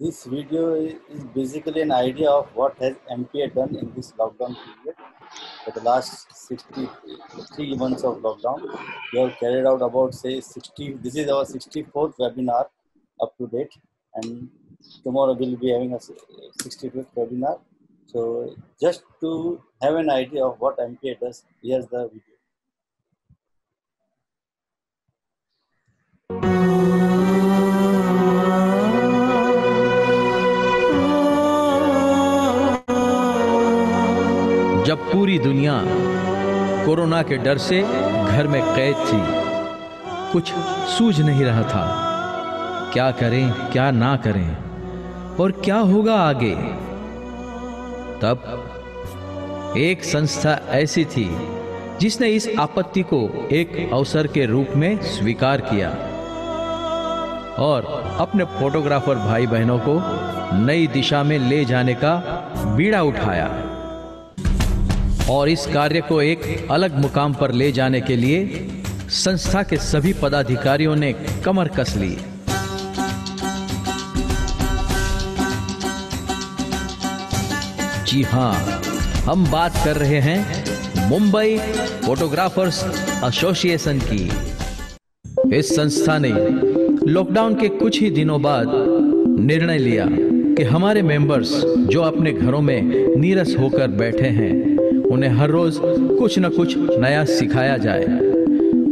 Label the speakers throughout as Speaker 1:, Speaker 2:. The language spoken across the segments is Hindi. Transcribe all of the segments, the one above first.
Speaker 1: This video is basically an idea of what has MPA done in this lockdown period. For the last 63 months of lockdown, we have carried out about say 60. This is our 64th webinar up to date, and tomorrow we'll be having a 65th webinar. So just to have an idea of what MPA does, here's the video.
Speaker 2: जब पूरी दुनिया कोरोना के डर से घर में कैद थी, कुछ सूझ नहीं रहा था, क्या करें क्या ना करें और क्या होगा आगे। तब एक संस्था ऐसी थी जिसने इस आपत्ति को एक अवसर के रूप में स्वीकार किया और अपने फोटोग्राफर भाई बहनों को नई दिशा में ले जाने का बीड़ा उठाया और इस कार्य को एक अलग मुकाम पर ले जाने के लिए संस्था के सभी पदाधिकारियों ने कमर कस ली। जी हां, हम बात कर रहे हैं मुंबई फोटोग्राफर्स एसोसिएशन की। इस संस्था ने लॉकडाउन के कुछ ही दिनों बाद निर्णय लिया कि हमारे मेंबर्स जो अपने घरों में नीरस होकर बैठे हैं, उन्हें हर रोज कुछ न कुछ नया सिखाया जाए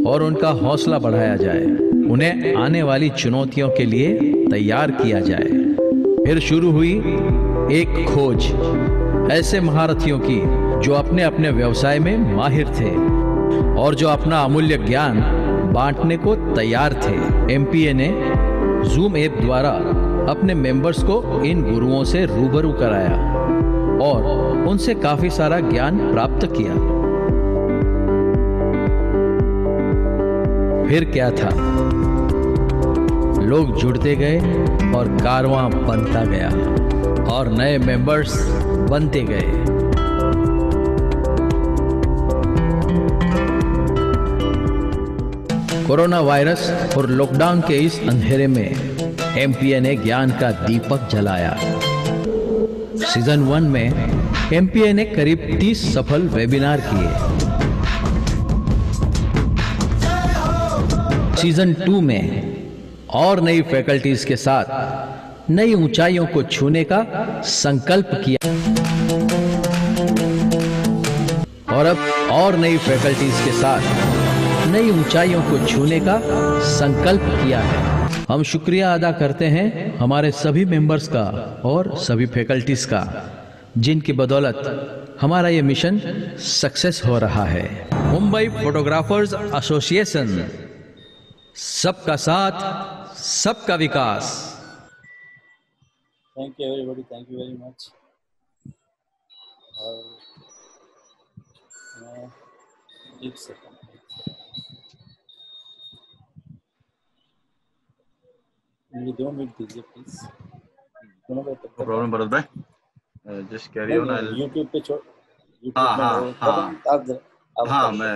Speaker 2: और उनका हौसला बढ़ाया जाए, उन्हें आने वाली चुनौतियों के लिए तैयार किया जाए। फिर शुरू हुई एक खोज ऐसे महारथियों की जो अपने अपने व्यवसाय में माहिर थे और जो अपना अमूल्य ज्ञान बांटने को तैयार थे। एमपीए ने जूम ऐप द्वारा अपने मेंबर्स को इन गुरुओं से रूबरू कराया और उनसे काफी सारा ज्ञान प्राप्त किया। फिर क्या था, लोग जुड़ते गए और कारवां बनता गया और नए मेंबर्स बनते गए। कोरोना वायरस और लॉकडाउन के इस अंधेरे में एमपीए ने ज्ञान का दीपक जलाया। सीजन 1 में एमपीए ने करीब 30 सफल वेबिनार किए। सीजन 2 में और नई फैकल्टीज के साथ नई ऊंचाइयों को छूने का संकल्प किया और अब और नई फैकल्टीज के साथ नई ऊंचाइयों को छूने का संकल्प किया है। हम शुक्रिया अदा करते हैं हमारे सभी मेंबर्स का और सभी फैकल्टीज का, जिनकी बदौलत हमारा ये मिशन सक्सेस हो रहा है। मुंबई फोटोग्राफर्स एसोसिएशन, सबका साथ सबका विकास।
Speaker 1: Thank you everybody, thank you very much. एक सेकंड, मुझे 2 मिनट दीजिए प्लीज।
Speaker 3: नो प्रॉब्लम भरत भाई, जस्ट कैरी ऑन।
Speaker 1: यूट्यूब पे छोड़,
Speaker 3: हाँ मैं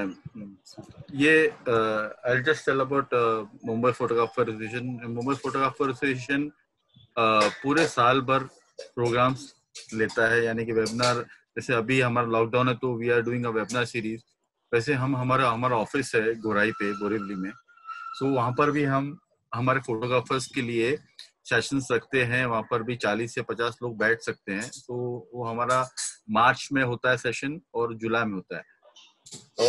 Speaker 3: ये I just tell about Mumbai photographer association. Mumbai photographer association पूरे साल भर प्रोग्राम्स लेता है, यानी कि वेबिनार। जैसे अभी हमारा लॉकडाउन है तो we are doing a webinar series. वैसे हमारा ऑफिस है गोराई पे, बोरीवली में। सो वहाँ पर भी हम हमारे फोटोग्राफर्स के लिए सेशंस रखते हैं। वहाँ पर भी 40 से 50 लोग बैठ सकते हैं। तो वो हमारा मार्च में होता है सेशन और जुलाई में होता है।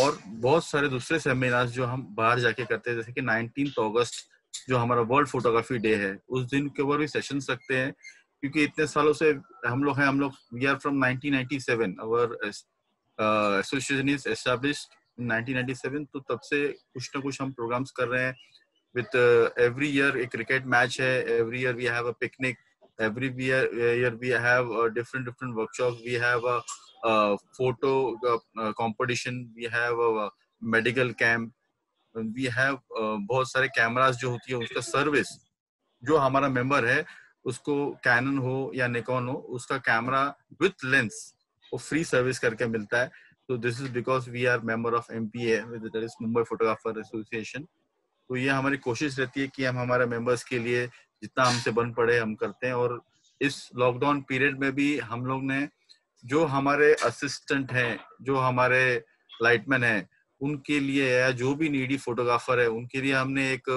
Speaker 3: और बहुत सारे दूसरे सेमिनार्स जो हम बाहर जाके करते हैं, जैसे कि 19 अगस्त जो हमारा वर्ल्ड फोटोग्राफी डे है, उस दिन के ऊपर भी सेशंस रखते हैं। क्योंकि इतने सालों से हम लोग we are from 1997, our association is established in 1997। तो तब से कुछ ना कुछ हम प्रोग्राम्स कर रहे हैं। विथ एवरी ईयर एक क्रिकेट मैच है, every year we have a picnic, every year we have different workshops, we have a photo competition, we have a medical camp, we have बहुत सारे कैमरास जो होती है उसका सर्विस, जो हमारा मेंबर है उसको कैनन हो या निकॉन हो, उसका कैमरा विथ लेंस वो फ्री सर्विस करके मिलता है। तो this is because we are member of MPA, that is Mumbai photographer association. तो ये हमारी कोशिश रहती है कि हम हमारे मेंबर्स के लिए जितना हमसे बन पड़े हम करते हैं। और इस लॉकडाउन पीरियड में भी हम लोग ने जो हमारे असिस्टेंट हैं, जो हमारे लाइटमैन हैं, उनके लिए या जो भी नीडी फोटोग्राफर है उनके लिए हमने एक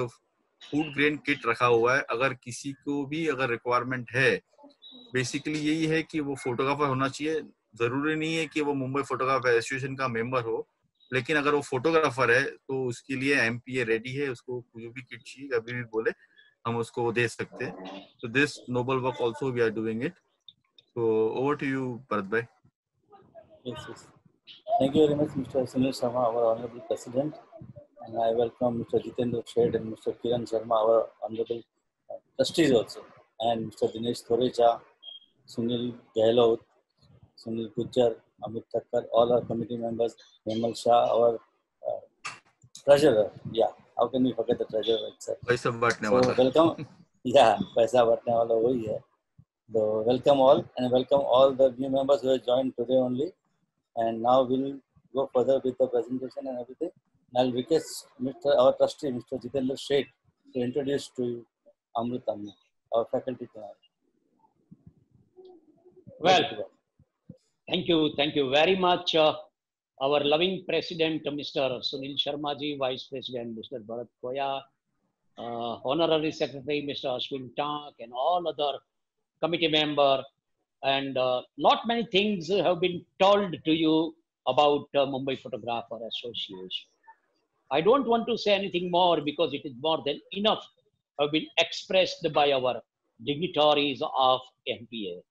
Speaker 3: फूड ग्रेन किट रखा हुआ है। अगर किसी को भी अगर रिक्वायरमेंट है, बेसिकली यही है कि वो फोटोग्राफर होना चाहिए। जरूरी नहीं है कि वो मुंबई फोटोग्राफर एसोसिएशन का मेंबर हो, लेकिन अगर वो फोटोग्राफर है तो उसके लिए एमपीए रेडी है। उसको जो भी किट चाहिए कभी भी बोले, हम उसको दे सकते हैं। So this noble work also we are doing it. So over to you, Bharat bhai.
Speaker 1: Yes, yes. Thank you very much, Mr. Sunil Sharma, our Honorable President. And I welcome Mr. Jitendra Sheth and Mr. Kiran Sharma, our Honorable Trustees also. And Mr. Dinesh Thoreja, Sunil Gehlot, Sunil Gujjar, Amit Thakkar, all our committee members, Hemal Shah, our treasurer. Yeah, how can we forget the treasurer itself?
Speaker 3: पैसा बांटने
Speaker 1: So
Speaker 3: वाला।
Speaker 1: welcome. Yeah, पैसा बांटने वाला वही है. So welcome all, and welcome all the new members who have joined today only. And now we'll go further with the presentation and everything. I'll request our trustee, Mr. Jitendra Sheth, to introduce to you Amrit Ammu, our faculty tonight.
Speaker 4: Well, thank you very much. Our loving President, Mr. Sunil Sharma ji, Vice President, Mr. Bharat Koya, Honorary Secretary, Mr. Ashwin Tak, and all other committee member. And not many things have been told to you about Mumbai Photographer Association. I don't want to say anything more because it is more than enough have been expressed by our dignitaries of MPA.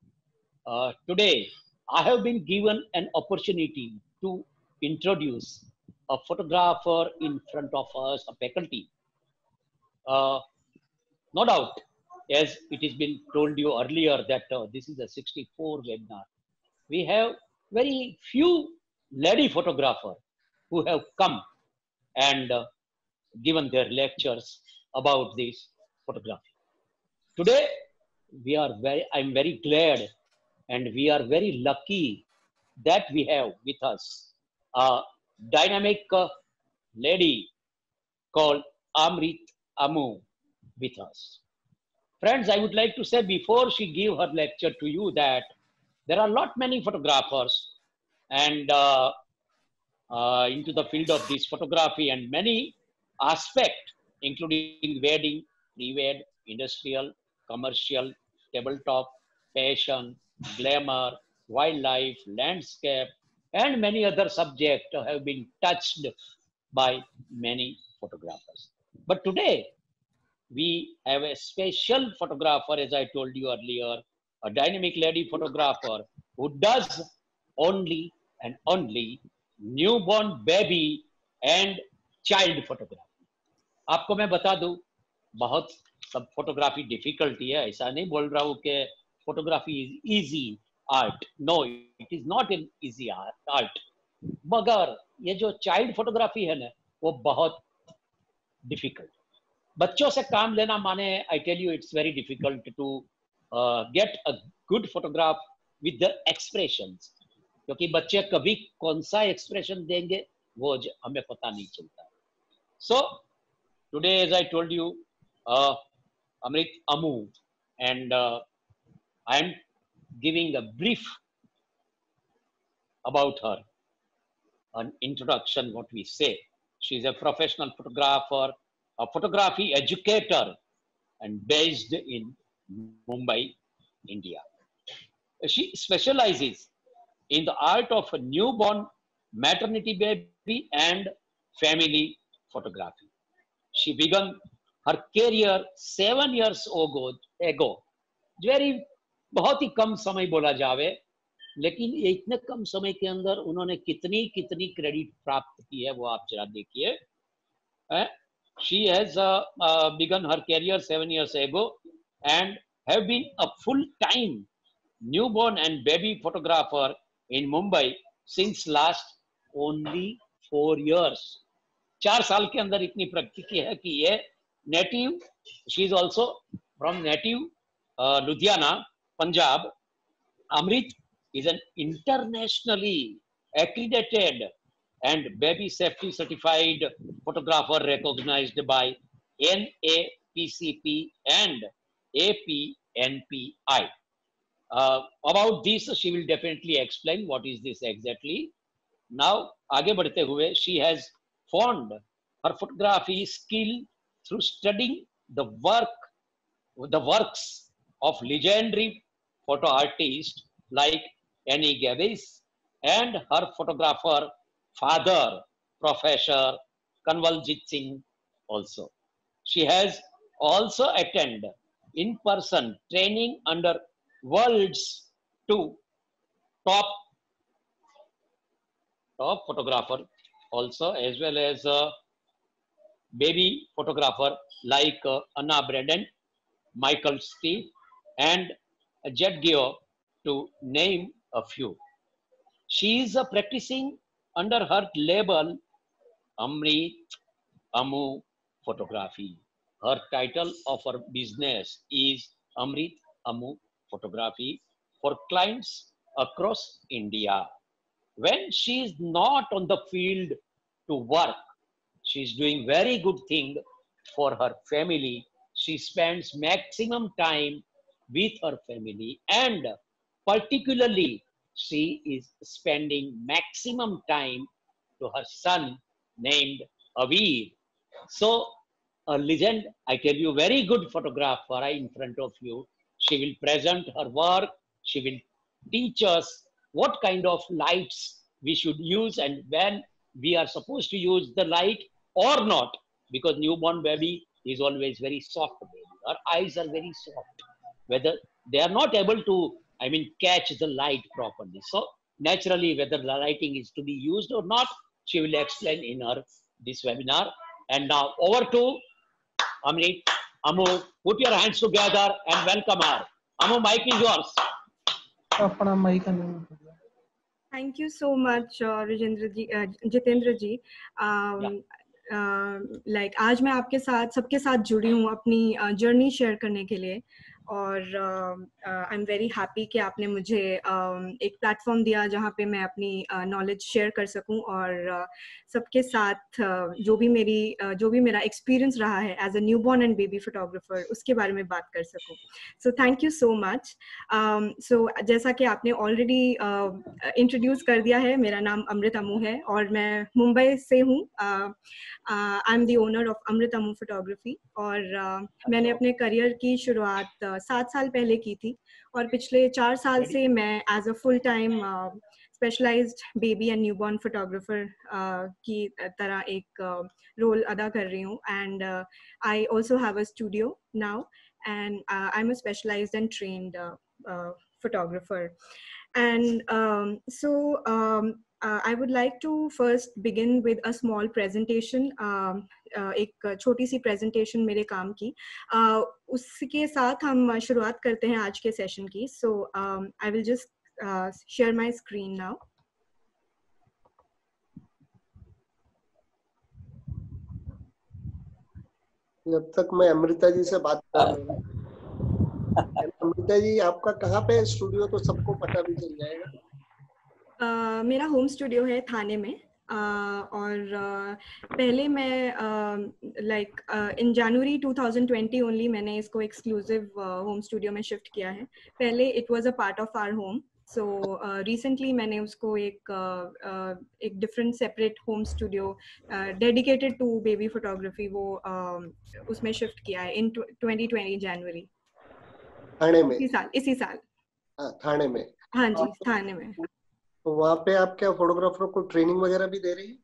Speaker 4: Today, I have been given an opportunity to introduce a photographer in front of us, a faculty. No doubt, as it has been told you earlier that this is a 64 webinar. We have very few lady photographers who have come and given their lectures about this photography. Today, I'm very glad and we are very lucky that we have with us a dynamic lady called Amrit Ammu with us. Friends, I would like to say before she give her lecture to you that there are not many photographers and into the field of this photography and many aspects, including wedding, pre-wed, industrial, commercial, tabletop, fashion, glamour, wildlife, landscape, and many other subjects have been touched by many photographers. But today, we have a special photographer, as I told you earlier, a dynamic lady photographer who does only and only newborn baby and child photography. आपको मैं बता दूं, बहुत सब फोटोग्राफी डिफिकल्टी है, ऐसा नहीं बोल रहा हूँ कि photography is easy art. No, it is not an easy art. मगर ये जो चाइल्ड फोटोग्राफी है ना, वो बहुत डिफिकल्ट. बच्चों से काम लेना माने, I tell you, it's very difficult to get a good photograph with the expressions, क्योंकि बच्चे कभी कौन सा एक्सप्रेशन देंगे वो हमें पता नहीं चलता. So today, as I told you, Amrit Ammu, and I am giving a brief about her, an introduction, what we say. She is a professional photographer, a photography educator, and based in Mumbai, India. She specializes in the art of a newborn, maternity baby, and family photography. She began her career 7 years ago. Very बहुत ही कम समय बोला जावे, लेकिन इतने कम समय के अंदर उन्होंने कितनी क्रेडिट प्राप्त की है वो आप जरा देखिए. She has begun her career 7 years ago and have been a full-time newborn and baby photographer in Mumbai since last only 4 years. 4 साल के अंदर इतनी प्रगति की है कि ये native, she is also from native Ludhiana, Punjab. Amrit is an internationally accredited and baby safety certified photographer recognized by NAPCP and APNPI. About this, she will definitely explain what is this exactly. Now, आगे बढ़ते हुए, she has formed her photography skill through studying the works of legendary photo artists like Annie Gavis and her photographer father, Professor Kanwaljit Singh also. She has also attended in-person training under world's two top photographer also, as well as baby photographer like Anna Brandon, Michael Steve, and Jed Geo, to name a few. She is practicing under her label Amrit Amu Photography. Her title of her business is Amrit Amu Photography for clients across India. When she is not on the field to work, she is doing very good thing for her family. She spends maximum time with her family, and particularly she is spending maximum time to her son named Avir. So a legend, I tell you, very good photographer in front of you. She will present her work. She will teach us what kind of lights we should use and when we are supposed to use the light or not, because newborn baby is always very soft baby. Her eyes are very soft. Whether they are not able to, catch the light properly. So naturally, whether the lighting is to be used or not, she will explain in her this webinar. And now over to Amrit. Amu, put your hands together and welcome her. Amu, mic is yours.
Speaker 5: Thank you so much, Jitendra ji. Like आज मैं आपके साथ सबके साथ जुड़ी हूँ अपनी जर्नी शेयर करने के लिए, और आई एम वेरी हैप्पी कि आपने मुझे एक प्लेटफॉर्म दिया जहाँ पे मैं अपनी नॉलेज शेयर कर सकूँ और सबके साथ जो भी मेरा एक्सपीरियंस रहा है as a newborn and baby photographer उसके बारे में बात कर सकूँ. So thank you so much. So जैसा कि आपने ऑलरेडी इंट्रोड्यूस कर दिया है, मेरा नाम अमृत अमू है और मैं मुंबई से हूँ. I am the owner of Amrit Ammu photography, और मैंने अपने करियर की शुरुआत 7 साल पहले की थी, और पिछले 4 साल से मैं as a full time specialised baby and newborn photographer की तरह एक रोल अदा कर रही हूँ. And I also have a studio now, and I'm a specialized and trained photographer. And I would like to first begin with a small presentation, एक छोटी सी presentation मेरे काम की. उसके साथ हम शुरुआत करते हैं आज के सेशन की. So I will just share my screen now.
Speaker 6: जब तक मैं अमृता जी से बात कर रहा हूँ. अमृता जी, आपका कहाँ पे स्टूडियो, तो सबको पता भी चल जाएगा.
Speaker 5: मेरा होम स्टूडियो है थाने में, और पहले मैं इन जनवरी 2020 ओनली मैंने इसको एक्सक्लूसिव होम स्टूडियो में शिफ्ट किया है. पहले it was a part of our home. So recently मैंने उसको एक different separate home studio dedicated to baby photography उसमें शिफ्ट किया है इन 2020 जनवरी.
Speaker 6: थाने में?
Speaker 5: इसी साल.
Speaker 6: थाने में?
Speaker 5: हाँ जी, थाने में.
Speaker 6: तो वहाँ पे आप क्या फोटोग्राफरों को ट्रेनिंग वगैरह भी दे रही है?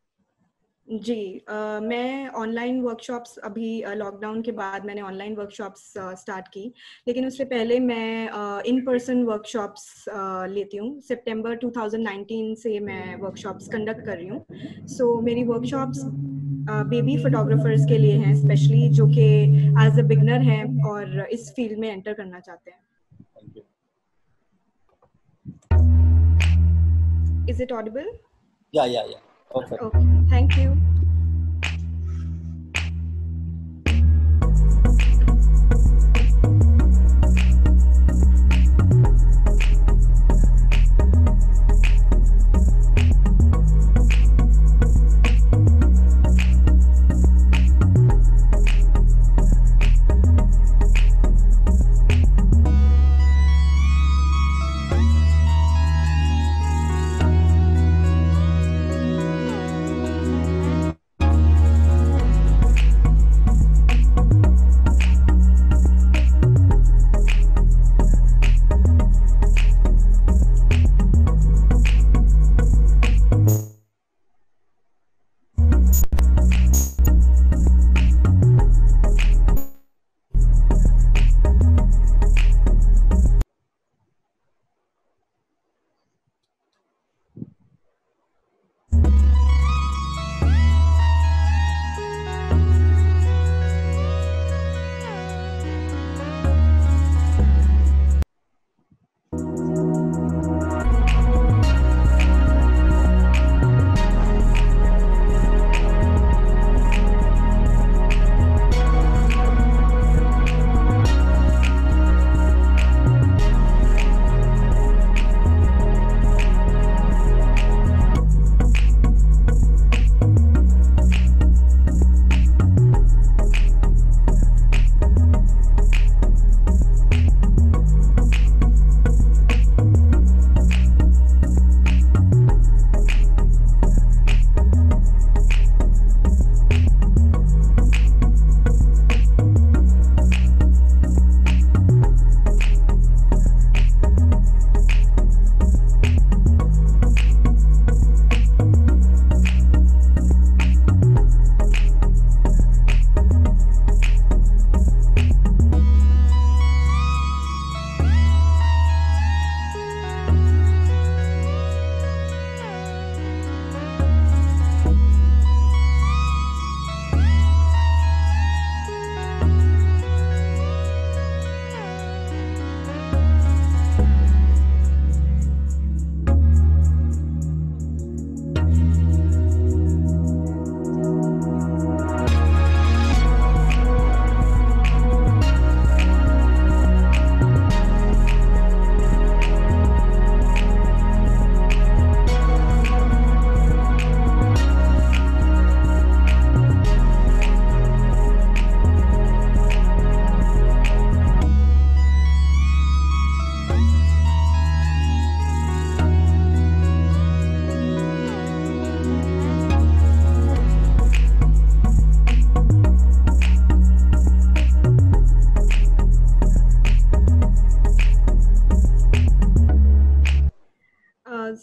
Speaker 5: जी, मैं ऑनलाइन वर्कशॉप्स, अभी लॉकडाउन के बाद मैंने ऑनलाइन वर्कशॉप्स स्टार्ट की, लेकिन उससे पहले मैं इन पर्सन वर्कशॉप्स लेती हूँ. सितंबर 2019 से मैं वर्कशॉप्स कंडक्ट कर रही हूँ. सो मेरी वर्कशॉप्स बेबी फोटोग्राफर्स के लिए हैं, स्पेशली जो कि एज अ बिगनर हैं और इस फील्ड में एंटर करना चाहते हैं. Is it audible?
Speaker 1: Yeah. Okay.
Speaker 5: Okay. Thank you.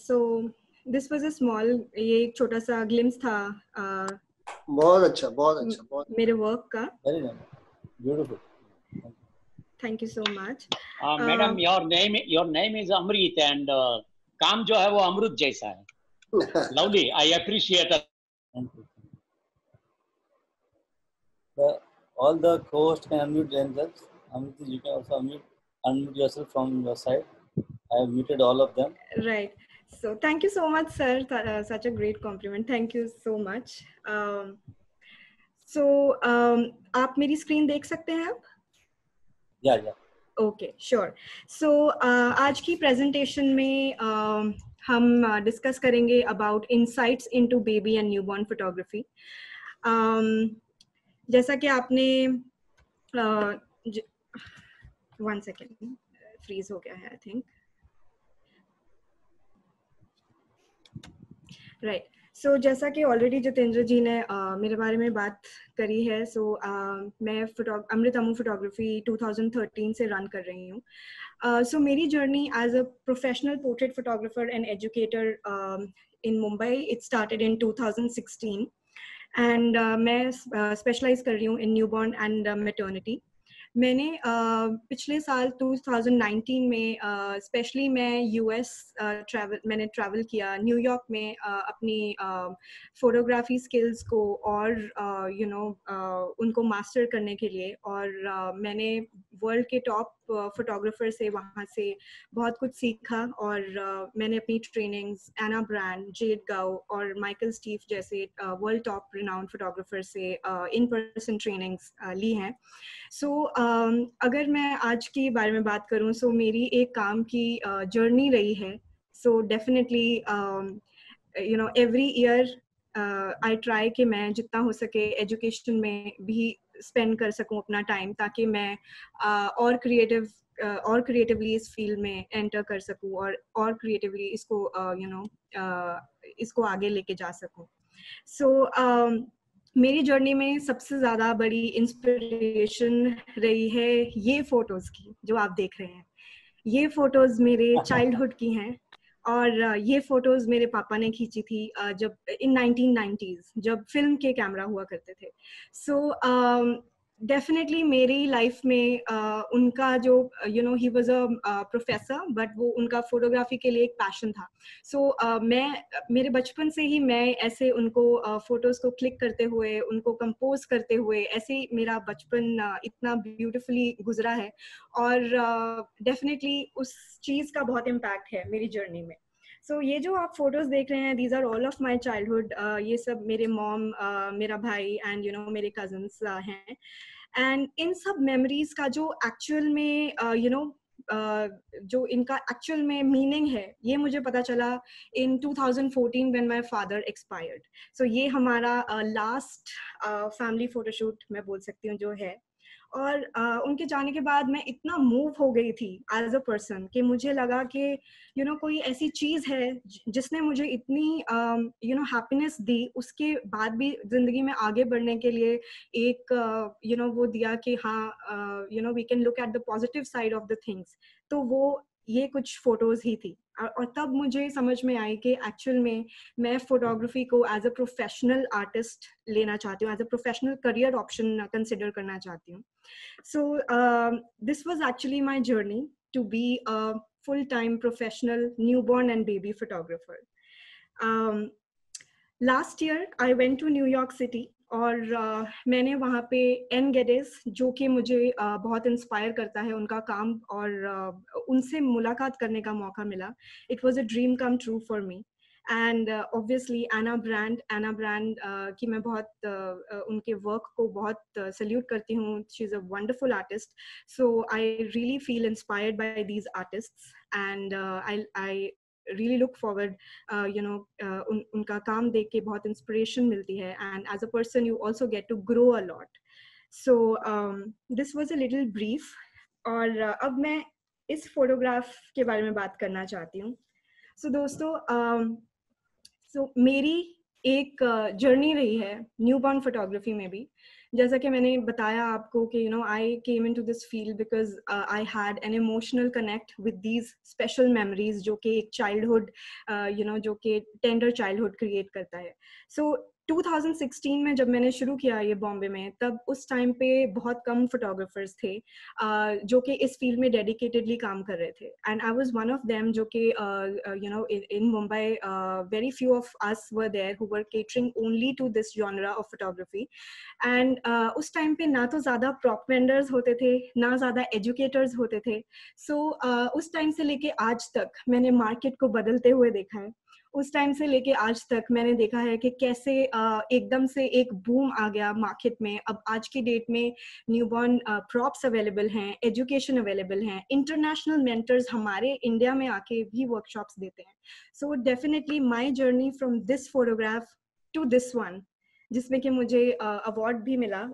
Speaker 5: so this was a small, ये एक छोटा सा glimpse था
Speaker 6: बहुत अच्छा, बहुत अच्छा, बहुत
Speaker 5: मेरे work का.
Speaker 1: Very nice, beautiful.
Speaker 5: Thank you so much.
Speaker 4: Madam, your name is Amrit, and काम जो है वो अमृत जैसा है. Lovely, I appreciate it.
Speaker 1: Thank you. All the co-hosts can unmute themselves. Amrit, you can also unmute yourself from your side. I have muted all of them.
Speaker 5: Right. So thank you so much, sir. Such a great compliment. Thank you so much. आप मेरी स्क्रीन देख सकते हैं आप?
Speaker 1: Yeah, yeah.
Speaker 5: Okay, sure. So आज की प्रेजेंटेशन में हम डिस्कस करेंगे about insights into baby and newborn photography. जैसा कि आपने one second, freeze हो गया है, I think. Right. So जैसा कि ऑलरेडी जितेंद्र जी ने मेरे बारे में बात करी है, मैं अमृत अमू फोटोग्राफी 2013 से रन कर रही हूँ. So मेरी journey as a professional portrait photographer and educator in Mumbai, it started in 2016 and मैं स्पेशलाइज कर रही हूँ इन न्यूबॉर्न एंड मैटर्निटी. मैंने पिछले साल 2019 में स्पेशली मैं यूएस मैंने ट्रैवल किया, न्यूयॉर्क में अपनी फोटोग्राफी स्किल्स को और उनको मास्टर करने के लिए, और मैंने वर्ल्ड के टॉप फोटोग्राफर से वहाँ से बहुत कुछ सीखा, और मैंने अपनी ट्रेनिंग्स एना ब्रांड, जेड गाओ और माइकल स्टीव जैसे वर्ल्ड टॉप रिनाउंड फोटोग्राफर से इन पर्सन ट्रेनिंग्स ली हैं. सो अगर मैं आज के बारे में बात करूं, सो मेरी एक काम की जर्नी रही है. So definitely every year I try कि मैं जितना हो सके एजुकेशन में भी स्पेंड कर सकूं अपना टाइम, ताकि मैं और क्रिएटिवली इस फील्ड में एंटर कर सकूं और क्रिएटिवली इसको इसको आगे लेके जा सकूं. सो मेरी जर्नी में सबसे ज़्यादा बड़ी इंस्पिरेशन रही है ये फोटोज़ की जो आप देख रहे हैं. ये फोटोज़ मेरे चाइल्डहुड की हैं, और ये फोटोज़ मेरे पापा ने खींची थी जब इन 1990s जब फिल्म के कैमरा हुआ करते थे. सो डेफिनेटली मेरी लाइफ में उनका जो he was a professor, but वो उनका फोटोग्राफी के लिए एक पैशन था. सो मैं मेरे बचपन से ही मैं ऐसे उनको फोटोज को क्लिक करते हुए, उनको कंपोज करते हुए, ऐसे ही मेरा बचपन इतना ब्यूटीफुली गुजरा है, और डेफिनेटली उस चीज़ का बहुत इम्पैक्ट है मेरी जर्नी में. सो ये जो आप फोटोज देख रहे हैं, these are all of my childhood. ये सब मेरे मॉम, मेरा भाई एंड मेरे कजन्स हैं. एंड इन सब मेमोरीज का जो एक्चुअल में जो इनका एक्चुअल में मीनिंग है, ये मुझे पता चला इन 2014 व्हेन माय फादर एक्सपायर्ड. सो ये हमारा लास्ट फैमिली फोटोशूट मैं बोल सकती हूँ जो है. और उनके जाने के बाद मैं इतना मूव हो गई थी एज अ पर्सन कि मुझे लगा कि कोई ऐसी चीज़ है जिसने मुझे इतनी हैप्पीनेस दी, उसके बाद भी ज़िंदगी में आगे बढ़ने के लिए एक वो दिया कि हाँ we can look at the positive side of the things. तो वो ये कुछ फोटोज ही थी, और तब मुझे समझ में आई कि एक्चुअल में मैं फोटोग्राफी को एज अ प्रोफेशनल आर्टिस्ट लेना चाहती हूँ, as a professional career option consider करना चाहती हूँ. So this was actually my journey to be a full time professional newborn and baby photographer. Last year I went to New York city, और मैंने वहाँ पे एन गेडेस, जो कि मुझे बहुत इंस्पायर करता है उनका काम, और उनसे मुलाकात करने का मौका मिला. It was a dream come true for me. And obviously Ana Brandt की मैं बहुत उनके वर्क को बहुत सल्यूट करती हूँ. She is a wonderful artist. So I really feel inspired by these artists, and I really look forward उनका काम देख के बहुत इंस्पिरेशन मिलती है, and as a person you also get to grow a lot. So this was a little brief, और अब मैं इस फोटोग्राफ के बारे में बात करना चाहती हूँ. So दोस्तों मेरी एक जर्नी रही है न्यूबॉर्न फोटोग्राफी में भी. जैसा कि मैंने बताया आपको कि I came into this field because I had an emotional connect with these special memories जो कि एक childhood जो कि tender childhood create करता है. So 2016 में जब मैंने शुरू किया ये बॉम्बे में, तब उस टाइम पे बहुत कम फोटोग्राफर्स थे जो कि इस फील्ड में डेडिकेटेडली काम कर रहे थे, and I was one of them जो कि in Mumbai very few of us were there who were catering only to this genre of photography. And उस टाइम पे ना तो ज़्यादा प्रॉप वेंडर्स होते थे, ना ज़्यादा एजुकेटर्स होते थे. सो उस टाइम से लेके आज तक मैंने मार्केट को बदलते हुए देखा है. उस टाइम से लेके आज तक मैंने देखा है कि कैसे एकदम से एक बूम आ गया मार्केट में. अब आज की डेट में न्यूबॉर्न प्रॉप्स अवेलेबल हैं, एजुकेशन अवेलेबल हैं, इंटरनेशनल मेंटर्स हमारे इंडिया में आके भी वर्कशॉप्स देते हैं. So definitely my journey from this photograph to this one, जिसमें कि मुझे अवार्ड भी मिला,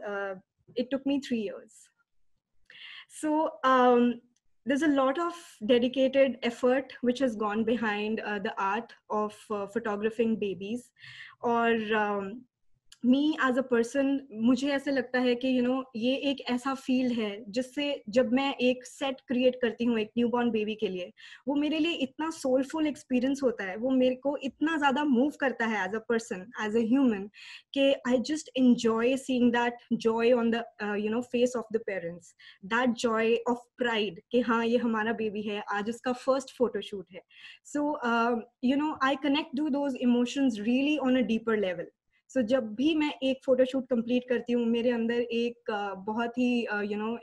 Speaker 5: it took me 3 years. So there's a lot of dedicated effort which has gone behind the art of photographing babies. और me as a person, मुझे ऐसे लगता है कि ये एक ऐसा फील्ड है जिससे जब मैं एक सेट क्रिएट करती हूँ एक न्यूबॉर्न बेबी के लिए, वो मेरे लिए इतना सोलफुल एक्सपीरियंस होता है, वो मेरे को इतना ज़्यादा मूव करता है as a person, as a human, कि I just enjoy seeing that joy on the face of the parents, that joy of pride कि हाँ ये हमारा बेबी है, आज उसका फर्स्ट फोटोशूट है. So I connect to those emotions really on a deeper level. So जब भी मैं एक फोटोशूट कंप्लीट करती हूँ, मेरे अंदर एक बहुत ही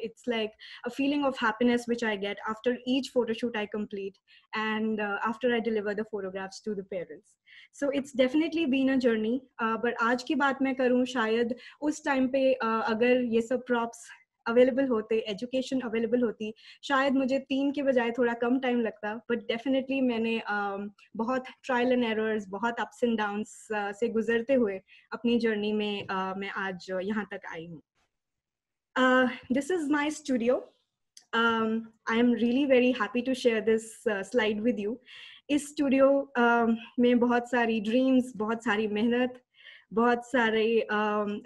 Speaker 5: it's like a feeling of happiness which I get after each photoshoot I complete, and after I deliver the photographs to the parents. So it's definitely been a journey. But आज की बात मैं करूँ, शायद उस टाइम पे अगर ये सब props अवेलेबल होते, एजुकेशन अवेलेबल होती, शायद मुझे 3 के बजाय थोड़ा कम टाइम लगता. बट डेफिनेटली मैंने बहुत ट्रायल एंड एरर्स, बहुत अप्स एंड डाउन्स से गुजरते हुए अपनी जर्नी में मैं आज यहाँ तक आई हूँ. This is my studio. I am really very happy to share this slide with you. इस स्टूडियो में बहुत सारी ड्रीम्स, बहुत सारी मेहनत, बहुत सारे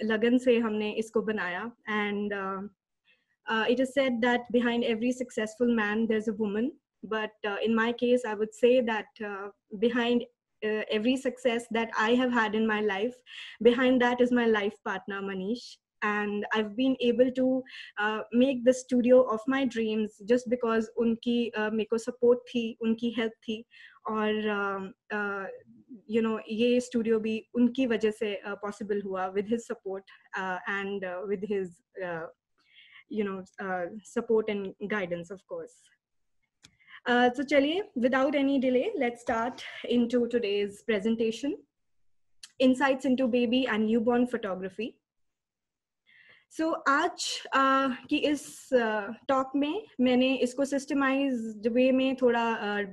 Speaker 5: लगन से हमने इसको बनाया. And it is said that behind every successful man there's a woman, but in my case I would say that behind every success that I have had in my life, behind that is my life partner Manish, and I've been able to make the studio of my dreams just because unki meko support thi, unki help thi, और ये स्टूडियो भी उनकी वजह से possible हुआ, with his support and with his support and guidance, of course. So chaliye, without any delay, let's start into today's presentation, Insights into Baby and Newborn Photography. So आज की इस टॉक में मैंने इसको सिस्टमाइज्ड वे में थोड़ा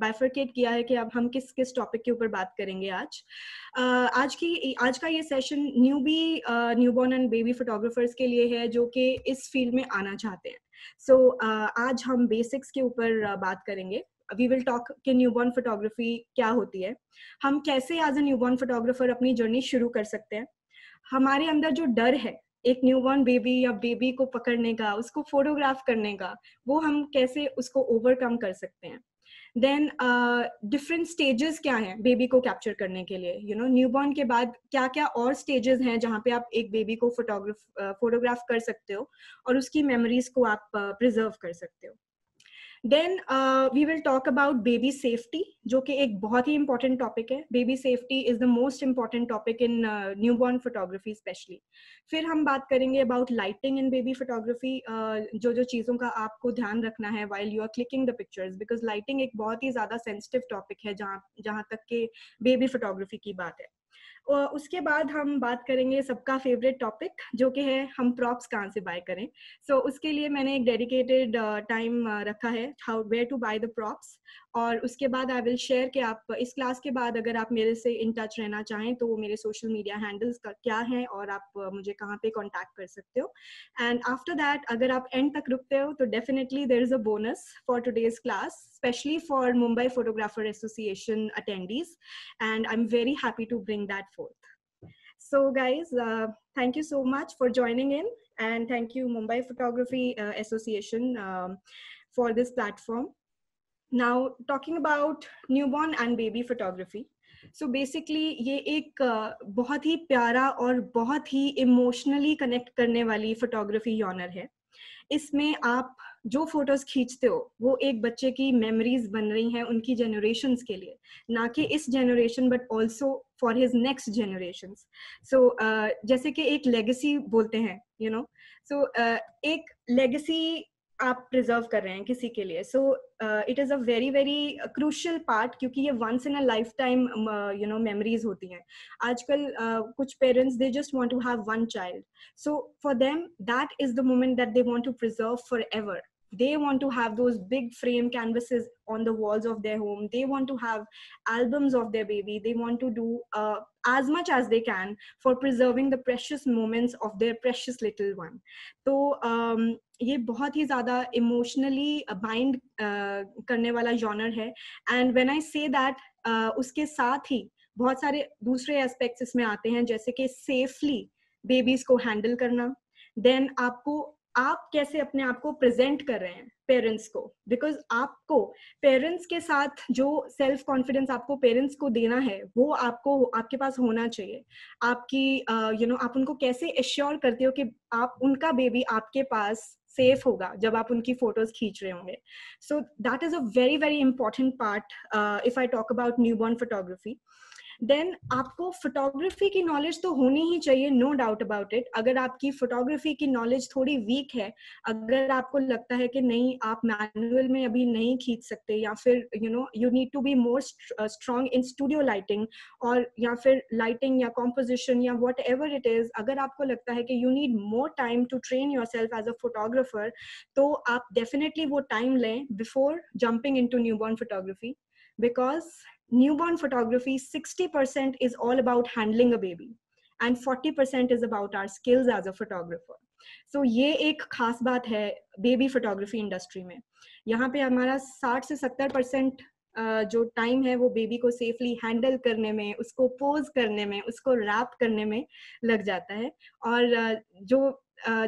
Speaker 5: बाइफरकेट किया है कि अब हम किस किस टॉपिक के ऊपर बात करेंगे आज. आज का ये session newborn and baby photographers के लिए है जो कि इस फील्ड में आना चाहते हैं. सो आज हम बेसिक्स के ऊपर बात करेंगे. We will talk कि न्यूबॉर्न फोटोग्राफी क्या होती है, हम कैसे एज अ न्यूबॉर्न फोटोग्राफर अपनी जर्नी शुरू कर सकते हैं, हमारे अंदर जो डर है एक न्यूबॉर्न बेबी या बेबी को पकड़ने का, उसको फोटोग्राफ करने का, वो हम कैसे उसको ओवरकम कर सकते हैं. देन डिफरेंट स्टेजेस क्या हैं बेबी को कैप्चर करने के लिए, न्यूबॉर्न के बाद क्या क्या और स्टेजेस हैं जहाँ पे आप एक बेबी को फोटोग्राफ कर सकते हो और उसकी मेमोरीज को आप प्रिजर्व कर सकते हो. Then we will talk about baby safety, जो कि एक बहुत ही important topic है. Baby safety is the most important topic in newborn photography especially. फिर हम बात करेंगे about lighting in baby photography, जो चीज़ों का आपको ध्यान रखना है while you are clicking the pictures, because lighting एक बहुत ही ज़्यादा sensitive topic है जहाँ तक के baby photography की बात है. उसके बाद हम बात करेंगे सबका फेवरेट टॉपिक जो कि है हम प्रॉप्स कहाँ से बाय करें. सो उसके लिए मैंने एक डेडिकेटेड टाइम रखा है, how where to buy the props. और उसके बाद आई विल शेयर कि आप इस क्लास के बाद अगर आप मेरे से इन टच रहना चाहें तो मेरे सोशल मीडिया हैंडल्स क्या हैं और आप मुझे कहाँ पे कांटेक्ट कर सकते हो. एंड आफ्टर दैट अगर आप एंड तक रुकते हो तो definitely there is a bonus for today's class, specially for Mumbai photographer association attendees, and I'm very happy to bring that forth. So guys, thank you so much for joining in. and thank you Mumbai Photography Association for this platform. Now, talking about newborn and baby photography. So basically ये एक बहुत ही प्यारा और बहुत ही इमोशनली कनेक्ट करने वाली फोटोग्राफी जॉनर है. इसमें आप जो फोटोज खींचते हो वो एक बच्चे की मेमोरीज बन रही हैं उनकी जनरेशन्स के लिए, ना कि इस generation but also for his next generations. So जैसे कि एक लेगेसी बोलते हैं, यू नो, सो एक लेगेसी आप प्रिजर्व कर रहे हैं किसी के लिए. So it is a very very crucial part, क्योंकि ये once in a life time you know memories होती हैं. आजकल कुछ parents they just want to have one child, so for them that is the moment that they want to preserve forever. They want to have those big frame canvases on the walls of their home. They want to have albums of their baby. They want to do as much as they can for preserving the precious moments of their precious little one. तो ये बहुत ही ज़्यादा emotionally bind करने वाला genre है. And when I say that, उसके साथ ही बहुत सारे दूसरे aspects इसमें आते हैं, जैसे कि safely बेबीज को हैंडल करना, देन आप कैसे अपने आप को प्रेजेंट कर रहे हैं पेरेंट्स को, बिकॉज आपको पेरेंट्स के साथ जो सेल्फ कॉन्फिडेंस आपको पेरेंट्स को देना है वो आपको आपके पास होना चाहिए. आपकी यू नो आप उनको कैसे एश्योर करते हो कि आप उनका बेबी आपके पास सेफ होगा जब आप उनकी फोटोज खींच रहे होंगे. So that is a very very important part if I talk about newborn photography. Then आपको फोटोग्राफी की नॉलेज तो होनी ही चाहिए, नो डाउट अबाउट इट. अगर आपकी फोटोग्राफी की नॉलेज थोड़ी वीक है, अगर आपको लगता है कि नहीं आप मैनुअल में अभी नहीं खींच सकते, या फिर you know you need to be more strong in studio lighting, और या फिर लाइटिंग या कॉम्पोजिशन या वट एवर इट इज, अगर आपको लगता है कि you need more time to train yourself as a photographer, तो आप डेफिनेटली वो टाइम लें before jumping into newborn photography. Because newborn photography 60% is all about handling a baby and 40% is about our skills as a photographer. So ये एक खास बात है बेबी फोटोग्राफी इंडस्ट्री में. यहाँ पे हमारा 60 से 70% जो टाइम है वो बेबी को सेफली हैंडल करने में, उसको पोज करने में, उसको रैप करने में लग जाता है. और जो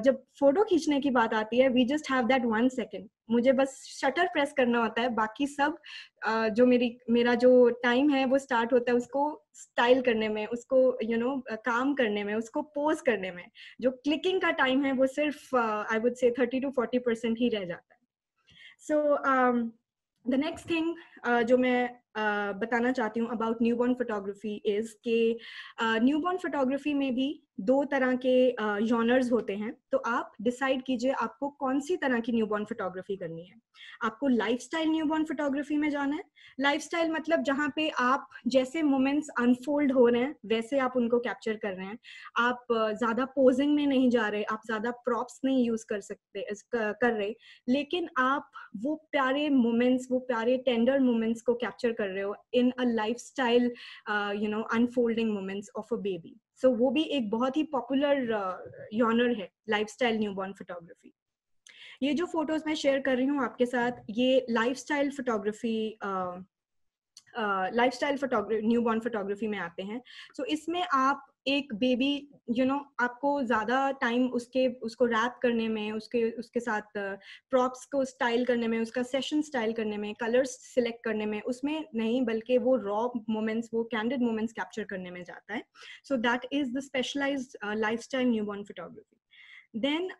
Speaker 5: जब फोटो खींचने की बात आती है, we just have that 1 second. मुझे बस शटर प्रेस करना होता है, बाकी सब जो मेरा जो टाइम है वो स्टार्ट होता है उसको स्टाइल करने में, उसको यू नो काम करने में, उसको पोज करने में. जो क्लिकिंग का टाइम है वो सिर्फ आई वुड से 30 to 40% ही रह जाता है. सो द नेक्स्ट थिंग जो मैं बताना चाहती हूँ अबाउट न्यूबॉर्न फोटोग्राफी इज कि न्यूबॉर्न फोटोग्राफी में भी 2 तरह के जॉनर्स होते हैं. तो आप डिसाइड कीजिए आपको कौन सी तरह की न्यूबॉर्न फोटोग्राफी करनी है. आपको लाइफस्टाइल न्यूबॉर्न फोटोग्राफी में जाना है. लाइफस्टाइल मतलब जहाँ पे आप जैसे मोमेंट्स अनफोल्ड हो रहे हैं वैसे आप उनको कैप्चर कर रहे हैं. आप ज्यादा पोजिंग में नहीं जा रहे, आप ज्यादा प्रॉप्स नहीं यूज कर रहे, लेकिन आप वो प्यारे मोमेंट्स, वो प्यारे टेंडर मोमेंट्स को कैप्चर कर रहे हो in a lifestyle you know unfolding moments of a baby. So वो भी एक बहुत ही पॉपुलर जॉनर है लाइफस्टाइल न्यूबॉर्न फोटोग्राफी. ये जो फोटोज मैं शेयर कर रही हूँ आपके साथ, ये लाइफस्टाइल फोटोग्राफी न्यूबॉर्न फोटोग्राफी में आते हैं. सो इसमें आप एक बेबी यू नो आपको ज्यादा टाइम उसको रैप करने में, उसके साथ प्रॉप्स को स्टाइल करने में, उसका सेशन स्टाइल करने में, कलर्स सिलेक्ट करने में, उसमें नहीं बल्कि वो रॉ मोमेंट्स, वो कैंडिड मोमेंट्स कैप्चर करने में जाता है. So that is the specialised lifestyle newborn photography. Then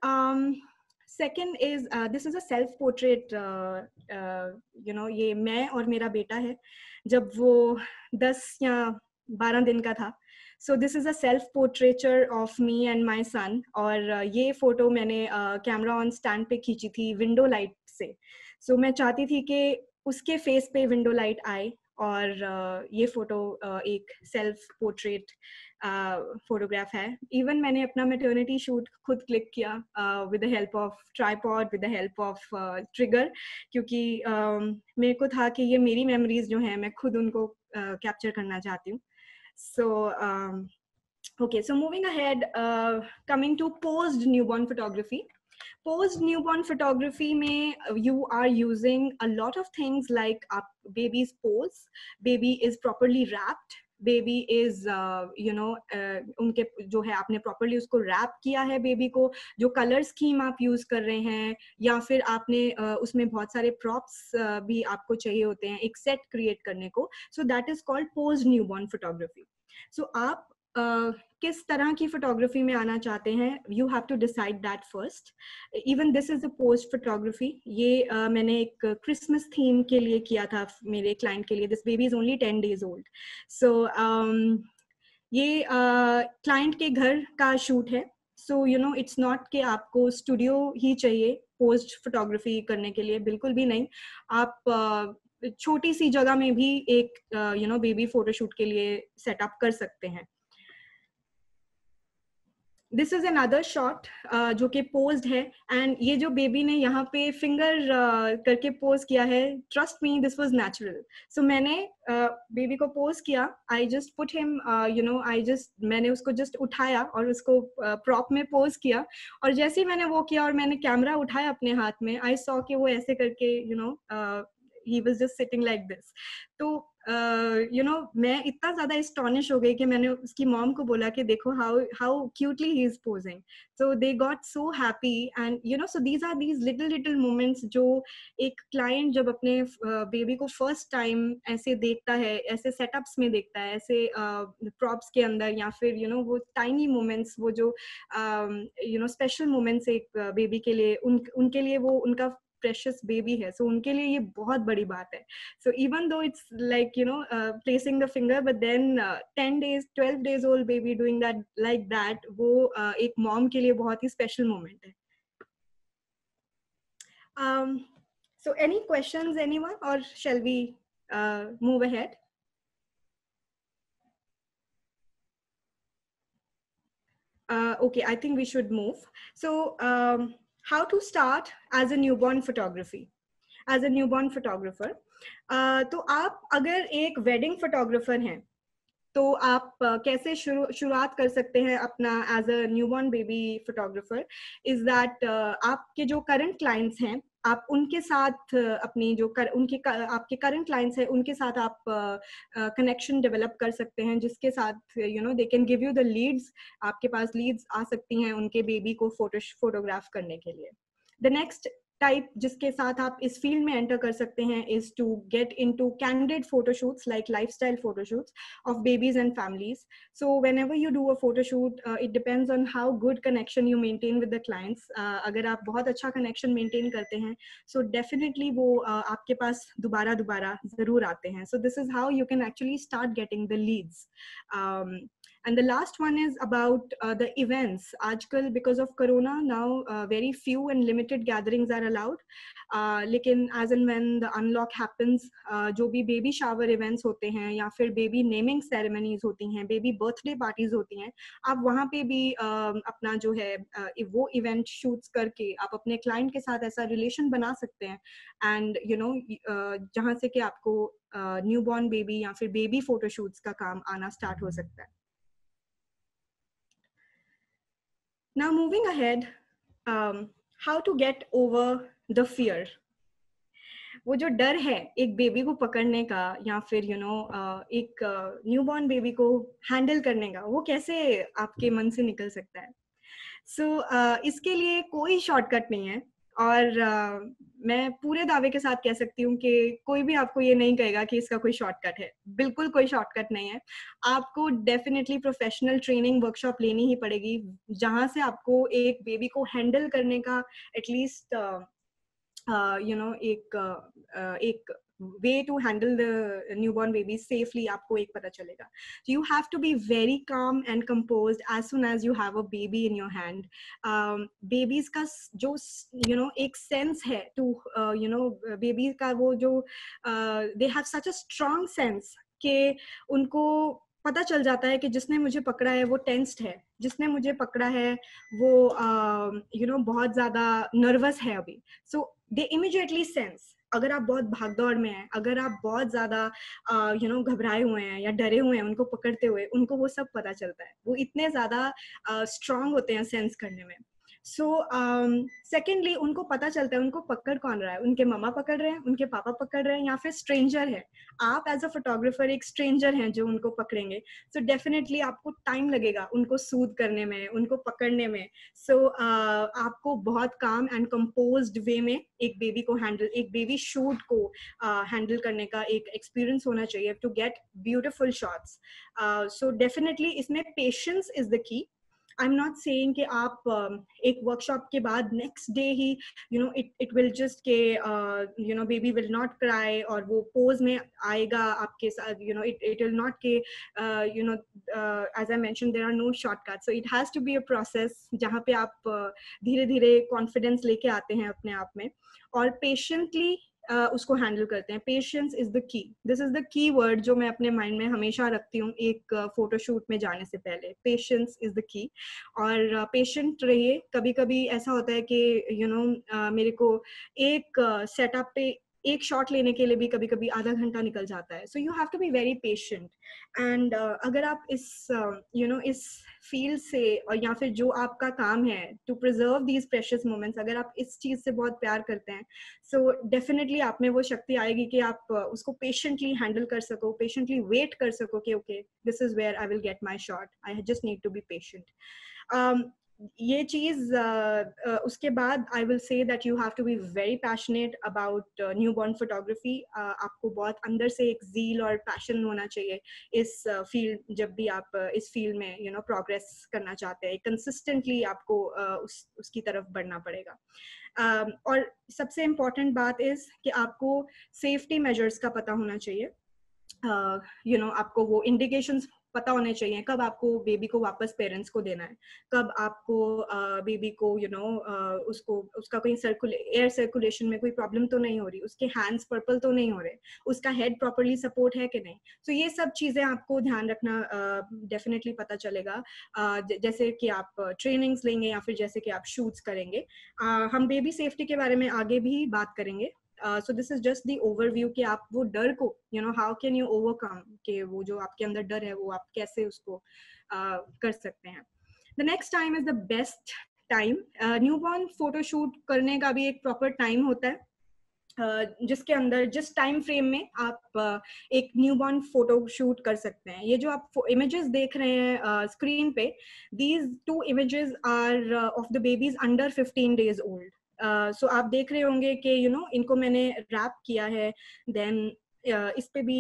Speaker 5: second is this is a self portrait. You know ये मैं और मेरा बेटा है जब वो 10 या 12 दिन का था. So this is a self-portraiture of me and my son. और ये फोटो मैंने कैमरा ऑन स्टैंड पे खींची थी विंडो लाइट से. So मैं चाहती थी कि उसके फेस पे विंडो लाइट आए, और ये फोटो एक सेल्फ पोर्ट्रेट फोटोग्राफ है. इवन मैंने अपना मैटर्निटी शूट खुद क्लिक किया with the help of tripod, with the help of trigger, क्योंकि मेरे को था कि ये मेरी मेमोरीज जो हैं मैं खुद उनको कैप्चर करना चाहती हूँ. So okay, so moving ahead, coming to posed newborn photography. Posed newborn photography में you are using a lot of things like baby's pose, baby is properly wrapped, baby is उनके जो है आपने प्रॉपरली उसको रैप किया है बेबी को, जो कलर स्कीम आप यूज कर रहे हैं, या फिर आपने उसमें बहुत सारे प्रॉप्स भी आपको चाहिए होते हैं एक सेट क्रिएट करने को. So that is called post newborn photography. So आप किस तरह की फोटोग्राफी में आना चाहते हैं, you have to decide that first. Even this is a post photography. ये मैंने एक क्रिसमस थीम के लिए किया था मेरे क्लाइंट के लिए. This baby is only 10 days old. सो ये क्लाइंट के घर का शूट है. So you know it's not कि आपको स्टूडियो ही चाहिए पोस्ट फोटोग्राफी करने के लिए, बिल्कुल भी नहीं. आप छोटी सी जगह में भी एक बेबी फोटोशूट के लिए सेटअप कर सकते हैं. दिस इज अनदर शॉट जो कि पोज्ड है, एंड ये जो बेबी ने यहाँ पे फिंगर करके पोज किया है, trust me this was natural. So मैंने बेबी को पोज किया, आई जस्ट पुट हिम मैंने उसको जस्ट उठाया और उसको प्रॉप में पोज किया, और जैसे ही मैंने वो किया और मैंने कैमरा उठाया अपने हाथ में, आई सॉ कि वो ऐसे करके he was just sitting like this. तो मैं इतना ज्यादा एस्टॉनिश हो गई कि मैंने उसकी मॉम को बोला कि देखो how cutely he is posing. So they got so happy, and so these are these little moments जो एक क्लाइंट जब अपने बेबी को फर्स्ट टाइम ऐसे देखता है, ऐसे सेटअप्स में देखता है, ऐसे प्रॉप्स के अंदर, या फिर वो टाइनी मोमेंट्स, वो जो स्पेशल मोमेंट्स एक बेबी के लिए, उनके लिए वो उनका precious baby है. So उनके लिए ये बहुत बड़ी बात है. So even though it's like placing the finger, but then 10 days 12 days old baby doing that like that, वो एक mom के लिए बहुत ही special moment है. So any questions anyone, or shall we move ahead? Okay, I think we should move. So how to start as a newborn photography, as a newborn photographer. तो आप अगर एक वेडिंग फोटोग्राफर हैं, तो आप कैसे शुरुआत कर सकते हैं अपना as a newborn baby photographer, is that आपके जो करंट क्लाइंट्स हैं, आप उनके साथ अपनी जो आपके करंट क्लाइंट्स हैं उनके साथ आप कनेक्शन डेवलप कर सकते हैं, जिसके साथ they can give you the leads. आपके पास लीड्स आ सकती हैं उनके बेबी को फोटोग्राफ करने के लिए. द नेक्स्ट टाइप जिसके साथ आप इस फील्ड में एंटर कर सकते हैं is to get into candid photoshoots, like lifestyle photoshoots of babies and families. So whenever you do a photoshoot, it depends on how good connection you maintain with the clients. अगर आप बहुत अच्छा कनेक्शन मेंटेन करते हैं, सो डेफिनेटली वो आपके पास दोबारा जरूर आते हैं. So this is how you can actually start getting the leads. And the last one is about the events. Aajkal, because of Corona, now very few and limited gatherings are allowed. लेकिन as and when the unlock happens, जो भी baby shower events होते हैं, या फिर baby naming ceremonies होती हैं, baby birthday parties होती हैं, आप वहाँ पे भी अपना जो है वो event shoots करके आप अपने client के साथ ऐसा relation बना सकते हैं. And जहाँ से कि आपको newborn baby या फिर baby photoshoots का काम आना start हो सकता है. Now moving ahead, how to get over the fear. वो जो डर है एक बेबी को पकड़ने का, या फिर एक न्यूबॉर्न बेबी को हैंडल करने का, वो कैसे आपके मन से निकल सकता है. सो इसके लिए कोई शॉर्टकट नहीं है, और मैं पूरे दावे के साथ कह सकती हूँ कि कोई भी आपको ये नहीं कहेगा कि इसका कोई शॉर्टकट है. बिल्कुल कोई शॉर्टकट नहीं है. आपको डेफिनेटली प्रोफेशनल ट्रेनिंग वर्कशॉप लेनी ही पड़ेगी, जहाँ से आपको एक बेबी को हैंडल करने का एटलीस्ट एक way to handle the newborn baby safely आपको एक पता चलेगा. So you have to be very calm and composed as soon as you have a baby in your hand. Babies का जो एक sense है to babies का वो जो they have such a strong sense कि उनको पता चल जाता है कि जिसने मुझे पकड़ा है वो टेंस्ड है, जिसने मुझे पकड़ा है वो बहुत ज्यादा नर्वस है अभी. So they immediately sense. अगर आप बहुत भागदौड़ में हैं, अगर आप बहुत ज्यादा घबराए हुए हैं या डरे हुए हैं उनको पकड़ते हुए, उनको वो सब पता चलता है. वो इतने ज्यादा स्ट्रांग होते हैं सेंस करने में. सो सेकेंडली उनको पता चलता है उनको पकड़ कौन रहा है, उनके मम्मा पकड़ रहे हैं, उनके पापा पकड़ रहे हैं, या फिर स्ट्रेंजर है। आप एज अ फोटोग्राफर एक स्ट्रेंजर हैं जो उनको पकड़ेंगे। सो डेफिनेटली आपको टाइम लगेगा उनको सूद करने में, उनको पकड़ने में। सो आपको बहुत काम एंड कंपोज्ड वे में एक बेबी शूट को हैंडल करने का एक एक्सपीरियंस होना चाहिए to get beautiful shots. So definitely इसमें patience is the key. I am not saying कि आप एक वर्कशॉप के बाद नेक्स्ट डे ही इट विल जस्ट के बेबी विल नॉट क्राई और वो पोज में आएगा आपके साथ, इट विल नॉट के as I mention there are no shortcut. So it has to be a process जहाँ पे आप धीरे धीरे कॉन्फिडेंस लेके आते हैं अपने आप में और पेशेंटली उसको हैंडल करते हैं। पेशेंस इज द की, दिस इज द की वर्ड जो मैं अपने माइंड में हमेशा रखती हूँ एक फोटोशूट में जाने से पहले। पेशेंस इज द की। और पेशेंट रहिए। कभी कभी ऐसा होता है कि मेरे को एक सेटअप पे एक शॉट लेने के लिए भी कभी कभी आधा घंटा निकल जाता है। So you have to be very patient. And अगर आप इस फील्ड से और या फिर जो आपका काम है to preserve these precious moments, अगर आप इस चीज से बहुत प्यार करते हैं, सो डेफिनेटली आप में वो शक्ति आएगी कि आप उसको पेशेंटली हैंडल कर सको, पेशेंटली वेट कर सको कि okay this is where I will get my shot, I just need to be patient. ये चीज उसके बाद I will say that you have to be very passionate about newborn photography. आपको बहुत अंदर से एक जील और पैशन होना चाहिए इस फील्ड, जब भी आप इस फील्ड में प्रोग्रेस करना चाहते हैं। कंसिस्टेंटली आपको उसकी तरफ बढ़ना पड़ेगा। और सबसे इम्पोर्टेंट बात इज कि आपको सेफ्टी मेजर्स का पता होना चाहिए। आपको वो इंडिकेशंस पता होने चाहिए कब आपको बेबी को वापस पेरेंट्स को देना है, कब आपको बेबी को उसका कोई एयर सर्कुलेशन में कोई प्रॉब्लम तो नहीं हो रही, उसके हैंड्स पर्पल तो नहीं हो रहे, उसका हेड प्रॉपर्ली सपोर्ट है कि नहीं। तो ये सब चीजें आपको ध्यान रखना डेफिनेटली पता चलेगा जैसे कि आप ट्रेनिंग्स लेंगे या फिर जैसे कि आप शूट्स करेंगे। हम बेबी सेफ्टी के बारे में आगे भी बात करेंगे। So this is just the overview कि आप वो डर को how can you overcome, कि वो जो आपके अंदर डर है वो आप कैसे उसको कर सकते हैं। The next time is the best time. Newborn photo shoot करने का भी एक प्रॉपर टाइम होता है जिसके अंदर जिस टाइम फ्रेम में आप एक न्यूबॉर्न फोटो शूट कर सकते हैं। ये जो आप इमेजेस देख रहे हैं स्क्रीन पे, these 2 images are of the babies under 15 days old. सो आप देख रहे होंगे कि इनको मैंने रैप किया है, देन इस पे भी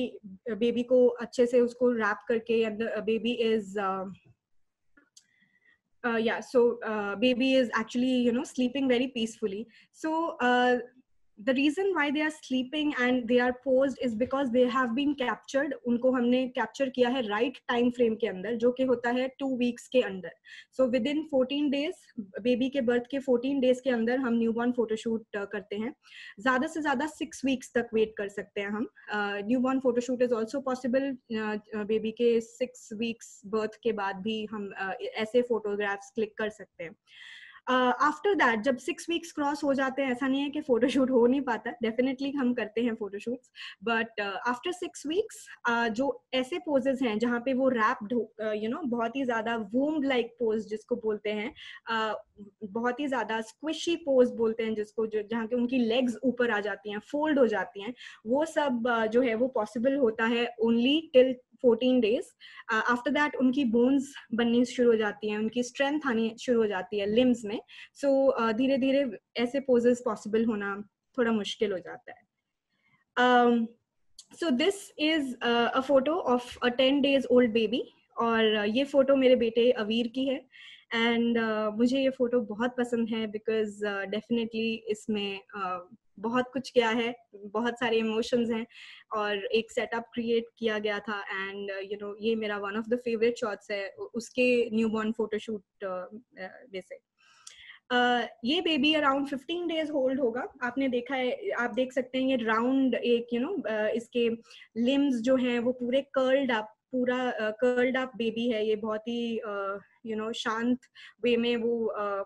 Speaker 5: बेबी को अच्छे से उसको रैप करके baby is baby is actually sleeping very peacefully. So the reason why they are sleeping and they are posed is because they have been captured. उनको हमने कैप्चर किया है राइट टाइम फ्रेम के अंदर, जो कि होता है 2 वीक्स के अंदर। So with in 14 days, baby के बर्थ के 14 डेज के अंदर हम न्यूबॉर्न फोटोशूट करते हैं। ज्यादा से ज्यादा 6 वीक्स तक वेट कर सकते हैं हम। Newborn photoshoot is also possible. Baby के 6 वीक्स बर्थ के बाद भी हम ऐसे फोटोग्राफ्स क्लिक कर सकते हैं। आफ्टर दैट जब 6 वीक्स क्रॉस हो जाते हैं, ऐसा नहीं है कि फोटोशूट हो नहीं पाता, डेफिनेटली हम करते हैं फोटोशूट्स, बट आफ्टर 6 वीक्स जो ऐसे पोजेस हैं जहाँ पे वो रैप्ड बहुत ही ज्यादा वूम्ब लाइक पोज जिसको बोलते हैं, बहुत ही ज्यादा स्क्विशी पोज बोलते हैं जिसको, जहाँ के उनकी लेग्स ऊपर आ जाती हैं, फोल्ड हो जाती हैं, वो सब जो है वो पॉसिबल होता है only till 14 days. After that उनकी बोन्स बननी शुरू हो जाती हैं, उनकी स्ट्रेंथ आनी शुरू हो जाती है लिम्स में। सो धीरे धीरे ऐसे पोजेस पॉसिबल होना थोड़ा मुश्किल हो जाता है। So this is a photo of a 10 days old baby, और ये फोटो मेरे बेटे अवीर की है। एंड मुझे ये फोटो बहुत पसंद है बिकॉज डेफिनेटली इसमें बहुत कुछ किया है, बहुत सारे इमोशंस हैं और एक सेटअप क्रिएट किया गया था। एंड ये मेरा one of the favourite shots है उसके न्यूबॉर्न फोटोशूट में से। ये बेबी अराउंड 15 days ओल्ड होगा। आपने देखा है, आप देख सकते हैं ये राउंड एक इसके लिम्स जो हैं वो पूरे कर्ल्ड अप, पूरा कर्ल्ड अप बेबी है। ये बहुत ही शांत वे में वो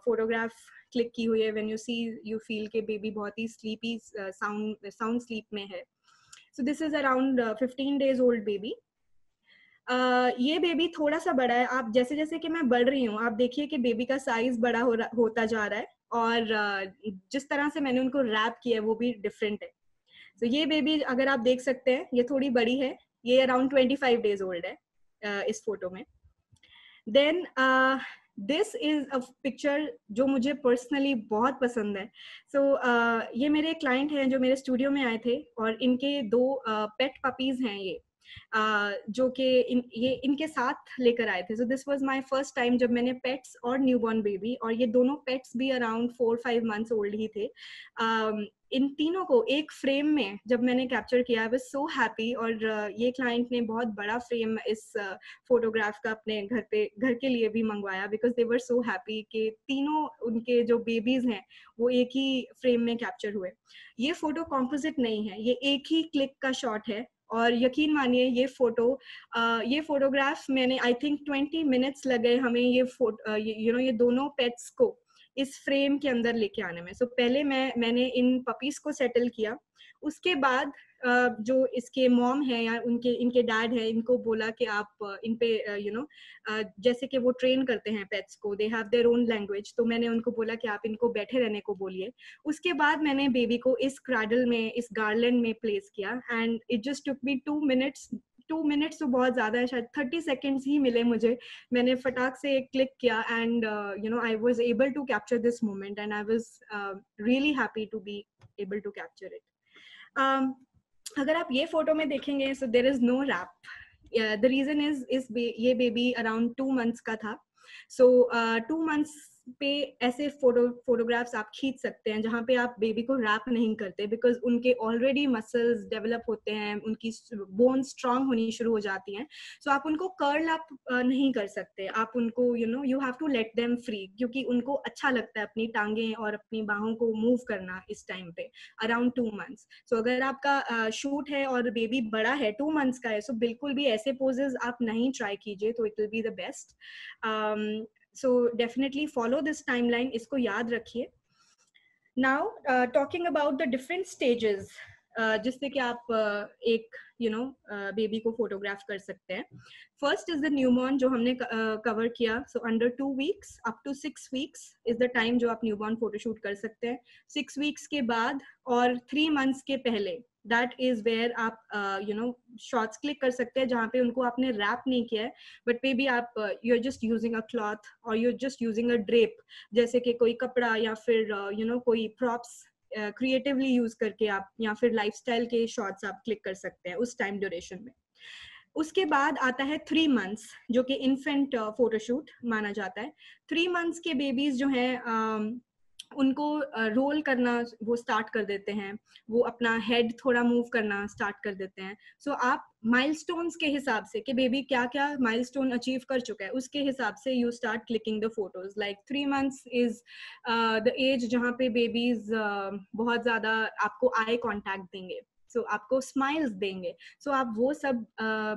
Speaker 5: फोटोग्राफ क्लिक की हुई है। When you see you feel के बेबी बहुत ही स्लीपी साउंड स्लीप में है। So this is around 15 days old baby. ये बेबी थोड़ा सा बड़ा है। आप जैसे जैसे कि मैं बढ़ रही हूँ, आप देखिए कि बेबी का साइज बड़ा होता जा रहा है, और जिस तरह से मैंने उनको रैप किया है वो भी डिफरेंट है। तो ये बेबी अगर आप देख सकते हैं, ये थोड़ी बड़ी है, ये अराउंड 25 डेज ओल्ड है इस फोटो में। Then this is a picture जो मुझे पर्सनली बहुत पसंद है। सो ये मेरे क्लाइंट हैं जो मेरे स्टूडियो में आए थे, और इनके 2 पेट पपीज हैं ये, जो कि ये इनके साथ लेकर आए थे। सो this was my first time जब मैंने पेट्स और न्यूबॉर्न बेबी, और ये दोनों पेट्स भी अराउंड 4-5 मंथ्स ओल्ड ही थे, इन तीनों को एक फ्रेम में जब मैंने कैप्चर किया, आई वाज सो हैप्पी। और ये क्लाइंट ने बहुत बड़ा फ्रेम इस फोटोग्राफ का अपने घर के लिए भी मंगवाया, because they were so happy कि तीनों उनके जो बेबीज हैं वो एक ही फ्रेम में कैप्चर हुए। ये फोटो कॉम्पोजिट नहीं है, ये एक ही क्लिक का शॉट है, और यकीन मानिए ये फोटोग्राफ मैंने आई थिंक 20 मिनट्स लगे हमें ये दोनों पेट्स को इस फ्रेम के अंदर लेके आने में। सो पहले मैंने इन पपीज को सेटल किया, उसके बाद जो इसके मॉम है या इनके डैड है, इनको बोला कि आप इन पे जैसे कि वो ट्रेन करते हैं पेट्स को, they have their own language, तो मैंने उनको बोला कि आप इनको बैठे रहने को बोलिए। उसके बाद मैंने बेबी को इस क्रैडल में, इस गार्लैंड में प्लेस किया, and it just took me 2 minutes. 2 minutes तो बहुत ज्यादा है, शायद 30 सेकेंड्स ही मिले मुझे। मैंने फटाक से क्लिक किया, and I was able to capture this moment, and I was really happy to be able to capture it. अगर आप ये फोटो में देखेंगे, so there is no wrap. The reason is ये बेबी अराउंड 2 मंथ्स का था। सो 2 मंथ्स पे ऐसे फोटोग्राफ्स आप खींच सकते हैं जहाँ पे आप बेबी को रैप नहीं करते, बिकॉज उनके ऑलरेडी मसल्स डेवलप होते हैं, उनकी बोन स्ट्रांग होनी शुरू हो जाती हैं। सो आप उनको कर्ल अप नहीं कर सकते, आप उनको you have to let them free, क्योंकि उनको अच्छा लगता है अपनी टांगें और अपनी बाहों को मूव करना इस टाइम पे अराउंड 2 मंथ्स। सो अगर आपका शूट है और बेबी बड़ा है, 2 मंथ्स का है, सो बिल्कुल भी ऐसे पोजेस आप नहीं ट्राई कीजिए, तो it will be the best. So definitely follow this timeline, इसको याद रखिए। Now talking about the different stages जिससे कि आप एक बेबी को फोटोग्राफ कर सकते हैं। फर्स्ट इज द न्यूबॉर्न, जो हमने कवर किया। So under 2 weeks up to 6 weeks is the time जो आप न्यूबॉर्न फोटोशूट कर सकते हैं। 6 वीक्स के बाद और 3 मंथ्स के पहले, दैट इज वेयर आप शॉट्स क्लिक कर सकते हैं जहाँ पे उनको आपने रैप नहीं किया है, बट मे बी आप you are just using a cloth और you are just using a drape, जैसे कि कोई कपड़ा या फिर कोई प्रॉप्स क्रिएटिवली यूज करके आप, या फिर लाइफस्टाइल के शॉट्स आप क्लिक कर सकते हैं उस टाइम ड्यूरेशन में। उसके बाद आता है 3 मंथ्स, जो कि इन्फेंट फोटोशूट माना जाता है। 3 मंथ्स के बेबीज जो हैं उनको रोल करना वो स्टार्ट कर देते हैं, वो अपना हेड थोड़ा मूव करना स्टार्ट कर देते हैं। सो आप माइलस्टोन्स के हिसाब से कि बेबी क्या क्या माइलस्टोन अचीव कर चुका है, उसके हिसाब से you start clicking the photos. Like 3 months is the age जहाँ पे बेबीज बहुत ज्यादा आपको आई कांटेक्ट देंगे, सो आपको स्माइल्स देंगे, सो आप वो सब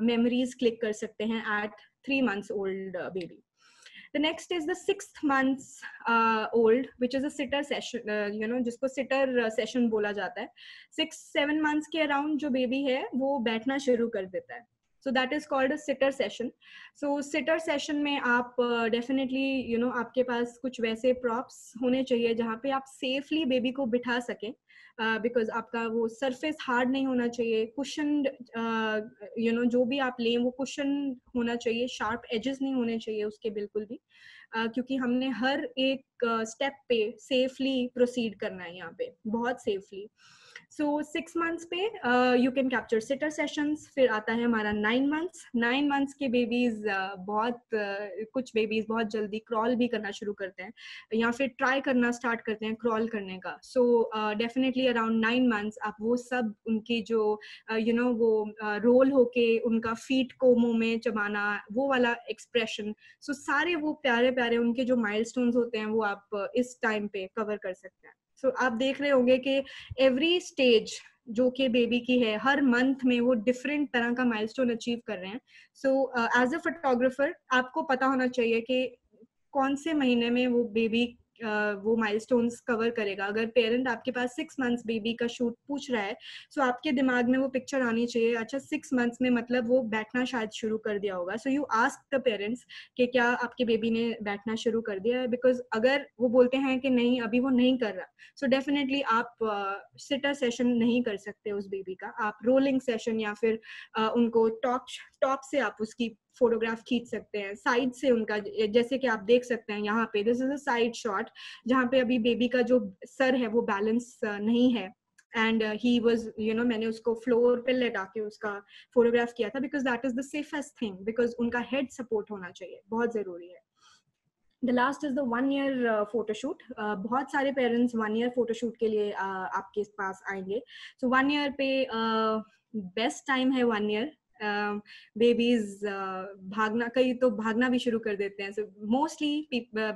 Speaker 5: मेमोरीज क्लिक कर सकते हैं eight 3 months old baby. The next is the 6th months old, which is a sitter session, जिसको sitter session बोला जाता है। 6-7 months के around जो baby है वो बैठना शुरू कर देता है, so that is called a sitter session. So sitter session में आप definitely आपके पास कुछ वैसे props होने चाहिए जहाँ पे आप safely baby को बिठा सकें, बिकॉज आपका वो सरफेस हार्ड नहीं होना चाहिए, कुशन जो भी आप लें वो कुशन होना चाहिए, शार्प एजेस नहीं होने चाहिए उसके बिल्कुल भी, क्योंकि हमने हर एक स्टेप पे सेफली प्रोसीड करना है यहाँ पे, बहुत सेफली। सो 6 months पे you can capture sitter sessions. फिर आता है हमारा 9 months। 9 months के बेबीज कुछ बेबीज बहुत जल्दी क्रॉल भी करना शुरू करते हैं या फिर ट्राई करना स्टार्ट करते हैं क्रॉल करने का। सो डेफिनेटली अराउंड 9 months आप वो सब उनकी जो वो रोल होके उनका फीट को मुंह में चबाना, वो वाला एक्सप्रेशन, सो सारे वो प्यारे प्यारे उनके जो माइलस्टोन्स होते हैं वो आप इस टाइम पे कवर कर सकते हैं। सो आप देख रहे होंगे कि एवरी स्टेज जो कि बेबी की है, हर मंथ में वो डिफरेंट तरह का माइलस्टोन अचीव कर रहे हैं। सो एज अ फोटोग्राफर आपको पता होना चाहिए कि कौन से महीने में वो बेबी वो माइलस्टोन्स कवर करेगा। अगर पेरेंट आपके पास 6 मंथ्स बेबी का शूट पूछ रहा है, सो आपके दिमाग में वो पिक्चर आनी चाहिए, अच्छा 6 मंथ्स में मतलब वो बैठना शायद शुरू कर दिया होगा। So you ask the parents कि क्या आपके बेबी ने बैठना शुरू कर दिया है, बिकॉज अगर वो बोलते हैं कि नहीं अभी वो नहीं कर रहा, सो डेफिनेटली आप सिटर सेशन नहीं कर सकते उस बेबी का। आप रोलिंग सेशन या फिर उनको टॉप से आप उसकी फोटोग्राफ खींच सकते हैं, साइड से उनका, जैसे कि आप देख सकते हैं यहाँ पे, this is a side shot जहाँ पे अभी बेबी का जो सर है वो बैलेंस नहीं है, एंड ही वाज मैंने उसको फ्लोर पे लगा के उसका फोटोग्राफ किया था, because that is the safest thing, because उनका हेड सपोर्ट होना चाहिए, बहुत जरूरी है। The last is the 1 year photo shoot. बहुत सारे पेरेंट्स 1 year फोटो शूट के लिए आपके पास आएंगे। So 1 year पे बेस्ट टाइम है 1 year। बेबीज भागना, कई तो भागना भी शुरू कर देते हैं। So mostly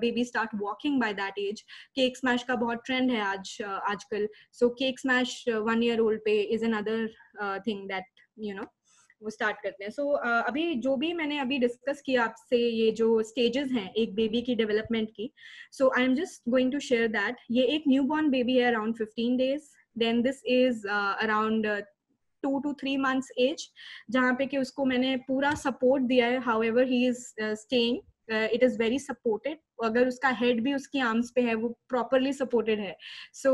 Speaker 5: babies start walking by that age. Cake smash का बहुत ट्रेंड है आजकल। So cake smash 1 year old पे is another thing that वो स्टार्ट करते हैं। सो अभी जो भी मैंने अभी डिस्कस किया आपसे, ये जो स्टेजेस हैं एक बेबी की डेवलपमेंट की, so I am just going to share that. ये एक न्यू बॉर्न बेबी है around 15 days, then this is around 2 to 3 months age, जहाँ पे कि उसको मैंने पूरा सपोर्ट दिया है। However he is staying, it is very supported. अगर उसका हेड भी उसकी आर्म्स पे है, वो प्रॉपरली सपोर्टेड है। So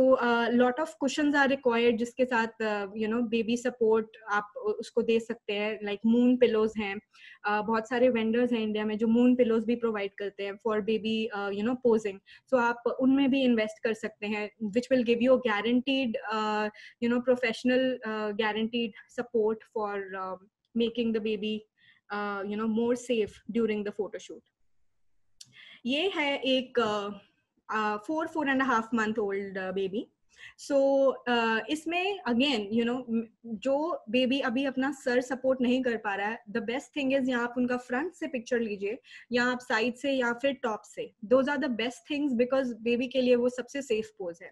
Speaker 5: lot of cushions are required, जिसके साथ बेबी सपोर्ट आप उसको दे सकते हैं। लाइक मून पिलोज हैं, बहुत सारे वेंडर्स हैं इंडिया में जो मून पिलोज भी प्रोवाइड करते हैं फॉर बेबी पोजिंग। सो आप उनमें भी इन्वेस्ट कर सकते हैं, which will give you guaranteed professional guaranteed support for making the baby more safe during the photo shoot. ये है एक 4.5 month old baby. So इसमें again जो बेबी अभी अपना सर सपोर्ट नहीं कर पा रहा है, the best thing is यहाँ आप उनका फ्रंट से पिक्चर लीजिए या आप साइड से या फिर टॉप से। those are the best things because baby के लिए वो सबसे सेफ पोज है।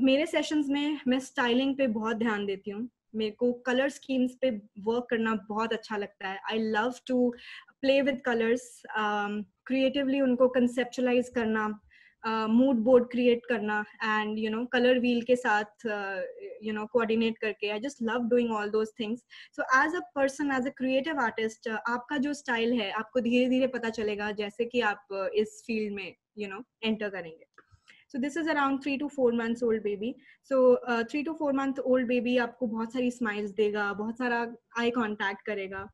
Speaker 5: मेरे सेशंस में मैं स्टाइलिंग पे बहुत ध्यान देती हूँ। मेरे को कलर स्कीम्स पे वर्क करना बहुत अच्छा लगता है। I love to play with colours, creatively उनको कंसेप्चुलाइज करना, मूड बोर्ड क्रिएट करना, एंड कलर व्हील के साथ कोऑर्डिनेट करके। I just love doing all those things. So as a person, as a creative artist, आपका जो स्टाइल है आपको धीरे धीरे पता चलेगा जैसे कि आप इस फील्ड में एंटर करेंगे। So this is around 3 to 4 months old baby. So 3 to 4 month old baby आपको बहुत सारी स्माइल्स देगा, बहुत सारा आई कांटेक्ट करेगा।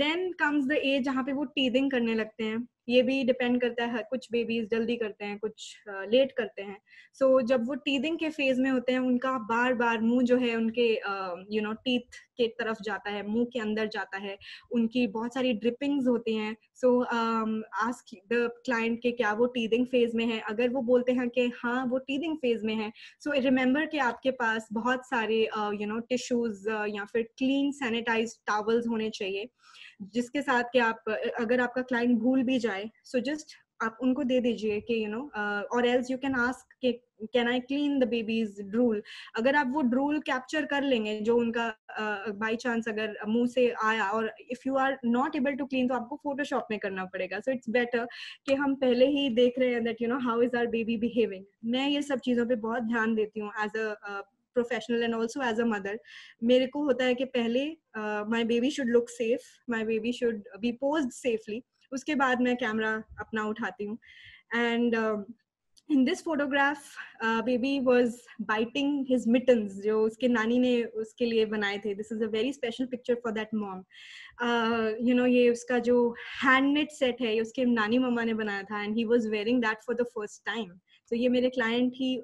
Speaker 5: Then comes the age जहाँ पे वो टीदिंग करने लगते हैं। ये भी डिपेंड करता है, कुछ बेबीज जल्दी करते हैं, कुछ लेट करते हैं। सो जब वो टीदिंग के फेज में होते हैं, उनका बार बार मुंह जो है उनके टीथ के तरफ जाता है, मुंह के अंदर जाता है, उनकी बहुत सारी ड्रिपिंग्स होती हैं। सो आस्क द क्लाइंट के क्या वो टीदिंग फेज में है। अगर वो बोलते हैं कि हाँ वो टीदिंग फेज में है, सो रिमेंबर कि आपके पास बहुत सारे टिश्यूज या फिर क्लीन सैनिटाइज्ड टॉवल्स होने चाहिए, जिसके साथ कि आप, अगर आपका क्लाइंट भूल भी जाए, सो जस्ट आप उनको दे दीजिए कि और एल्स यू कैन आस्क कि can I clean the babies drool. अगर आप वो ड्रूल कैप्चर कर लेंगे जो उनका बाई चांस अगर मुंह से आया, और if you are not able to clean, तो आपको फोटोशॉप में करना पड़ेगा। सो इट्स बेटर कि हम पहले ही देख रहे हैं that how is our baby behaving. मैं ये सब चीजों पे बहुत ध्यान देती हूँ as a professional and also as a mother. मेरे को होता है कि पहले my baby should look safe, my baby should be posed safely, उसके बाद मैं कैमरा अपना उठाती हूँ। And in this photograph baby was biting his mittens जो उसके नानी ने उसके लिए बनाए थे। this is a very special picture for that mom. ये उसका जो handmade set है, ये उसके नानी मम्मा ने बनाया था, and he was wearing that for the first time. so ये मेरे client ही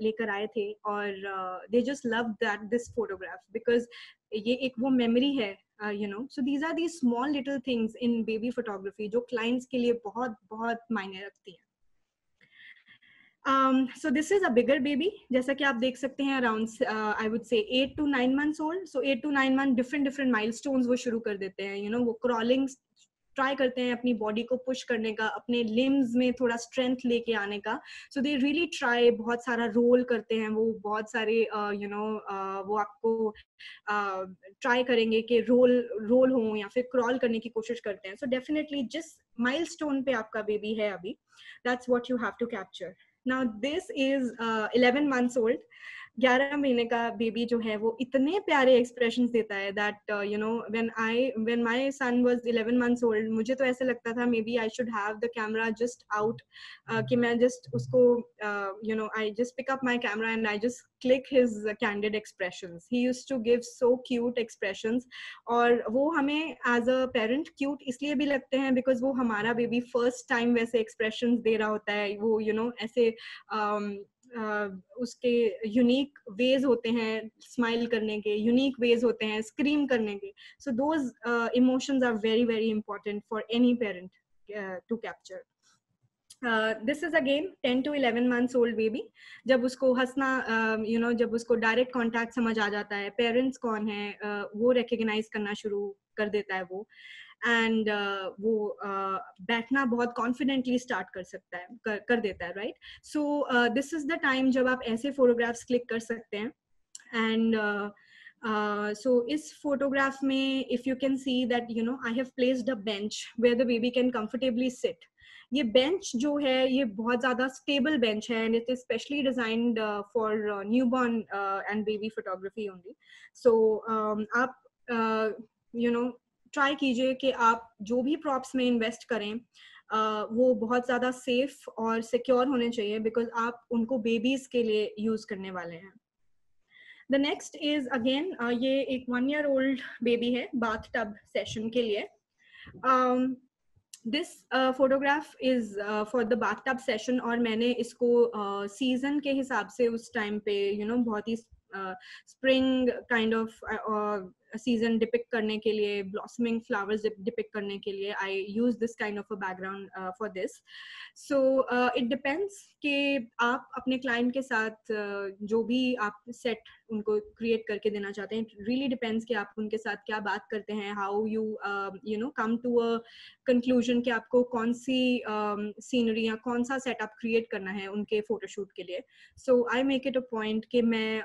Speaker 5: लेकर आए थे, और they just loved this photograph because ये एक वो memory है, so these are these small little things in baby photography जो clients के लिए बहुत बहुत मायने रखती हैं। So this is a bigger baby, जैसा कि आप देख सकते हैं around I would say 8 to 9 months old. So 8 to 9 months different milestones वो शुरू कर देते हैं, वो crawling ट्राई करते हैं अपनी बॉडी को पुश करने का, अपने लिम्स में थोड़ा स्ट्रेंथ लेके आने का. सो दे रियली ट्राई, बहुत सारा रोल करते हैं वो, बहुत सारे वो आपको ट्राई करेंगे कि रोल हो या फिर क्रॉल करने की कोशिश करते हैं. सो डेफिनेटली जिस माइलस्टोन पे आपका बेबी है अभी, that's what you have to capture. Now this is 11 months old. 11 महीने का बेबी जो है वो इतने प्यारे एक्सप्रेशंस देता है that when my son was 11 months old, मुझे तो ऐसे लगता था maybe I should have the camera just out, कि मैं जस्ट उसको I just pick up my camera and I just click his candid expressions. He used to give so cute expressions, और वो हमें एज अ पेरेंट क्यूट इसलिए भी लगते हैं बिकॉज वो हमारा बेबी फर्स्ट टाइम वैसे एक्सप्रेशंस दे रहा होता है. वो ऐसे उसके यूनिक वेज होते हैं स्माइल करने के, यूनिक वेज होते हैं स्क्रीम करने के. So those emotions are very very important for any parent to capture. This is again 10 to 11 months old baby. जब उसको हंसना, जब उसको डायरेक्ट कॉन्टैक्ट समझ आ जाता है, पेरेंट्स कौन है, वो रिकग्नाइज करना शुरू कर देता है वो, एंड वो बैठना बहुत कॉन्फिडेंटली स्टार्ट कर सकता है, कर देता है, right. So this is the time जब आप ऐसे फोटोग्राफ्स क्लिक कर सकते हैं. एंड so इस फोटोग्राफ में if you can see that I have placed a bench where the baby can comfortably sit. ये बेंच जो है ये बहुत ज्यादा स्टेबल बेंच है, and it is specially designed for newborn and baby photography only. So आप ट्राई कीजिए कि आप जो भी प्रॉप्स में इन्वेस्ट करें वो बहुत ज्यादा सेफ और सिक्योर होने चाहिए, बिकॉज आप उनको बेबीज के लिए यूज करने वाले हैं. The next is again ये एक 1 year old बेबी है बाथ टब सेशन के लिए. This photograph is for the bathtub session, और मैंने इसको सीजन के हिसाब से उस टाइम पे बहुत ही spring kind of season depict करने के लिए, ब्लॉसमिंग फ्लावर्स डिपिक्ट करने के लिए I use this kind of a background for this. So it depends कि आप अपने क्लाइंट के साथ जो भी आप सेट उनको क्रिएट करके देना चाहते हैं, इट रियली डिपेंड्स कि आप उनके साथ क्या बात करते हैं, how you come to a conclusion कि आपको कौन सी सीनरी या कौन सा सेटअप क्रिएट करना है उनके फोटोशूट के लिए. So I make it a point कि मैं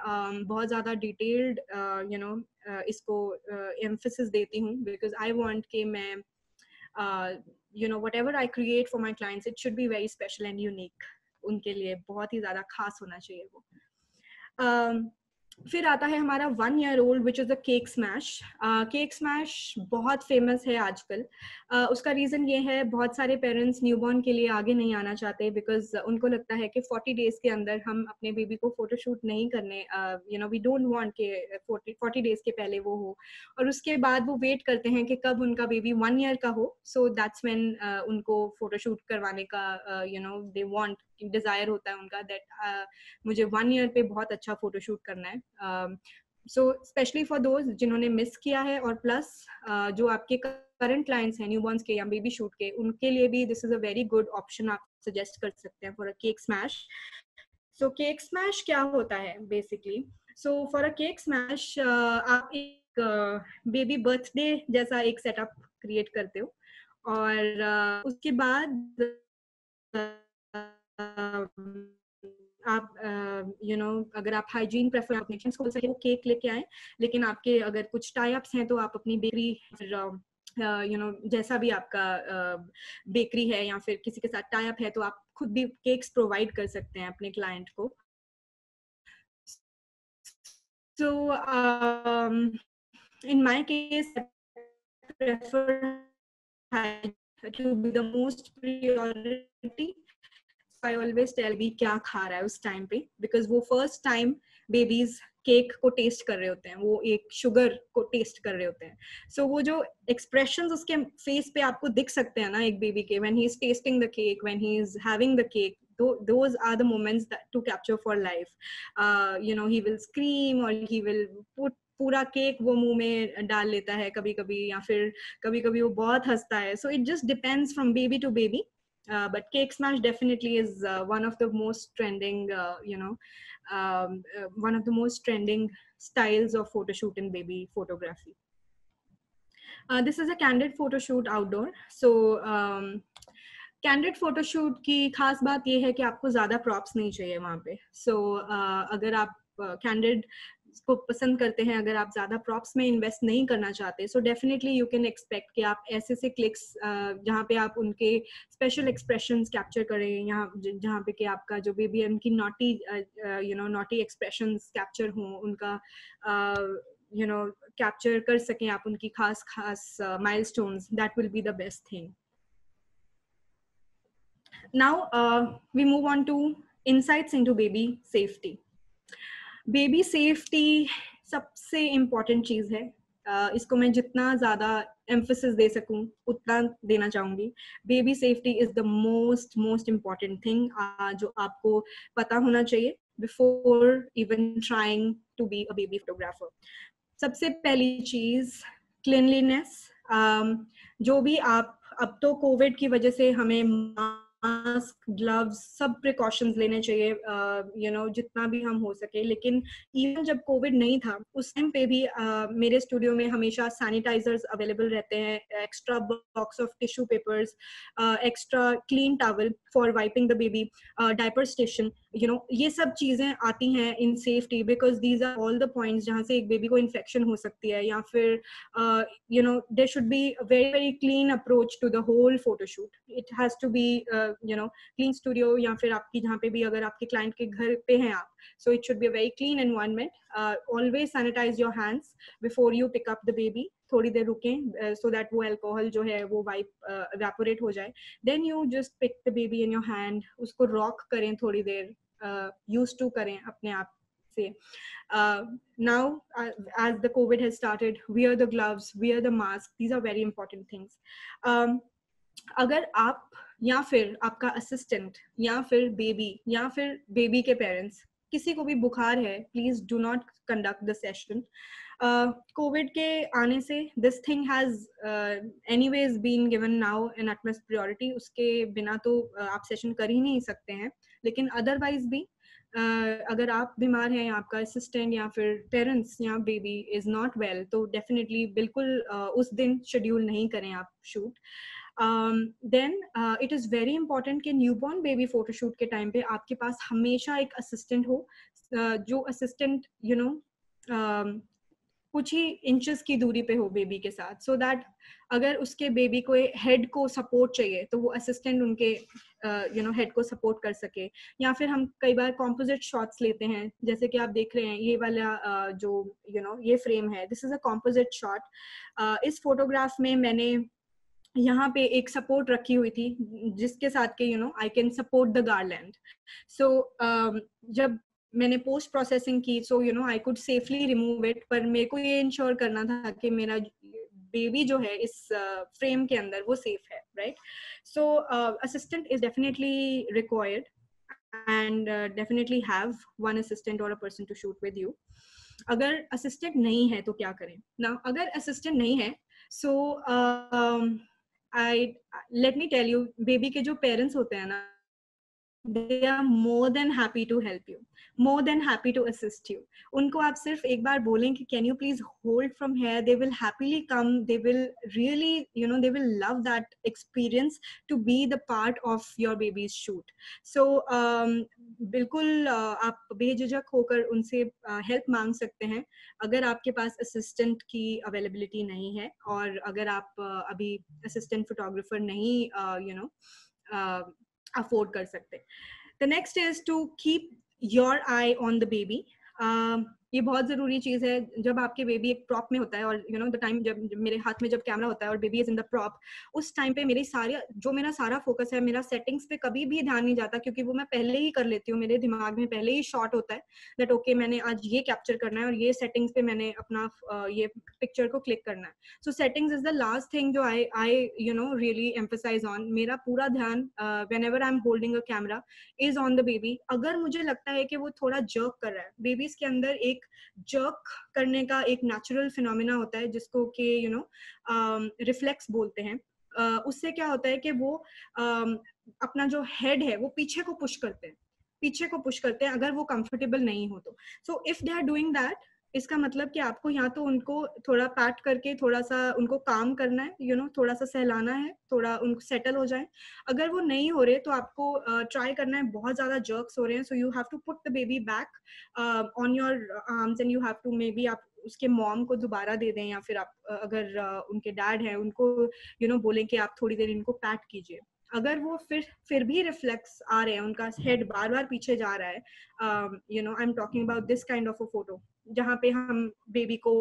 Speaker 5: बहुत ज़्यादा डिटेल्ड इसको एम्फेसिस देती हूँ, बिकॉज आई वांट कि मैं whatever I create for my clients, it should be very special and unique. उनके लिए बहुत ही ज़्यादा खास होना चाहिए वो. फिर आता है हमारा 1 year old which is a cake smash. Cake smash बहुत फेमस है आजकल. उसका रीज़न ये है, बहुत सारे पेरेंट्स न्यूबॉर्न के लिए आगे नहीं आना चाहते बिकॉज उनको लगता है कि 40 डेज के अंदर हम अपने बेबी को फोटोशूट नहीं करने, वी डोंट वांट के 40 डेज के पहले वो हो, और उसके बाद वो वेट करते हैं कि कब उनका बेबी 1 year का हो. सो दैट्स व्हेन उनको फोटोशूट करवाने का दे वांट, डिजायर होता है उनका दैट मुझे 1 year पे बहुत अच्छा फोटोशूट करना है. सो स्पेशली फॉर दोज जिन्होंने मिस किया है, और प्लस जो आपके करंट क्लाइंट्स हैं न्यूबॉर्न्स के या बेबी शूट के, उनके लिए भी this is a very good option आप सजेस्ट कर सकते हैं for a cake smash. So cake smash क्या होता है basically? So for a cake smash आप एक बेबी बर्थडे जैसा एक सेटअप क्रिएट करते हो, और उसके बाद आप अगर आप हाइजीन प्रेफर अपने को बोल सके वो केक लेके आए, लेकिन आपके अगर कुछ टाई अप्स हैं तो आप अपनी बेकरी जैसा भी आपका बेकरी है या फिर किसी के साथ टाई अप है तो आप खुद भी केक्स प्रोवाइड कर सकते हैं अपने क्लाइंट को. So in my case, I prefer to be the most priority. I always tell भी क्या खा रहा है उस टाइम पे, because वो फर्स्ट टाइम बेबीज केक को टेस्ट कर रहे होते हैं, वो एक शुगर को टेस्ट कर रहे होते हैं. सो वो जो एक्सप्रेशंस उसके फेस पे आपको दिख सकते हैं ना एक बेबी के, when he is tasting the cake, when he is having the cake, those are the moments that to capture for life. He will scream or he will put पूरा केक वो मुंह में डाल लेता है कभी कभी, या फिर कभी कभी वो बहुत हंसता है. So it just depends from baby to baby. But Cake Smash definitely is one of the most trending, one of the most trending styles of photo shoot in baby photography. This is a candid photo shoot outdoor. So candid photoshoot की खास बात ये है कि आपको ज़्यादा प्रॉप्स नहीं चाहिए वहाँ पे. सो अगर आप कैंडिड को पसंद करते हैं, अगर आप ज़्यादा प्रॉप्स में इन्वेस्ट नहीं करना चाहते, so definitely you can expect कि आप ऐसे से क्लिक्स जहाँ पे आप उनके स्पेशल एक्सप्रेशंस कैप्चर करें, यहाँ जहाँ पे कि आपका जो बेबी उनकी नॉटी नॉटी एक्सप्रेशंस कैप्चर हों, उनका कैप्चर कर सकें आप उनकी खास milestones. That will be the best thing. Now we move on to insights into baby safety. Baby safety सबसे important चीज़ है. इसको मैं जितना ज़्यादा emphasis दे सकूं उतना देना चाहूँगी. Baby safety is the most important thing जो आपको पता होना चाहिए before even trying to be a baby photographer. सबसे पहली चीज़ cleanliness. जो भी आप, अब तो कोविड की वजह से हमें मास्क, ग्लव्स, सब प्रिकॉशंस लेने चाहिए, जितना भी हम हो सके. लेकिन इवन जब कोविड नहीं था उस टाइम पे भी मेरे स्टूडियो में हमेशा सैनिटाइजर्स अवेलेबल रहते हैं, extra box of tissue papers, extra clean towel for wiping the baby, diaper station, ये सब चीज़ें आती हैं in safety, because these are all the points जहाँ से एक बेबी को इन्फेक्शन हो सकती है. या फिर there should be very very clean approach to the whole photoshoot. It has to be clean studio, या फिर आपकी जहाँ पे भी अगर आपके क्लाइंट के घर पे हैं आप, so it should be a very clean environment. Always sanitize your hands before you pick up the baby. थोड़ी देर रुकें so that वो alcohol जो है वो evaporate हो जाए. Then you just pick the baby in your hand, उसको rock करें थोड़ी देर, used to करें अपने आप से. Now as the COVID has started, wear the gloves, wear the mask. These are very important things. अगर आप या फिर आपका असिस्टेंट या फिर बेबी के पेरेंट्स किसी को भी बुखार है, please do not conduct the session. Covid के आने से this thing has anyways been given now in utmost priority. उसके बिना तो आप सेशन कर ही नहीं सकते हैं. लेकिन अदरवाइज भी अगर आप बीमार हैं, आपका असिस्टेंट या फिर पेरेंट्स या बेबी इज नॉट वेल, तो डेफिनेटली बिल्कुल उस दिन शेड्यूल नहीं करें आप shoot. Then it is very important कि न्यूबॉर्न बेबी फोटोशूट के टाइम पे आपके पास हमेशा एक असिस्टेंट हो, जो असिस्टेंट कुछ ही इंचेस की दूरी पे हो बेबी के साथ, सो दैट अगर उसके बेबी को हेड को सपोर्ट चाहिए तो वो असिस्टेंट उनके हेड को सपोर्ट कर सके. या फिर हम कई बार कॉम्पोजिट शॉट्स लेते हैं, जैसे कि आप देख रहे हैं ये वाला जो ये फ्रेम है, this is a composite shot. इस फोटोग्राफ में मैंने यहाँ पे एक सपोर्ट रखी हुई थी जिसके साथ के I can support the garland. So जब मैंने पोस्ट प्रोसेसिंग की, so I could safely remove it. पर मेरे को ये इंश्योर करना था कि मेरा बेबी जो है इस फ्रेम के अंदर वो सेफ है, right. So assistant is definitely required and definitely have one assistant और a person to shoot with you. अगर असिस्टेंट नहीं है तो क्या करें ना. अगर असिस्टेंट नहीं है, सो let me tell you, baby के जो पेरेंट्स होते हैं ना, they are more than happy to help you, more than happy to assist you. उनको आप सिर्फ एक बार बोलें कि can you please hold from here, they will happily come. They will really, they will love that experience to be the part of your baby's shoot. So बिल्कुल आप बेझिझक होकर उनसे हेल्प मांग सकते हैं अगर आपके पास असिस्टेंट की अवेलेबिलिटी नहीं है, और अगर आप अभी असिस्टेंट फोटोग्राफर नहीं अफोर्ड कर सकते. The next is to keep your eye on the baby. ये बहुत जरूरी चीज है. जब आपके बेबी एक प्रॉप में होता है, और द टाइम जब मेरे हाथ में जब कैमरा होता है और baby is in the prop, उस टाइम पे मेरा सारा फोकस है, मेरा सेटिंग्स पे कभी भी ध्यान नहीं जाता, क्योंकि वो मैं पहले ही कर लेती हूँ. मेरे दिमाग में पहले ही शॉट होता है दैट ओके मैंने आज ये कैप्चर करना है और ये सेटिंग्स पे मैंने अपना ये पिक्चर को क्लिक करना है. So settings is the last thing जो आई रियली एम्फसाइज ऑन. मेरा पूरा ध्यान whenever I am holding a camera is on the baby. अगर मुझे लगता है कि वो थोड़ा जर्क कर रहा है, बेबीज के अंदर एक जर्क करने का एक नेचुरल फिनोमिना होता है जिसको कि रिफ्लेक्स बोलते हैं. उससे क्या होता है कि वो अपना जो हेड है वो पीछे को पुश करते हैं अगर वो कंफर्टेबल नहीं हो तो. So if they are doing that, इसका मतलब कि आपको यहाँ तो उनको थोड़ा पैट करके थोड़ा सा उनको काम करना है, थोड़ा सा सहलाना है, थोड़ा उनको सेटल हो जाए। अगर वो नहीं हो रहे तो आपको ट्राई करना है, बहुत ज्यादा जर्क्स हो रहे हैं, so you have to put the baby back on your arms and you have to maybe आप उसके मॉम को दोबारा दे दें, या फिर आप अगर उनके डैड हैं उनको बोलें कि आप थोड़ी देर इनको पैट कीजिए। अगर वो फिर भी रिफ्लेक्स आ रहे हैं, उनका हेड बार बार पीछे जा रहा है, I am talking about this kind of a photo जहाँ पे हम बेबी को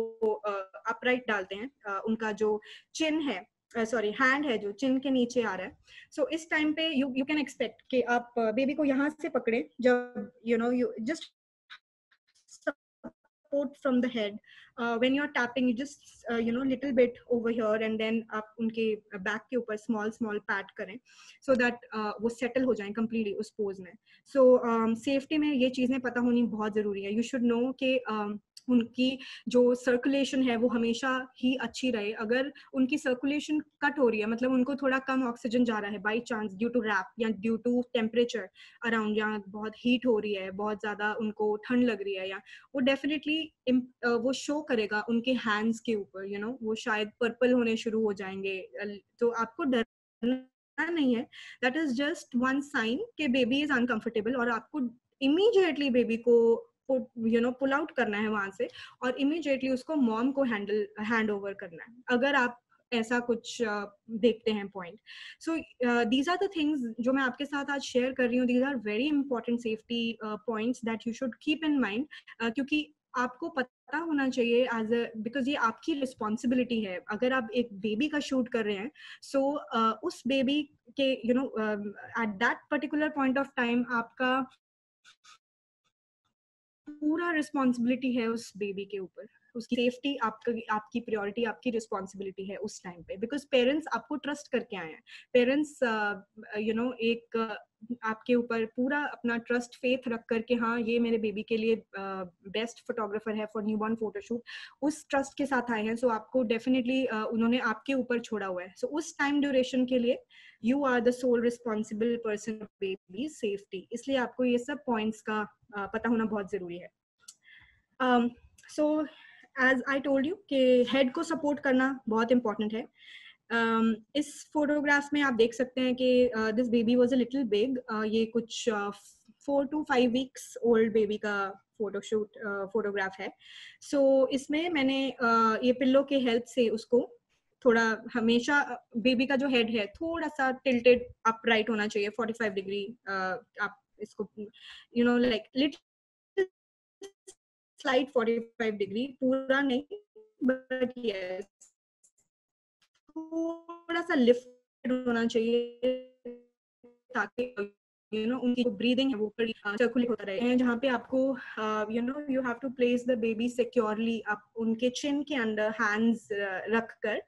Speaker 5: अपराइट डालते हैं, उनका जो चिन है, सॉरी हैंड है जो चिन के नीचे आ रहा है। सो इस टाइम पे यू कैन एक्सपेक्ट कि आप बेबी को यहाँ से पकड़े, जब you just support from the head. When you're tapping, you just little bit over here and then आप उनके बैक के ऊपर small pat करें so that वो settle हो जाएं completely उस pose में. So safety में ये चीजें पता होनी बहुत जरूरी है. You should know कि उनकी जो सर्कुलेशन है वो हमेशा ही अच्छी रहे. अगर उनकी सर्कुलेशन कट हो रही है, मतलब उनको थोड़ा कम ऑक्सीजन जा रहा है by chance due to wrap या ड्यू टू टेम्परेचर अराउंड, या बहुत हीट हो रही है, बहुत ज्यादा उनको ठंड लग रही है, या वो डेफिनेटली वो शो करेगा उनके हैंड्स के ऊपर, वो शायद पर्पल होने शुरू हो जाएंगे. तो आपको डरना नहीं है. That is just one sine कि बेबी इज अनकंफर्टेबल और आपको इमीडिएटली बेबी को पुल आउट करना है वहां से और इमीडिएटली उसको मॉम को हैंड ओवर करना है, अगर आप ऐसा कुछ देखते हैं point. So these are the things जो मैं आपके साथ आज शेयर कर रही हूँ. These are very important safety points that you should keep in mind, क्योंकि आपको पता होना चाहिए एज अ, बिकॉज ये आपकी रिस्पॉन्सिबिलिटी है. अगर आप एक बेबी का शूट कर रहे हैं, सो उस बेबी के at that particular point of time आपका पूरा रिस्पॉन्सिबिलिटी है उस बेबी के ऊपर. उसकी सेफ्टी आपकी प्रायोरिटी, आपकी रिस्पॉन्सिबिलिटी है उस टाइम पे, बिकॉज पेरेंट्स आपको ट्रस्ट करके आए हैं. पेरेंट्स एक आपके ऊपर पूरा अपना ट्रस्ट फेथ रख करके, हाँ ये मेरे बेबी के लिए बेस्ट फोटोग्राफर है फॉर न्यूबॉर्न फोटोशूट, उस ट्रस्ट के साथ आए हैं. सो आपको डेफिनेटली उन्होंने आपके ऊपर छोड़ा हुआ है. सो उस टाइम ड्यूरेशन के लिए you are the sole responsible person of baby safety. इसलिए आपको ये सब पॉइंट्स का पता होना बहुत जरूरी है. So as I told you कि हेड को सपोर्ट करना बहुत इंपॉर्टेंट है. इस फोटोग्राफ में आप देख सकते हैं कि this baby was a little big. ये कुछ 4 to 5 वीक्स ओल्ड बेबी का फोटोग्राफ है. सो इसमें मैंने ये पिल्लो के हेल्प से उसको थोड़ा, हमेशा बेबी का जो हेड है थोड़ा सा टिल्टेड अपराइट होना चाहिए 45 डिग्री. आप इसको लाइक लिटिल स्लाइड 45 डिग्री, पूरा नहीं बट यस थोड़ा सा लिफ्ट होना चाहिए ताकि उनकी जो ब्रीदिंग है वो सर्कुलेट होता रहे. जहाँ पे आपको you have to place the baby securely. आप उनके चिन के अंदर हैंड्स रख कर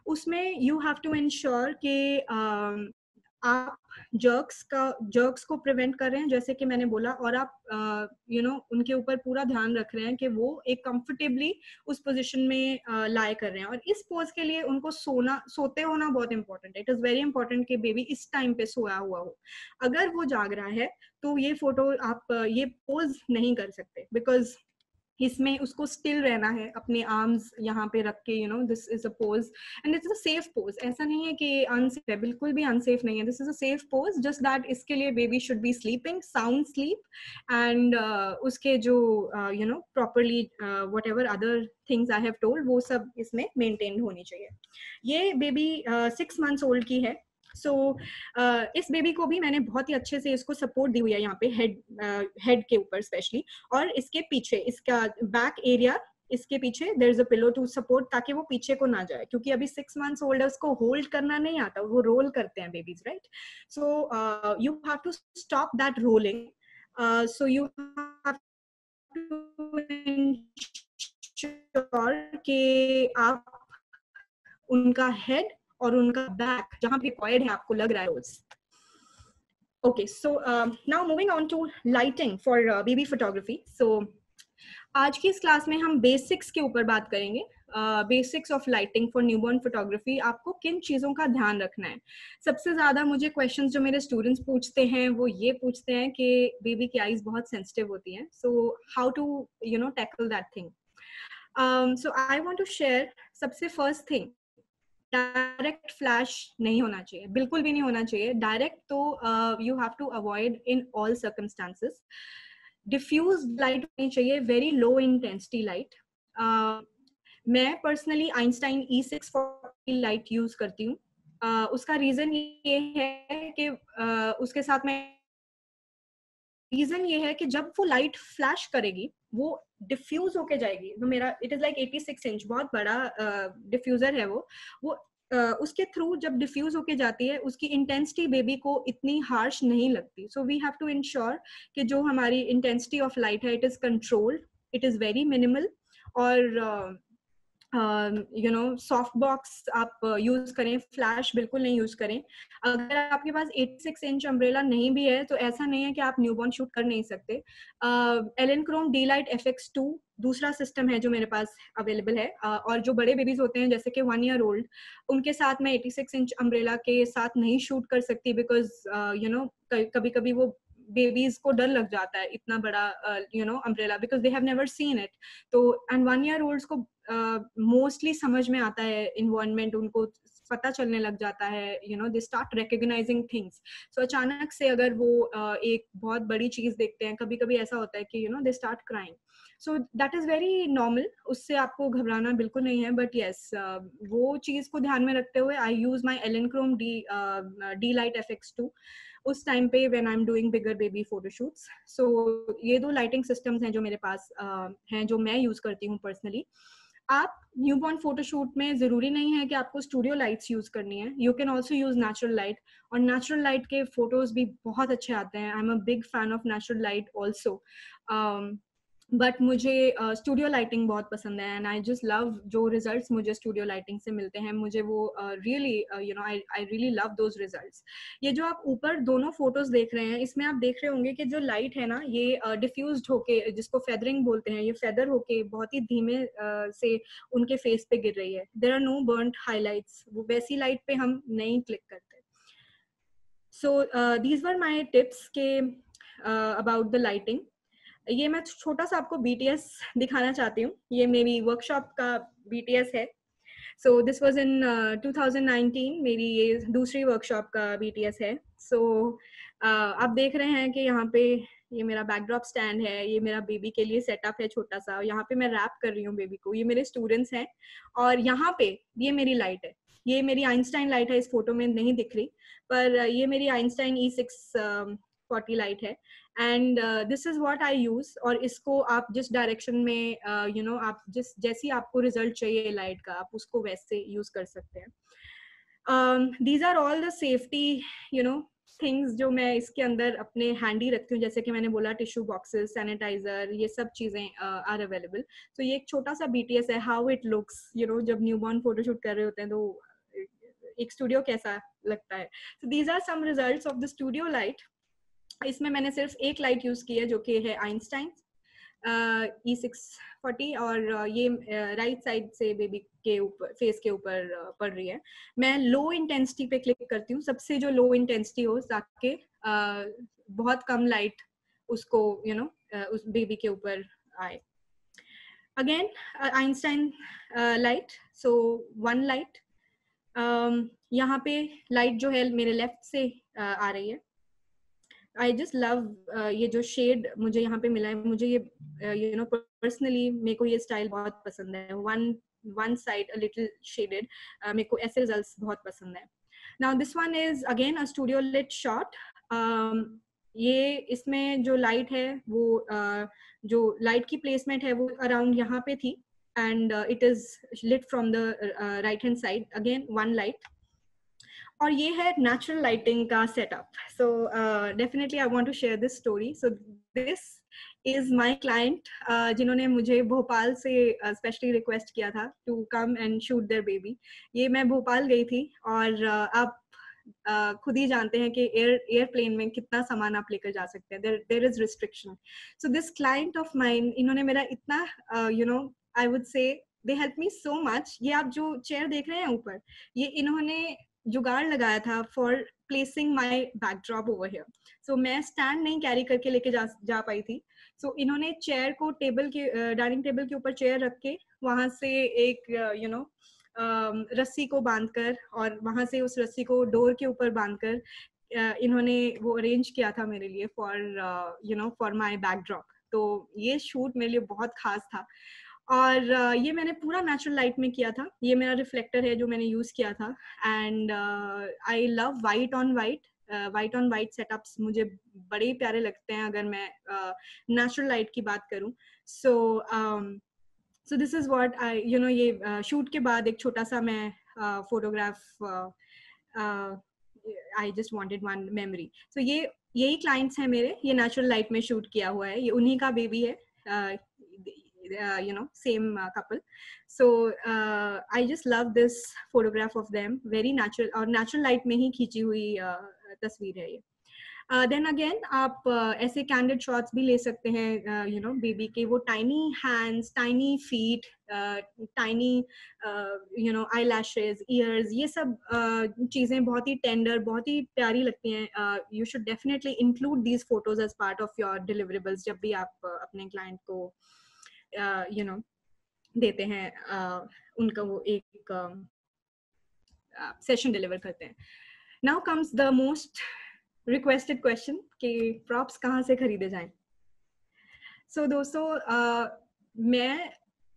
Speaker 5: उसमें यू हैव टू इंश्योर कि आप जर्क्स को प्रिवेंट कर रहे हैं, जैसे कि मैंने बोला, और आप उनके ऊपर पूरा ध्यान रख रहे हैं कि वो एक कंफर्टेबली उस पोजीशन में लाए कर रहे हैं. और इस पोज के लिए उनको सोते होना बहुत इंपॉर्टेंट है. इट इज वेरी इंपॉर्टेंट कि बेबी इस टाइम पे सोया हुआ हो. अगर वो जाग रहा है तो ये फोटो आप ये पोज नहीं कर सकते, बिकॉज इसमें उसको स्टिल रहना है, अपने आर्म्स यहाँ पे रख के. This is a pose and it's a safe pose. ऐसा नहीं है कि अनसेफ है, बिल्कुल भी अनसेफ नहीं है. This is a safe pose, just that इसके लिए baby should B sleeping sound sleep and उसके जो properly what ever other things I have told वो सब इसमें मेंटेन होनी चाहिए. ये बेबी 6 months ओल्ड की है. सो इस बेबी को भी मैंने बहुत ही अच्छे से इसको सपोर्ट दी हुई है यहाँ पे हेड के ऊपर स्पेशली, और इसके पीछे इसका बैक एरिया, इसके पीछे there is a pillow to support, ताकि वो पीछे को ना जाए, क्योंकि अभी 6 months ओल्ड है, उसको होल्ड करना नहीं आता, वो रोल करते हैं babies, right. So you have to stop that rolling. So you have to ensure कि आप उनका हेड और उनका बैक जहां पे रिक्वायर्ड है आपको लग रहा है rose. Okay, so now moving on to lighting for baby photography. So आज की इस क्लास में हम बेसिक्स के ऊपर बात करेंगे. Basics of lighting for newborn photography, आपको किन चीज़ों का ध्यान रखना है। सबसे ज़्यादा मुझे क्वेश्चंस जो मेरे स्टूडेंट्स पूछते हैं वो ये पूछते हैं कि बेबी की आईज बहुत सेंसिटिव होती हैं, so how to tackle that thing. So I want to share, सबसे फर्स्ट थिंग, डायरेक्ट फ्लैश नहीं होना चाहिए, बिल्कुल भी नहीं होना चाहिए डायरेक्ट, तो you have to avoid in all circumstances. Diffuse light होनी चाहिए, वेरी लो इंटेंसिटी लाइट। मैं personally Einstein E640 light use करती हूँ। उसका रीजन ये है कि उसके साथ मैं, रीजन ये है कि जब वो लाइट फ्लैश करेगी वो डिफ्यूज होके जाएगी। तो मेरा इट इज लाइक 86 इंच, बहुत बड़ा डिफ्यूजर है वो उसके थ्रू जब डिफ्यूज होके जाती है उसकी इंटेंसिटी बेबी को इतनी हार्श नहीं लगती। So we have to ensure कि जो हमारी इंटेंसिटी ऑफ लाइट है it is controlled, it is very minimal, और सॉफ्ट बॉक्स आप यूज करें, फ्लैश बिल्कुल नहीं यूज करें। अगर आपके पास 86 इंच अम्ब्रेला नहीं भी है तो ऐसा नहीं है कि आप न्यूबॉर्न शूट कर नहीं सकते। एलेनक्रोम D-Lite FX2 दूसरा सिस्टम है जो मेरे पास अवेलेबल है, और जो बड़े बेबीज होते हैं जैसे कि 1 ईयर ओल्ड, उनके साथ मैं 86 इंच अम्ब्रेला के साथ नहीं शूट कर सकती, बिकॉज कभी कभी वो बेबीज को डर लग जाता है इतना बड़ा umbrella, because they have never seen it. तो एंड 1 ईयर ओल्ड्स को मोस्टली समझ में आता है इन्वायरमेंट, उनको पता चलने लग जाता है, दे स्टार्ट रिकॉग्नाइजिंग थिंग्स। सो अचानक से अगर वो एक बहुत बड़ी चीज देखते हैं, कभी कभी ऐसा होता है कि they start crying, so that is very normal, उससे आपको घबराना बिल्कुल नहीं है। बट येस, वो चीज को ध्यान में रखते हुए आई यूज माई एलेनक्रोम D-Lite FX2 उस टाइम पे when I am doing bigger baby photoshoots. So ये दो लाइटिंग सिस्टम्स हैं जो मेरे पास हैं, जो मैं यूज करती हूँ पर्सनली। आप न्यूबॉर्न फोटोशूट में जरूरी नहीं है कि आपको स्टूडियो लाइट्स यूज करनी है, you can also use natural light, और नेचुरल लाइट के फोटोज भी बहुत अच्छे आते हैं। आई am a big fan of natural light also, but मुझे स्टूडियो लाइटिंग बहुत पसंद है, एंड आई जस्ट लव जो रिजल्ट्स मुझे स्टूडियो लाइटिंग से मिलते हैं, मुझे वो really I really love those results. ये जो आप ऊपर दोनों फोटोज देख रहे हैं, इसमें आप देख रहे होंगे कि जो लाइट है ना, ये डिफ्यूज्ड होके, जिसको फेदरिंग बोलते हैं, ये फेदर होके बहुत ही धीमे से उनके फेस पे गिर रही है। There are no burnt highlights, वो वैसी लाइट पे हम नहीं क्लिक करते। So these were my tips के अबाउट द लाइटिंग। ये मैं छोटा सा आपको BTS दिखाना चाहती हूँ, ये मेरी वर्कशॉप का BTS है। सो दिस वाज इन 2019, मेरी ये दूसरी वर्कशॉप का BTS है। सो आप देख रहे हैं कि यहाँ पे ये मेरा बैकड्रॉप स्टैंड है, ये मेरा बेबी के लिए सेटअप है छोटा सा, यहाँ पे मैं रैप कर रही हूँ बेबी को, ये मेरे स्टूडेंट्स हैं, और यहाँ पे ये मेरी लाइट है, ये मेरी आइंस्टाइन लाइट है, इस फोटो में नहीं दिख रही, पर ये मेरी आइंस्टाइन E640 लाइट है, and this is what I use. और इसको आप जिस डायरेक्शन में आप जैसी आपको रिजल्ट चाहिए लाइट का, आप उसको वैसे यूज कर सकते हैं। These are all the safety things जो मैं इसके अंदर अपने हैंडी रखती हूँ, जैसे कि मैंने बोला टिश्यू बॉक्सेस, सैनिटाइजर, ये सब चीजें आर अवेलेबल। तो ये एक छोटा सा BTS है, हाउ इट लुक्स, जब न्यूबॉर्न फोटोशूट कर रहे होते हैं तो एक स्टूडियो कैसा लगता है। So these are some results of the studio light. इसमें मैंने सिर्फ एक लाइट यूज की है जो कि है आइंस्टाइन E640, और ये राइट साइड से बेबी के ऊपर, फेस के ऊपर पड़ रही है। मैं लो इंटेंसिटी पे क्लिक करती हूँ, सबसे जो लो इंटेंसिटी हो, ताकि बहुत कम लाइट उसको उस बेबी के ऊपर आए। अगेन आइंस्टाइन लाइट, सो 1 लाइट, यहाँ पे लाइट जो है मेरे लेफ्ट से आ रही है। आई जस्ट लव ये जो शेड मुझे यहाँ पे मिला है, मुझे ये पर्सनली मेरे को ये स्टाइल बहुत पसंद है, one side a little shaded, मेरे को ऐसे रिजल्ट्स बहुत पसंद है। Now this one is again a studio lit shot. ये इसमें जो लाइट है वो जो लाइट की प्लेसमेंट है वो अराउंड यहाँ पे थी, and it is lit from the right hand side, again 1 light. और ये है नेचुरल लाइटिंग का setup. So definitely I want to share this story. So this is my client, जिन्होंने मुझे भोपाल से स्पेशली रिक्वेस्ट किया था to come and shoot their baby. ये मैं भोपाल गई थी, और आप खुद ही जानते हैं कि एयरप्लेन में कितना सामान आप लेकर जा सकते हैं, there is restriction. So this client of mine, इन्होंने मेरा इतना I would say they help me so much. ये आप जो चेयर देख रहे हैं ऊपर, ये इन्होंने जुगाड़ लगाया था for placing my backdrop over here. So मैं स्टैंड नहीं कैरी करके लेके जा पाई थी। सो इन्होंने चेयर को टेबल के डाइनिंग टेबल के ऊपर चेयर रख के वहां से एक रस्सी को बांधकर और वहां से उस रस्सी को डोर के ऊपर बांधकर इन्होंने वो अरेंज किया था मेरे लिए फॉर माय बैकड्रॉप। तो ये शूट मेरे लिए बहुत खास था और ये मैंने पूरा नेचुरल लाइट में किया था। ये मेरा रिफ्लेक्टर है जो मैंने यूज किया था and I love white on white setups मुझे बड़े प्यारे लगते हैं अगर मैं नेचुरल लाइट की बात करूं। So this is what I ये शूट के बाद एक छोटा सा मैं photograph I just wanted one memory. So ये यही क्लाइंट्स हैं मेरे, ये नेचुरल लाइट में शूट किया हुआ है, ये उन्हीं का बेबी है, same couple. So I just love this photograph of them, very natural और natural light में ही खींची हुई तस्वीर है ये। Then again आप ऐसे candid shots भी ले सकते हैं बेबी के, वो tiny hands, tiny feet, tiny eyelashes, ears, ये सब चीजें बहुत ही tender, बहुत ही प्यारी लगती हैं। You should definitely include these photos as part of your deliverables जब भी आप अपने client को देते हैं उनका वो एक सेशन डिलीवर करते हैं। Now comes the most requested question कि प्रॉप्स कहाँ से खरीदे जाएं। सो दोस्तों मैं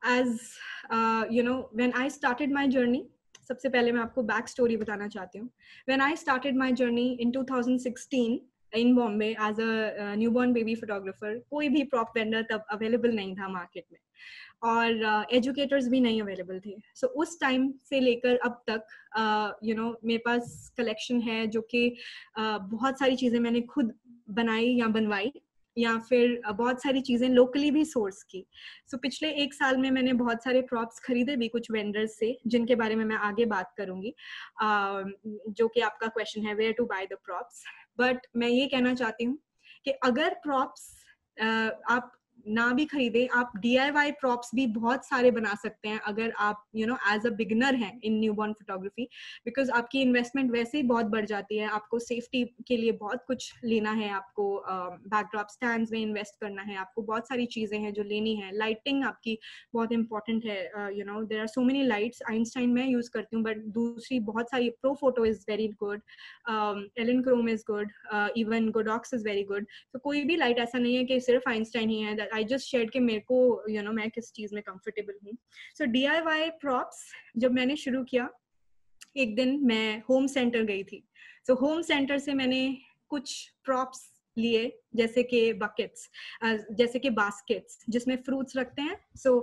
Speaker 5: when I started my journey, सबसे पहले मैं आपको बैक स्टोरी बताना चाहती हूँ। When I started my journey in 2016 in Bombay as a newborn baby photographer, कोई भी प्रॉप वेंडर तब अवेलेबल नहीं था मार्केट में और एजुकेटर्स भी नहीं अवेलेबल थे। सो उस टाइम से लेकर अब तक मेरे पास कलेक्शन है जो कि बहुत सारी चीज़ें मैंने खुद बनाई या बनवाई या फिर बहुत सारी चीज़ें लोकली भी सोर्स की। सो पिछले एक साल में मैंने बहुत सारे प्रॉप्स खरीदे भी कुछ वेंडर्स से, जिनके बारे में मैं आगे बात करूंगी, जो कि आपका क्वेश्चन है where to buy the props. But मैं ये कहना चाहती हूँ कि अगर प्रॉप्स आप ना भी खरीदे, आप DIY प्रॉप्स भी बहुत सारे बना सकते हैं अगर आप एज अ बिगिनर हैं इन न्यूबॉर्न फोटोग्राफी, बिकॉज आपकी इन्वेस्टमेंट वैसे ही बहुत बढ़ जाती है। आपको सेफ्टी के लिए बहुत कुछ लेना है, आपको बैकड्रॉप स्टैंड्स में इन्वेस्ट करना है, आपको बहुत सारी चीजें हैं जो लेनी है। लाइटिंग आपकी बहुत इंपॉर्टेंट है, there are so many lights. Einstein मैं यूज करती हूँ, बट दूसरी बहुत सारी, Profoto is very good, Elinchrom is good, even Godox is very good. तो कोई भी लाइट ऐसा नहीं है कि सिर्फ आइंस्टाइन ही है। I just shared कि मेरे को मैं किस चीज में कंफर्टेबल हूँ। सो DIY प्रॉप्स जब मैंने शुरू किया, एक दिन मैं होम सेंटर गई थी। सो होम सेंटर से मैंने कुछ प्रॉप्स लिए, जैसे कि बकेट्स, जैसे कि बास्केट्स जिसमें फ्रूट्स रखते हैं। So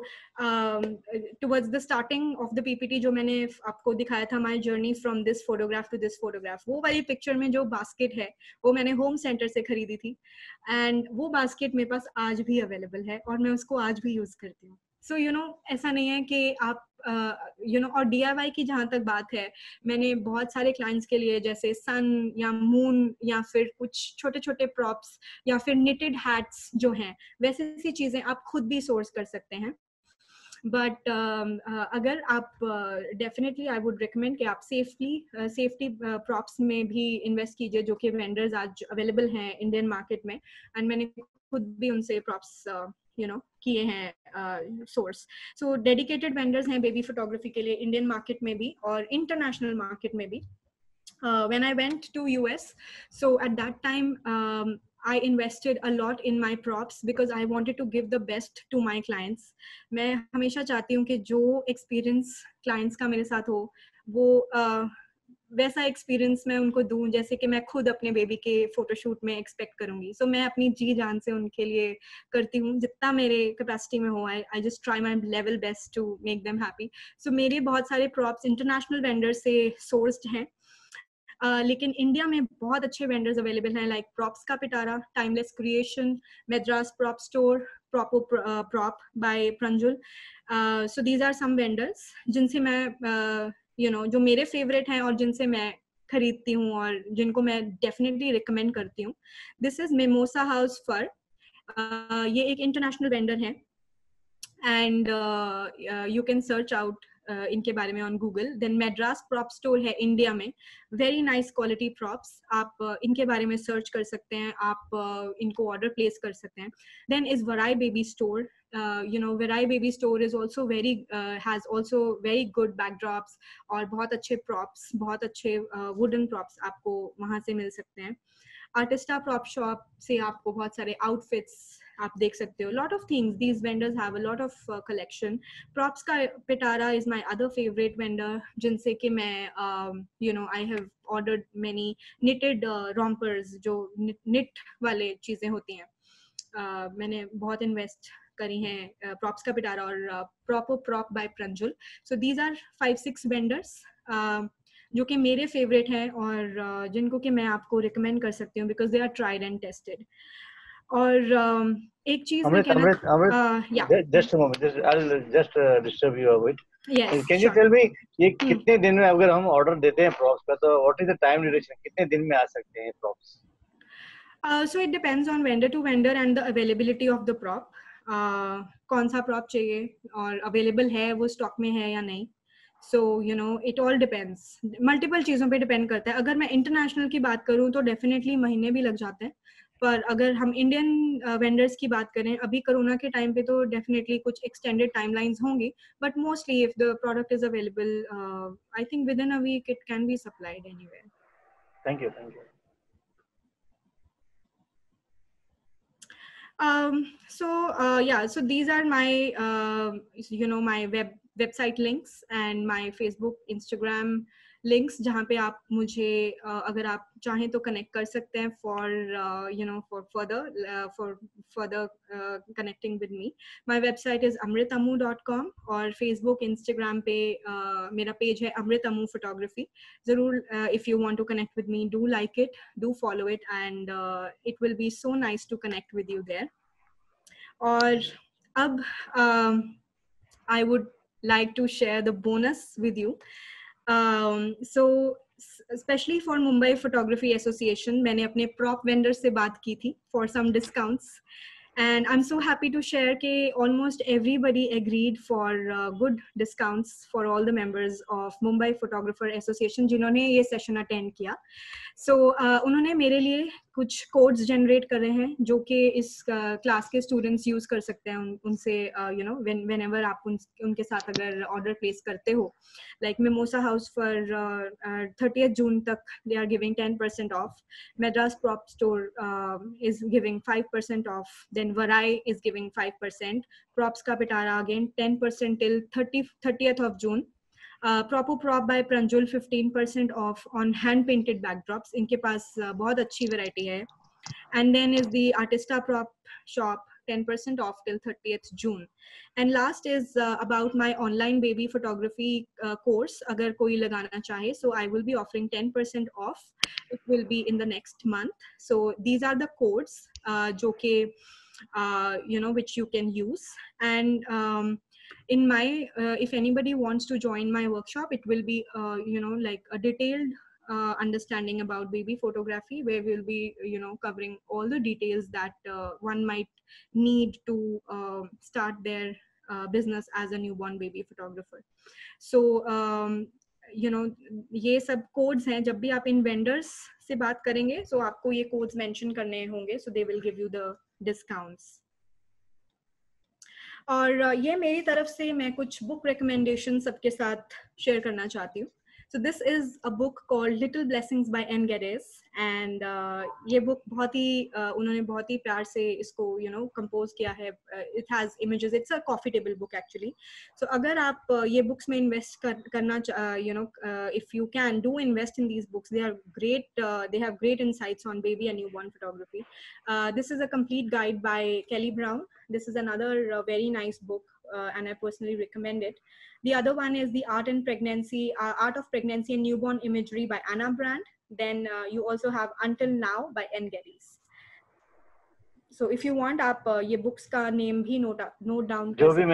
Speaker 5: towards the starting of the PPT जो मैंने आपको दिखाया था, my journey from this photograph to this photograph, वो वाली पिक्चर में जो बास्केट है वो मैंने होम सेंटर से खरीदी थी एंड वो बास्केट मेरे पास आज भी अवेलेबल है और मैं उसको आज भी यूज करती हूँ। सो ऐसा नहीं है कि आप और DIY की जहाँ तक बात है, मैंने बहुत सारे क्लाइंट्स के लिए जैसे सन या मून या फिर कुछ छोटे छोटे प्रॉप्स या फिर निटेड हैट्स जो हैं, वैसे सी चीजें आप खुद भी सोर्स कर सकते हैं। बट अगर आप डेफिनेटली आई वुड रिकमेंड कि आप सेफ्टी प्रॉप्स में भी इन्वेस्ट कीजिए, जो कि वेंडर्स आज अवेलेबल हैं इंडियन मार्केट में, एंड मैंने खुद भी उनसे प्रॉप्स किए हैं सोर्स। सो डेडिकेटेड वेंडर्स हैं बेबी फोटोग्राफी के लिए इंडियन मार्केट में भी और इंटरनेशनल मार्केट में भी। When I went to US, so at that time I invested a lot in my props because I wanted to give the best to my clients. मैं हमेशा चाहती हूँ कि जो एक्सपीरियंस क्लाइंट्स का मेरे साथ हो वो वैसा एक्सपीरियंस मैं उनको दूं जैसे कि मैं खुद अपने बेबी के फोटोशूट में एक्सपेक्ट करूंगी। सो मैं अपनी जी जान से उनके लिए करती हूँ, जितना मेरे कैपेसिटी में हो। I just try my level best to make them happy. So मेरे बहुत सारे प्रॉप्स इंटरनेशनल वेंडर से सोर्स्ड हैं, लेकिन इंडिया में बहुत अच्छे वेंडर्स अवेलेबल हैं, लाइक प्रॉप्स का पिटारा, Timeless Creation, Madras Prop Store, Prop by Pranjul. So these are some vendors जिनसे मैं जो मेरे फेवरेट हैं और जिनसे मैं खरीदती हूँ और जिनको मैं डेफिनेटली रिकमेंड करती हूँ। दिस इज मिमोसा हाउस फर, ये एक इंटरनेशनल वेंडर है and you can search out इनके बारे में on Google. Then Madras Prop Store है इंडिया में, very nice quality props. आप इनके बारे में search कर सकते हैं, आप इनको order place कर सकते हैं. Then is Varai Baby Store. You know, Varai Baby Store is also has also very good backdrops और बहुत अच्छे props, बहुत अच्छे wooden props आपको वहाँ से मिल सकते हैं. Artista Prop Shop से आपको बहुत सारे outfits आप देख सकते हो. Lot of things. These vendors have a lot of collection. Props का Pitara is my other favorite vendor, जिनसे कि मैं you know, I have ordered many knitted rompers, जो knit वाले चीजें होती हैं. मैंने बहुत invest करी हैं Props का Pitara और Proper Prop by Pranjul. So these are 5-6 vendors जो कि मेरे फेवरेट हैं और जिनको कि मैं आपको रिकमेंड कर सकती हूँ because they are tried and tested. और एक चीज मैं कहना
Speaker 7: just a moment, I'll just disturb you a bit.
Speaker 5: Yes,
Speaker 7: can you tell me ये कितने दिन में अगर हम ऑर्डर देते हैं props का तो what is the time duration, कितने दिन में आ सकते हैं props?
Speaker 5: So it depends on vendor to vendor and the availability of the prop. कौन सा prop चाहिए और available है वो stock में है या नहीं. So you know it all depends. Multiple चीजों पे depend करता है. अगर मैं international की बात करूँ तो definitely महीने भी लग जाते हैं. पर अगर हम इंडियन वेंडर्स की बात करें अभी कोरोना के टाइम पे तो डेफिनेटली कुछ एक्सटेंडेड टाइमलाइंस होंगी but mostly if the product is available I think within a week it can be supplied anywhere.
Speaker 7: Thank you.
Speaker 5: So these are my you know my website links and my Facebook, Instagram links जहाँ पे आप मुझे अगर आप चाहें तो connect कर सकते हैं for you know for further connecting with me. My website is amritamu.com और Facebook, Instagram पे मेरा page है Amritamu Photography. जरूर if you want to connect with me, do like it, do follow it, and it will be so nice to connect with you there. और अब I would like to share the bonus with you. So especially for Mumbai Photography Association, मैंने अपने prop vendor से बात की थी for some discounts, and I'm so happy to share कि almost everybody agreed for good discounts for all the members of Mumbai Photographer Association जिन्होंने ये session attend किया. So उन्होंने मेरे लिए कुछ कोड्स जनरेट कर रहे हैं जो कि इस क्लास के स्टूडेंट्स यूज कर सकते हैं उनसे यू नो व्हेनेवर आप उनके साथ अगर ऑर्डर प्लेस करते हो. Like Mimosa House for 30th June तक they are giving 10% off. Madras Prop Store is giving 5% off. Then Varai is giving 5%. Props का Pitara again 10% till 30th of June. Proper Prop by Pranjul 15% off on hand painted backdrops. इनके पास बहुत अच्छी variety है. And then is the Artista Prop Shop 10% off till 30th June. And last is about my online baby photography course. अगर कोई लगाना चाहे, so I will be offering 10% off. It will be in the next month. So these are the codes जो कि you know which you can use. And in my if anybody wants to join my workshop, it will be you know like a detailed understanding about baby photography, where we'll be you know covering all the details that one might need to start their business as a newborn baby photographer. So you know ये सब codes हैं. जब भी आप इन vendors से बात करेंगे, so आपको ये codes mention करने होंगे, so they will give you the discounts. और ये मेरी तरफ से मैं कुछ book recommendation सबके साथ share करना चाहती हूँ. So this is a book called Little Blessings by Anne Geddes, and ये book बहुत ही उन्होंने बहुत ही प्यार से इसको you know compose किया है. It has images. It's a coffee table book actually. So अगर आप ये books में invest करना you know if you can do invest in these books. They are great. They have great insights on baby and newborn photography. This is a complete guide by Kelly Brown. This is another very nice book, and I personally recommend it. The other one is the Art of Pregnancy and Newborn Imagery by Anna Brand. Then you also have Until Now by Anne Geddes. So if you want, आप ये books का name भी note down.
Speaker 7: जो भी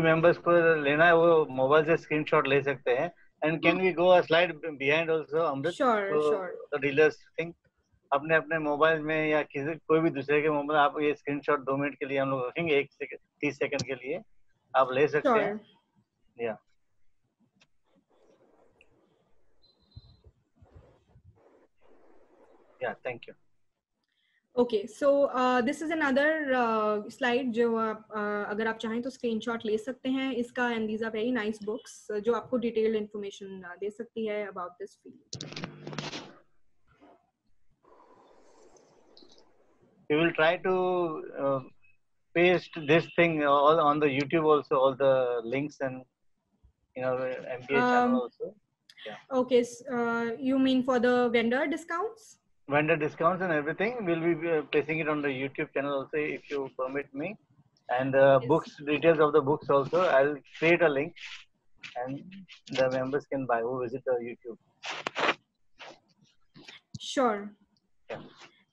Speaker 7: members को लेना है वो mobile से screenshot ले सकते हैं. And can we go a slide behind also, Amrit?
Speaker 5: Sure.
Speaker 7: The dealers thing. अपने मोबाइल में या किसी कोई भी दूसरे के मोबाइल आप ये स्क्रीनशॉट 2 मिनट के लिए हम लोग रखेंगे 30 सेकंड के लिए. आप ले सकते हैं.
Speaker 5: Sure.
Speaker 7: Yeah. Yeah, thank you.
Speaker 5: Okay, so this is another slide जो आप अगर आप चाहें तो स्क्रीनशॉट ले सकते हैं इसका, and these are very nice books जो आपको डिटेल्ड इंफॉर्मेशन दे सकती है about this field.
Speaker 7: We will try to paste this thing all on the YouTube also, all the links and MBA channel also. Yeah.
Speaker 5: Okay, you mean for the vendor discounts?
Speaker 7: Vendor discounts and everything, we'll be placing it on the YouTube channel also if you permit me. And
Speaker 5: Yes.
Speaker 7: books, details of the books also, I'll create a link and the members can buy who visit the YouTube.
Speaker 5: Sure.
Speaker 7: Yeah.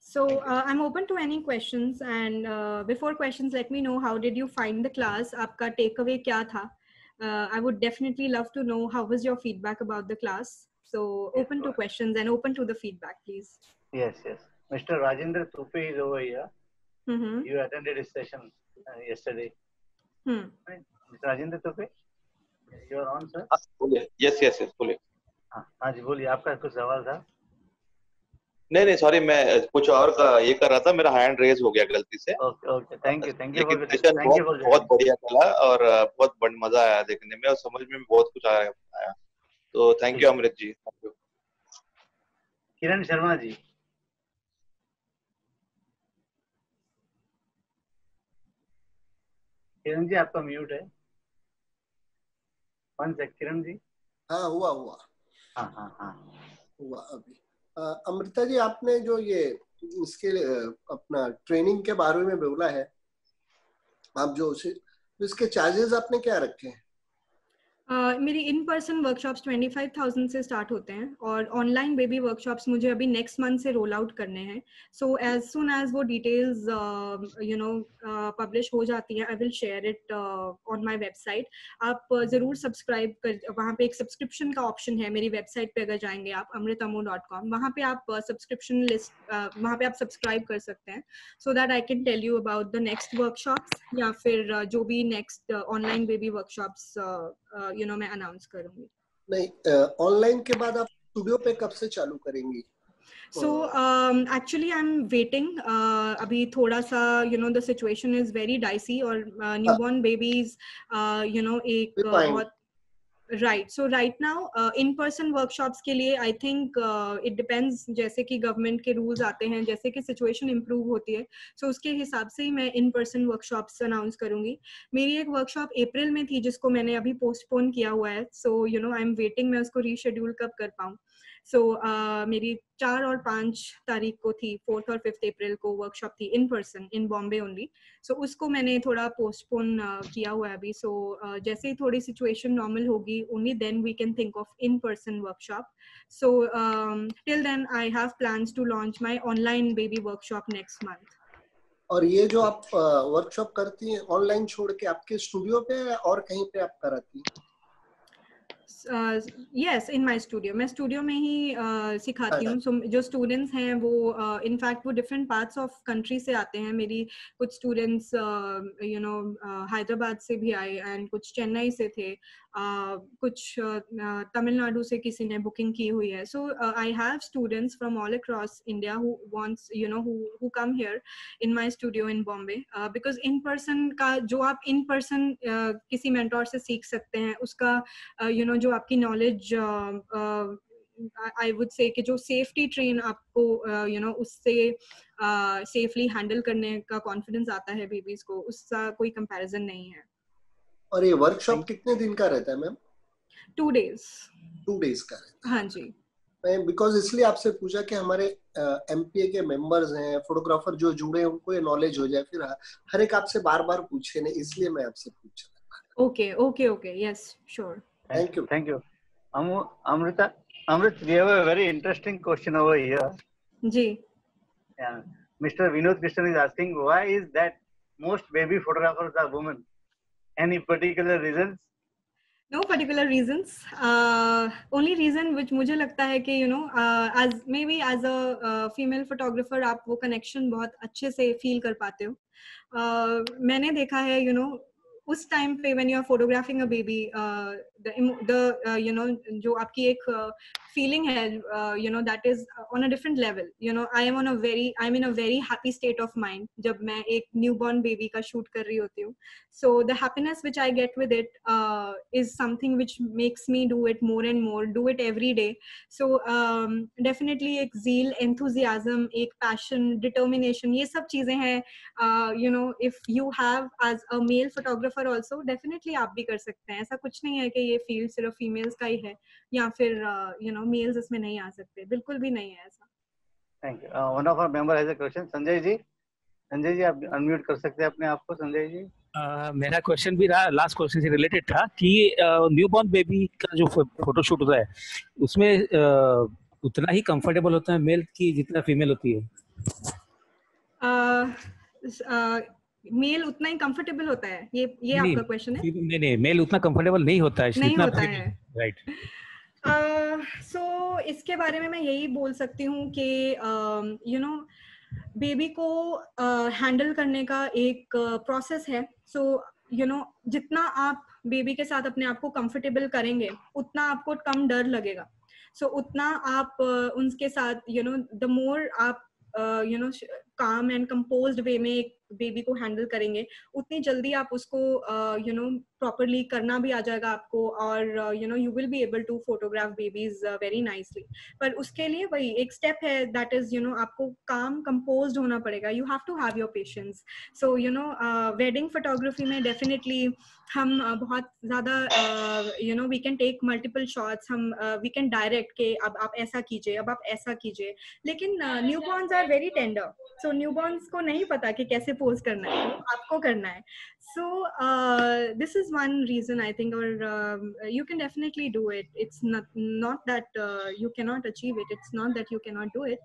Speaker 5: So I'm open to any questions, and before questions, let me know how did you find the class? आपका takeaway क्या था? I would definitely love to know how was your feedback about the class. So open to questions and open to the feedback, please.
Speaker 7: Yes, yes. Mr. Rajendra Tupe is over here.
Speaker 5: Mm-hmm.
Speaker 7: You attended his session yesterday. Right? Mr. Rajendra Tupe, you are on, sir.
Speaker 8: बोलिए. Yes, बोलिए.
Speaker 7: हाँ जी, बोलिए. आपका कुछ सवाल था?
Speaker 8: नहीं सॉरी, मैं कुछ और का ये कर रहा था, मेरा हैंड रेज हो गया गलती से.
Speaker 7: ओके, थैंक यू
Speaker 8: सेशन बहुत बढ़िया चला और बहुत मजा आया देखने में और समझ में बहुत कुछ आया. तो thank you Amrit ji. Thank you.
Speaker 7: Kiran Sharma ji. Kiran ji आपका म्यूट है. One sec. किरण जी.
Speaker 6: हाँ हुआ.
Speaker 7: हाँ
Speaker 6: हुआ अभी. अमृता जी, आपने जो ये इसके अपना ट्रेनिंग के बारे में बोला है, आप जो इसके चार्जेस आपने क्या रखे हैं?
Speaker 5: मेरी इन पर्सन वर्कशॉप्स 25,000 से स्टार्ट होते हैं और ऑनलाइन बेबी वर्कशॉप्स मुझे अभी नेक्स्ट मंथ से रोल आउट करने हैं. सो एज सुन एज वो डिटेल्स पब्लिश हो जाती हैं, I will share it on my website. आप ज़रूर सब्सक्राइब कर, वहाँ पे एक सब्सक्रिप्शन का ऑप्शन है मेरी वेबसाइट पे. अगर जाएंगे आप amritamo.com, वहाँ पे आप सब्सक्रिप्शन लिस्ट, वहाँ पे आप सब्सक्राइब कर सकते हैं, so that I can tell you about the next workshops या फिर जो भी नेक्स्ट ऑनलाइन बेबी वर्कशॉप्स मैं अनाउंस करूंगी.
Speaker 6: नहीं, ऑनलाइन के बाद आप स्टूडियो पे कब से चालू करेंगी?
Speaker 5: So actually I'm waiting. अभी थोड़ा सा the situation is very dicey और newborn babies एक बहुत right. So right now in person workshops के लिए I think it depends, जैसे कि गवर्नमेंट के रूल्स आते हैं, जैसे कि सिचुएशन इम्प्रूव होती है, so उसके हिसाब से ही मैं इन पर्सन वर्कशॉप्स अनाउंस करूंगी. मेरी एक वर्कशॉप अप्रैल में थी जिसको मैंने अभी पोस्टपोन किया हुआ है, so आई एम वेटिंग मैं उसको रीशेड्यूल कब कर पाऊँ. So मेरी 4 और 5 तारीख को थी, 4th और 5th अप्रैल को वर्कशॉप थी in person in Bombay only. So उसको मैंने थोड़ा पोस्टपोन किया हुआ है अभी. सो जैसे ही थोड़ी सिचुएशन नॉर्मल होगी, only then we can think of in person workshop. So till then I have plans to launch my online baby workshop next month.
Speaker 6: और ये जो आप वर्कशॉप करती हैं ऑनलाइन छोड़ के, आपके स्टूडियो पे और कहीं पे आप कराती हैं?
Speaker 5: Yes, in my studio. मैं स्टूडियो में ही सिखाती हूँ. सो जो स्टूडेंट्स हैं वो इनफैक्ट वो डिफरेंट पार्ट्स ऑफ कंट्री से आते हैं. मेरी कुछ स्टूडेंट्स हैदराबाद से भी आए एंड कुछ चेन्नई से थे, कुछ तमिलनाडु से किसी ने बुकिंग की हुई है. So I have students from all across India who wants who come here in my studio in Bombay, because in person का जो आप इन पर्सन किसी मेंटोर से सीख सकते हैं, उसका जो आपकी नॉलेज आई वुड से कि जो सेफ्टी ट्रेन आपको उससे सेफली हैंडल करने का कॉन्फिडेंस आता है बेबीज को, उसका कोई कंपैरिजन नहीं है.
Speaker 6: और ये वर्कशॉप कितने दिन का रहता है मैम?
Speaker 5: 2 days.
Speaker 6: 2 days का रहता है.
Speaker 5: हाँ जी.
Speaker 6: मैं बिकॉज इसलिए आपसे पूछा कि हमारे एमपीए के मेंबर्स हैं, फोटोग्राफर जो जुड़े हैं, उनको ये नॉलेज हो जाए, फिर हर एक आपसे बार बार पूछे नहीं, इसलिए मैं आपसे पूछ रहा था.
Speaker 5: Okay, yes, sure.
Speaker 6: Thank you.
Speaker 7: Amrit, we have a very interesting question over here.
Speaker 5: जी.
Speaker 7: Yeah. Mr. Vinod Krishnan is asking, why is that most baby photographers are women? Any particular reasons?
Speaker 5: No particular reasons. Only reason which मुझे लगता है कि as maybe as a female photographer आप वो connection बहुत अच्छे से feel कर पाते हो. मैंने देखा है उस टाइम पे when you are photographing a baby, जो आपकी एक फीलिंग है, that is on a different level. I am in a very happy state of mind जब मैं एक न्यूबॉर्न बेबी का शूट कर रही होती हूँ. So the happiness which I get with it is something which makes me do it more and more, do it every day. So definitely एक zeal, enthusiasm, एक passion, determination, ये सब चीजें हैं. If you have as a male photographer also, definitely आप भी कर सकते हैं. ऐसा कुछ नहीं है कि ये field सिर्फ females का ही है या फिर males इसमें नहीं आ सकते. बिल्कुल भी नहीं है ऐसा.
Speaker 7: Thank you. One of our member has a question. Sanjay ji आप अनम्यूट कर सकते हैं अपने आप को. संजय जी,
Speaker 9: मेरा क्वेश्चन भी रहा, लास्ट क्वेश्चन से रिलेटेड था कि न्यूबॉर्न बेबी का जो फोटोशूट होता है उसमें उतना ही कंफर्टेबल होता है मेल की जितना फीमेल होती है?
Speaker 5: मेल उतना ही कंफर्टेबल होता है, ये आपका क्वेश्चन है?
Speaker 9: नहीं, मेल उतना कंफर्टेबल नहीं होता है
Speaker 5: नहीं होता है.
Speaker 9: राइट.
Speaker 5: सो इसके बारे में मैं यही बोल सकती हूँ कि बेबी को हैंडल करने का एक प्रोसेस है. सो जितना आप बेबी के साथ अपने आप को कंफर्टेबल करेंगे उतना आपको कम डर लगेगा. सो उतना आप उनके साथ द मोर आप काम एंड कंपोज्ड वे में एक बेबी को हैंडल करेंगे उतनी जल्दी आप उसको प्रॉपरली करना भी आ जाएगा आपको, और you will be able to photograph babies very nicely. पर उसके लिए वही एक स्टेप है, दैट इज आपको काम कंपोज्ड होना पड़ेगा. You have to have your patience. So wedding photography में डेफिनेटली हम बहुत ज्यादा we can take multiple shots, हम वी कैन डायरेक्ट के अब आप ऐसा कीजिए, अब आप ऐसा कीजिए. लेकिन newborns are very tender. So newborns को नहीं पता कि कैसे पोज करना है, आपको करना है. So this is one reason I think, or you can definitely do it. It's not that you cannot achieve it. It's not that you cannot do it.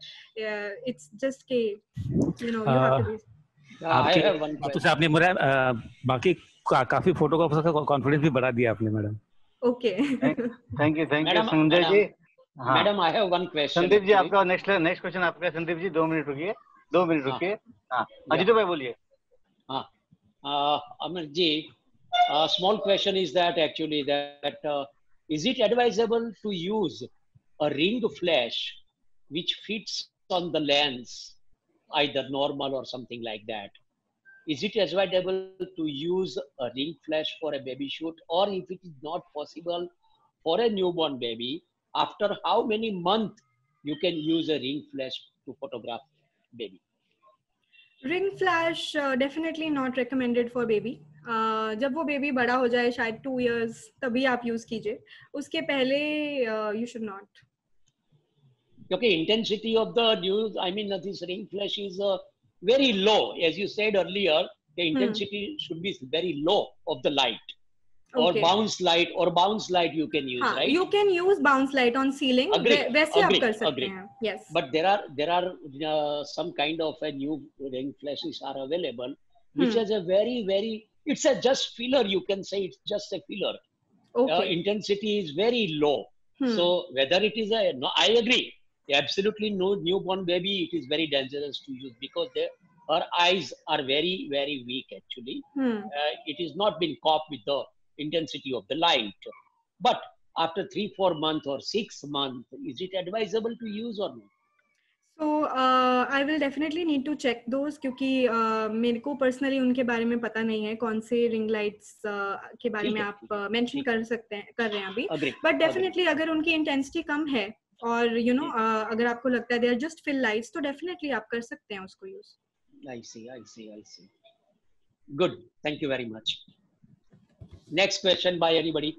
Speaker 5: It's just के you have to be.
Speaker 4: I have one question.
Speaker 9: तो आपने मेरा बाकी काफी फोटोग्राफर्स का कॉन्फिडेंस भी बढ़ा दिया आपने madam.
Speaker 5: Okay.
Speaker 7: Thank you Sanjay ji.
Speaker 4: Madam, I have one question.
Speaker 7: Sandeep ji आपका नेक्स्ट क्वेश्चन आपका. संदीप जी 2 मिनट रुकिए. हाँ अजीत भाई बोलिए.
Speaker 4: हाँ Amir ji, a small question is that actually is it advisable to use a ring flash which fits on the lens, either normal or something like that? Is it advisable to use a ring flash for a baby shoot, or if it is not possible for a newborn baby, after how many months you can use a ring flash to photograph baby?
Speaker 5: Ring flash definitely not recommended for baby. जब वो बेबी बड़ा हो जाए शायद 2 years तभी आप यूज कीजिए. उसके पहले you should not.
Speaker 4: Okay, intensity of the news, I mean this ring flash is very low. As you said earlier, the intensity should be very low of the light. Okay. Or bounce light you can use, right?
Speaker 5: You can use bounce light on ceiling. वैसे आप कर सकते हैं. Yes.
Speaker 4: But there are some kind of a new ring flashes are available, which is a very it's a just filler. You can say it's just a filler.
Speaker 5: Okay.
Speaker 4: Intensity is very low. So whether it is I agree. Absolutely, no newborn baby. It is very dangerous to use because her eyes are very weak actually. It is not been coped with the intensity of the light. But after 3-4 months or 6 months, is it advisable to use or not?
Speaker 5: So I will definitely need to check those क्योंकि मेरे को personally उनके बारे में पता नहीं है कौन से ring lights के बारे में आप mention कर रहे हैं अभी. But definitely अगर उनकी intensity कम है और अगर आपको लगता है they are just fill lights तो definitely आप कर सकते हैं उसको use.
Speaker 4: I see. Good. Thank you very much. Next question by anybody.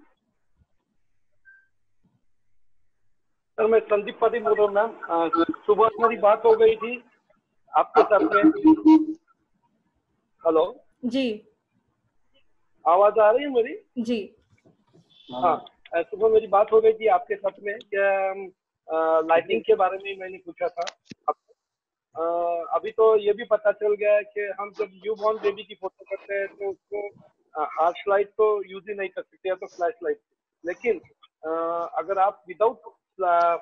Speaker 10: Sir मैं संदीप पाटिल बोल रहा हूँ मैम. सुबह मेरी बात हो गई थी आपके साथ में. हेलो
Speaker 5: जी,
Speaker 10: आवाज आ रही है मेरी?
Speaker 5: जी
Speaker 10: हाँ, सुबह मेरी बात हो गई थी आपके साथ में कि लाइटिंग के बारे में मैंने पूछा था. अभी तो ये भी पता चल गया है कि हम जब न्यूबॉर्न बेबी की फोटो करते हैं तो उसको हार्श लाइट तो यूज ही नहीं कर सकते या तो फ्लैश लाइट. लेकिन अगर आप विदाउट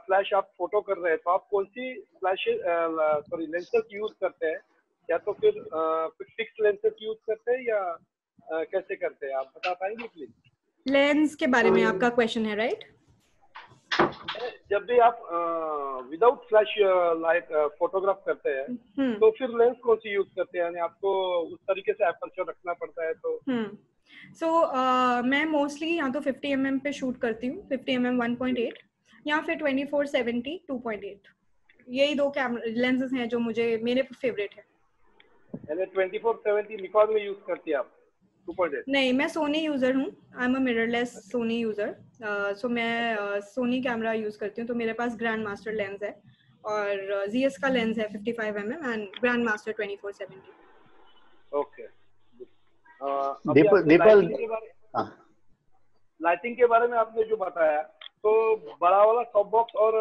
Speaker 10: फ्लैश आप फोटो कर रहे हैं तो आप कौन सी लेंसेस यूज करते हैं? या तो फिर कुछ फिक्स लेंसेस यूज करते हैं या कैसे करते हैं, आप बता पाएंगे प्लीज?
Speaker 5: लेंस के बारे में आपका क्वेश्चन है, राइट?
Speaker 10: जब भी आप विदाउट फ्लैश लाइट फोटोग्राफ करते हैं तो फिर लेंस कौन सी यूज करते हैं, यानी आपको उस तरीके से एपर्चर रखना पड़ता है तो?
Speaker 5: मैं मोस्टली यहाँ तो 50 mm पे शूट करती हूँ, 50 mm 1.8 या फिर 24-70 2.8। यही दो कैमरा लेंसेज हैं जो मेरे फेवरेट है।
Speaker 10: यानी 24-70 निकॉन में यूज करती है आप 2.8?
Speaker 5: नहीं, मैं सोनी यूजर हूँ। I am a mirrorless Sony user. So मैं सोनी कैमरा यूज करती हूँ, तो मेरे पास ग्रैंड मास्टर लेंस है और ZS का लेंस है 55 mm and grand master 24-70।
Speaker 10: Okay.
Speaker 7: The people,
Speaker 10: lighting के बारे में आपने जो बताया, तो बड़ा वाला सॉफ्ट बॉक्स और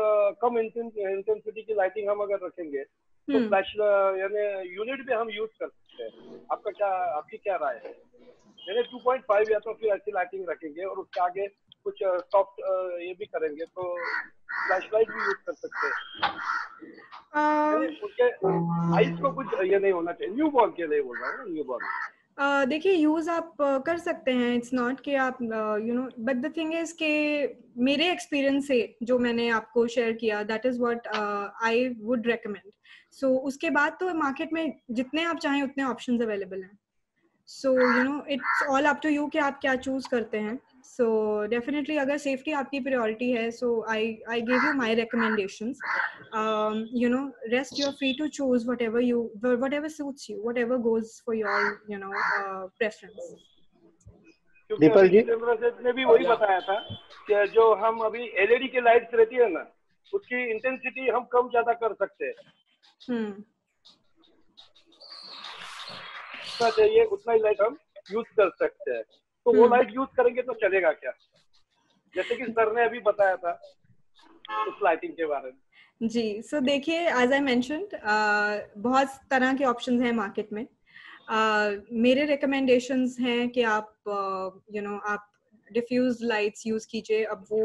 Speaker 10: कम इंटेंसिटी की लाइटिंग हम अगर रखेंगे तो फ्लैश यानी यूनिट भी हम यूज कर सकते हैं। आपकी क्या राय है? यानी 2.5 या तो फिर ऐसी लाइटिंग रखेंगे और उसके आगे कुछ सॉफ्ट ये भी करेंगे तो फ्लैश लाइट भी यूज कर सकते हैं। उसके आइस को कुछ ये नहीं होना चाहिए। न्यू बॉर्न के लिए बोल रहा हूँ, न्यू बॉर्न।
Speaker 5: देखिए, यूज आप कर सकते हैं, इट्स नॉट कि आप बट द थिंग इज के मेरे एक्सपीरियंस से जो मैंने आपको शेयर किया, that is what I would recommend. So उसके बाद तो मार्केट में जितने आप चाहें उतने ऑप्शंस अवेलेबल हैं। So it's all up to you कि आप क्या चूज करते हैं। सो डेफिनेटली अगर सेफ्टी आपकी प्रायोरिटी है, so I give you my recommendations. Rest you're free to choose whatever suits you, whatever goes for your preference.
Speaker 10: Deepal ji ने भी वही बताया था कि जो हम अभी एलईडी की लाइट्स रहती है ना, उसकी इंटेंसिटी हम कम ज्यादा कर सकते हैं। चाहिए उतना ही लाइट हम यूज कर सकते हैं, तो वो लाइट यूज करेंगे तो चलेगा क्या? जैसे कि सर ने अभी बताया था उस लाइटिंग के बारे में।
Speaker 5: जी, सो देखिए, एज आई मेंशन्ड, बहुत तरह के ऑप्शंस हैं मार्केट में। मेरे रिकमेंडेशंस हैं कि आप आप डिफ्यूज लाइट्स यूज कीजिए। अब वो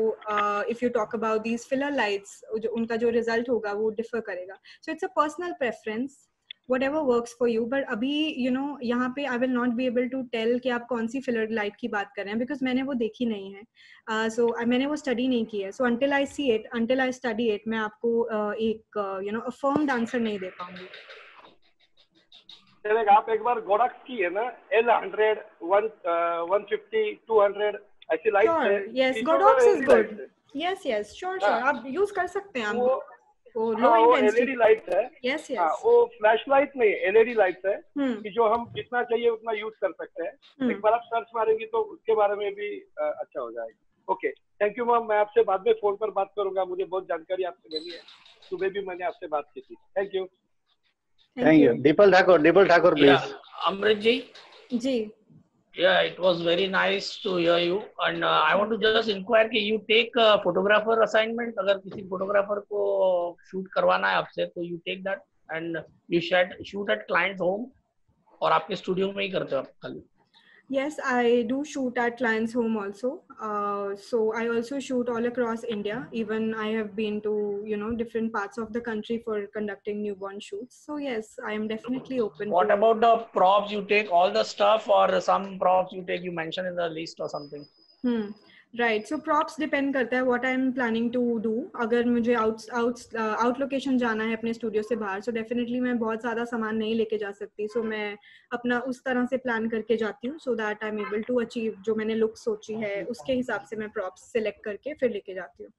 Speaker 5: if you talk about these filler lights, उनका जो रिजल्ट होगा वो डिफर करेगा। So it's a personal preference, whatever works for you. But अभी यहाँ पे I will not be able to tell कि आप कौन सी फिलर लाइट की बात कर रहे हैं, because मैंने वो देखी नहीं है। So मैंने वो स्टडी नहीं की है। So until I see it, until I study it, मैं आपको एक affirmed आंसर नहीं दे पाऊंगी।
Speaker 10: चलेगा, आप एक बार गोडक्स की है ना L100, 150, 200 ऐसी लाइट है।
Speaker 5: Yes, Godox is good. Yes, sure. आप यूज कर सकते हैं।
Speaker 10: वो एलईडी लाइट है।
Speaker 5: yes.
Speaker 10: वो फ्लैश लाइट नहीं, एलईडी लाइट है कि जो हम जितना चाहिए उतना यूज कर सकते हैं। एक बार आप सर्च मारेंगे तो उसके बारे में भी अच्छा हो जाएगा। Okay, thank you ma'am. मैं आपसे बाद में फोन पर बात करूंगा, मुझे बहुत जानकारी आपसे मिली है। सुबह भी मैंने आपसे बात की थी। Thank you.
Speaker 7: Deepal Thakur please.
Speaker 4: Amrit ji. Yeah, it was very nice to hear you, and I want to just inquire कि you take photographer assignment, अगर किसी फोटोग्राफर को शूट करवाना है आपसे तो you take that and you shoot at client's home, और आपके स्टूडियो में ही करते हो आप खाली?
Speaker 5: Yes, I do shoot at clients' home also. So I also shoot all across India. Even I have been to different parts of the country for conducting newborn shoots. So yes, I am definitely open.
Speaker 4: What about the props? You take all the stuff, or some props you take? You mention in the list or something?
Speaker 5: Right. So props depend करता है what I am planning to do. अगर मुझे out location जाना है अपने स्टूडियो से बाहर, so definitely मैं बहुत ज़्यादा सामान नहीं लेके जा सकती. So मैं अपना उस तरह से प्लान करके जाती हूँ, so that I'm able to achieve जो मैंने लुक सोची है उसके हिसाब से मैं props select करके फिर लेके जाती हूँ.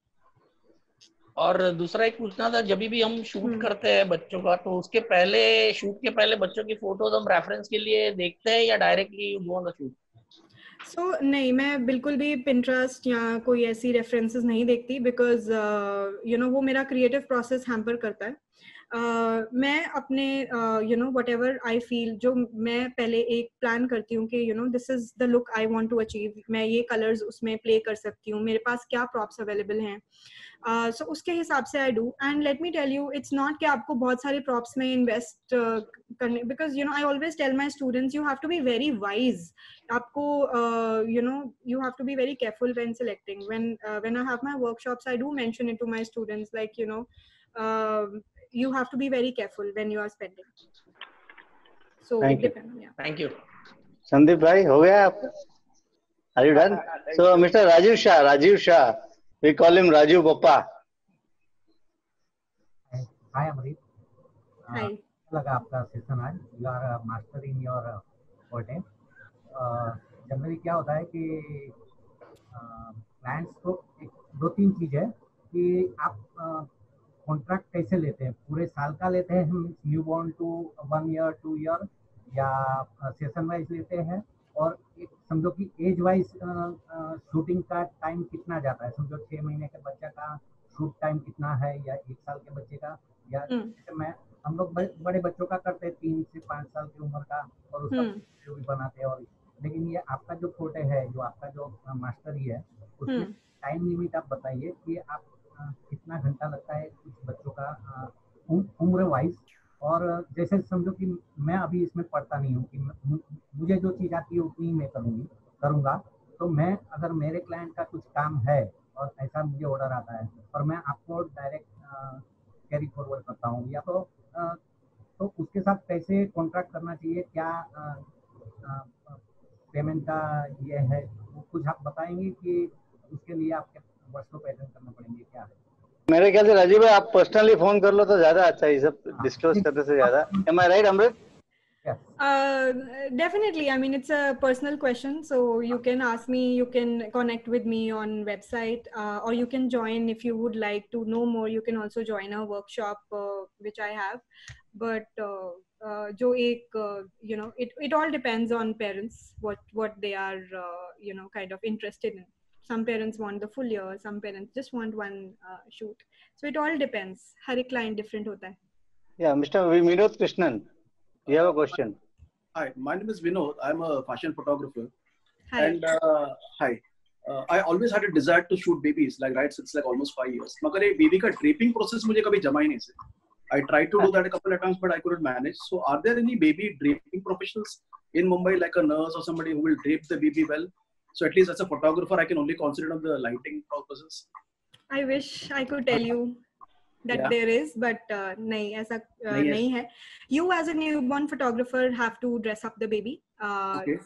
Speaker 4: और दूसरा एक पूछना था, जब भी हम शूट करते हैं बच्चों का, तो उसके पहले शूट के पहले बच्चों की फोटोज हम रेफरेंस के लिए देखते हैं या directly you go on the shoot?
Speaker 5: नहीं, मैं बिल्कुल भी Pinterest या कोई ऐसी रेफरेंसेस नहीं देखती, बिकॉज वो मेरा क्रिएटिव प्रोसेस हैम्पर करता है। मैं अपने whatever I feel, जो मैं पहले एक प्लान करती हूँ कि this is the look I want to achieve, मैं ये कलर्स उसमें प्ले कर सकती हूँ, मेरे पास क्या प्रॉप्स अवेलेबल हैं, so उसके हिसाब से I do. And let me tell you, it's not कि आपको बहुत सारे props में invest करने, because I always tell my students, you have to be very wise. आपको you have to be very careful when selecting. When I have my workshops, I do mention it to my students, like you have to be very careful when you are spending. So
Speaker 7: Thank you.
Speaker 5: Yeah.
Speaker 4: Thank you.
Speaker 7: Sandeep भाई हो गया आपका? Are you done? So Mr. Rajiv Shah, we call him Raju Papa.
Speaker 11: Hi Amrit.
Speaker 5: Hi.
Speaker 11: लगा आपका सेशन आज. You are a master in your forte. Generally क्या होता है कि क्लाइंट्स को दो तीन चीज है कि आप कॉन्ट्रैक्ट कैसे लेते हैं. पूरे साल का लेते हैं newborn to 1 year 2 year, या सेशन वाइज लेते हैं, और एक समझो कि एज वाइज शूटिंग का टाइम कितना जाता है. समझो 6 महीने के बच्चा का शूट टाइम कितना है, या 1 साल के बच्चे का, या जैसे हम लोग बड़े बच्चों का करते हैं 3 से 5 साल की उम्र का, और उसका वीडियो भी बनाते हैं. और लेकिन ये आपका जो फोटे है, जो आपका जो मास्टरी है, उसमें टाइम लिमिट आप बताइए कि आप कितना घंटा लगता है कुछ बच्चों का उम्र वाइज. और जैसे समझो कि मैं अभी इसमें पढ़ता नहीं हूँ, कि मुझे जो चीज़ आती है उतनी मैं करूँगा. तो मैं अगर मेरे क्लाइंट का कुछ काम है और ऐसा मुझे ऑर्डर आता है और मैं आपको डायरेक्ट कैरी फॉरवर्ड करता हूँ, या तो उसके साथ कैसे कॉन्ट्रैक्ट करना चाहिए, क्या पेमेंट का ये है, वो कुछ आप बताएंगे कि उसके लिए आपके वर्षों पैटर्न करना पड़ेंगे क्या है?
Speaker 7: मेरे ख्याल से राजीव भाई आप पर्सनली फोन कर लो तो ज्यादा अच्छा है, ये सब डिस्क्लोज करने से ज्यादा. Am I right, Amrit?
Speaker 5: Definitely. I mean, it's a personal question, so you can ask me, you can connect with me on website, or you can join if you would like to know more. You can also join a workshop which I have. But jo ek it all depends on parents, what they are kind of interested in. Some parents want the full year, some parents just want one shoot. So it all depends. Har ek client different hota hai.
Speaker 7: Yeah, Mr. Vinod Krishnan, you have a question.
Speaker 12: Hi, my name is Vinod. I'm a fashion photographer.
Speaker 5: Hi.
Speaker 12: And hi. I always had a desire to shoot babies, like right since like almost 5 years. मगर ये baby का draping process मुझे कभी जमा ही नहीं से. I tried to do that a couple of times, but I couldn't manage. So, are there any baby draping professionals in Mumbai, like a nurse or somebody who will drape the baby well? So, at least as a photographer, I can only concentrate on the lighting process.
Speaker 5: I wish I could tell you that there is, but nahi, aisa nahi hai. You as a newborn photographer have to dress up the baby.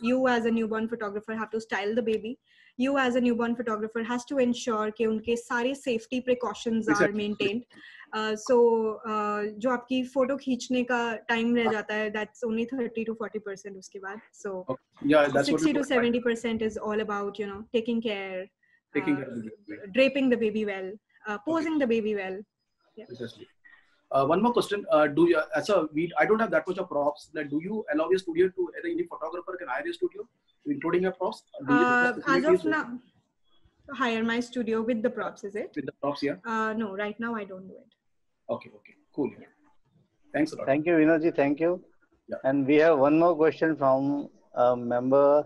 Speaker 5: You as a newborn photographer have to style the baby. You as a newborn photographer has to ensure कि उनके सारे safety precautions are maintained. So जो आपकी फोटो खींचने का टाइम रह जाता है, that's only 30 to 40% उसके बाद. So 60 to 70% is all about taking care, draping the baby well, posing the baby well. Yeah.
Speaker 12: One more question. Do you, I don't have that much of props. Like, do you allow your studio to any photographer can hire your studio, including your props?
Speaker 5: As of now, hire my studio with the props, is it?
Speaker 12: With the props, yeah.
Speaker 5: No, right now I don't do it.
Speaker 12: Okay, cool. Thanks a lot.
Speaker 7: Thank you, Vinodji. Thank you.
Speaker 12: Yeah.
Speaker 7: And we have one more question from a member.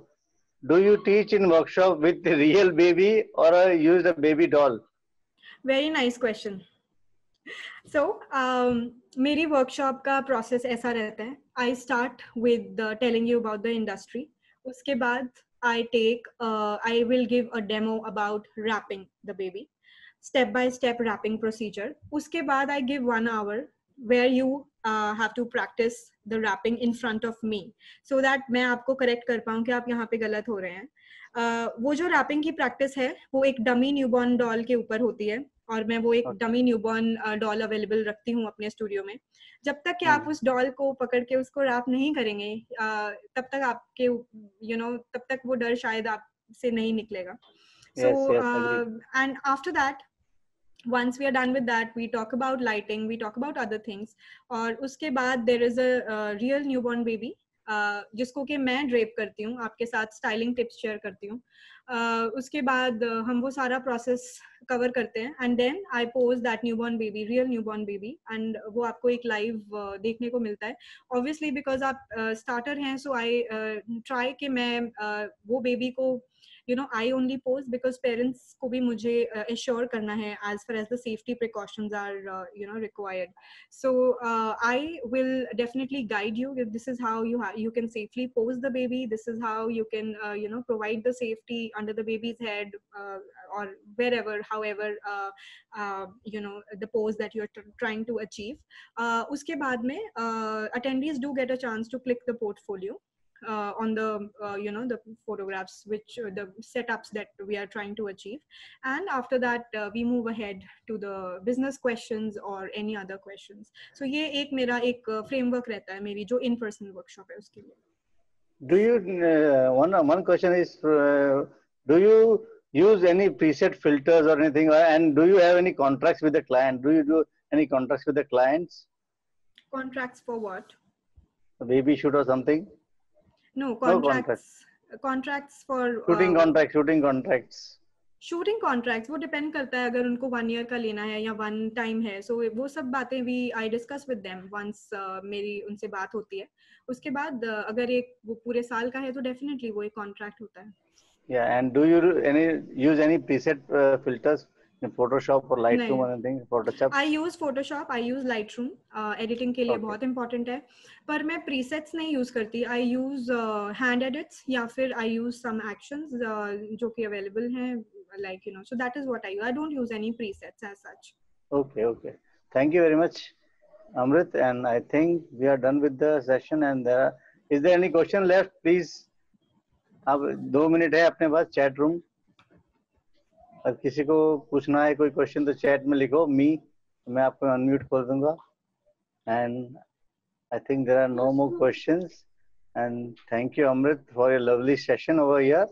Speaker 7: Do you teach in workshop with the real baby or use a baby doll?
Speaker 5: Very nice question. So, मेरी workshop का process ऐसा रहता है. I start with telling you about the industry. उसके बाद I will give a demo about wrapping the baby. Step by step wrapping procedure. उसके बाद I give 1 hour where you have to practice the wrapping in front of me, so that मैं आपको correct कर पाऊँ कि आप यहाँ पे गलत हो रहे हैं. वो जो wrapping की practice है, वो एक dummy newborn doll के ऊपर होती है, और मैं वो एक डमी न्यूबॉर्न डॉल अवेलेबल रखती हूँ अपने स्टूडियो में. जब तक कि आप उस डॉल को पकड़ के उसको रैप नहीं करेंगे, तब तक आपके तब तक वो डर शायद आपसे नहीं निकलेगा. So and after that, once we are done with that, we talk about lighting, we talk about other things. और उसके बाद there is a real newborn baby जिसको कि मैं ड्रेप करती हूँ, आपके साथ स्टाइलिंग टिप्स शेयर करती हूँ. उसके बाद हम वो सारा प्रोसेस कवर करते हैं, and then I pose that newborn baby, real newborn baby, and वो आपको एक लाइव देखने को मिलता है. ऑब्वियसली बिकॉज आप स्टार्टर हैं, सो आई ट्राई कि मैं वो बेबी को I only pose because parents को भी मुझे assure करना है as far as the safety precautions are required. So I will definitely guide you. If this is how you can safely pose the baby, this is how you can provide the safety under the baby's head or wherever, however the pose that you're trying to achieve. उसके बाद में attendees do get a chance to click the portfolio. on the the photographs, which the setups that we are trying to achieve, and after that we move ahead to the business questions or any other questions. So ये एक मेरा एक framework रहता है मेरी जो in person workshop है उसके लिए.
Speaker 13: Do you one question is, do you use any preset filters or anything, and do you have any contracts with the client? Do you do any contracts with the clients?
Speaker 5: Contracts for what?
Speaker 13: A baby shoot or something?
Speaker 5: No contracts. Contracts for
Speaker 13: shooting contracts.
Speaker 5: Shooting contracts वो डिपेंड करता है, अगर उनको 1 ईयर का लेना है या 1 टाइम है, सो वो सब बातें भी I discuss with them once मेरी उनसे बात होती है. उसके बाद अगर एक वो पूरे साल का है तो डेफिनेटली वो एक कॉन्ट्रैक्ट होता है.
Speaker 13: Yeah, and do you use any preset filters in Photoshop or Lightroom or anything? Photoshop?
Speaker 5: I use Photoshop, I use Lightroom. Editing के लिए बहुत important है, पर मैं presets नहीं use करती. I use hand edits या फिर I use some actions जो कि available हैं, like so that is what I use. I don't use any presets as such.
Speaker 13: Okay. Thank you very much, Amrit, and I think we are done with the session. And is there any question left? Please. अब 2 मिनट है अपने पास चैट रूम. अगर किसी को पूछना है कोई क्वेश्चन तो चैट में लिखो मी, मैं आपको अनम्यूट कर दूंगा. And I think there are no more questions. And thank you Amrit for a lovely session over here.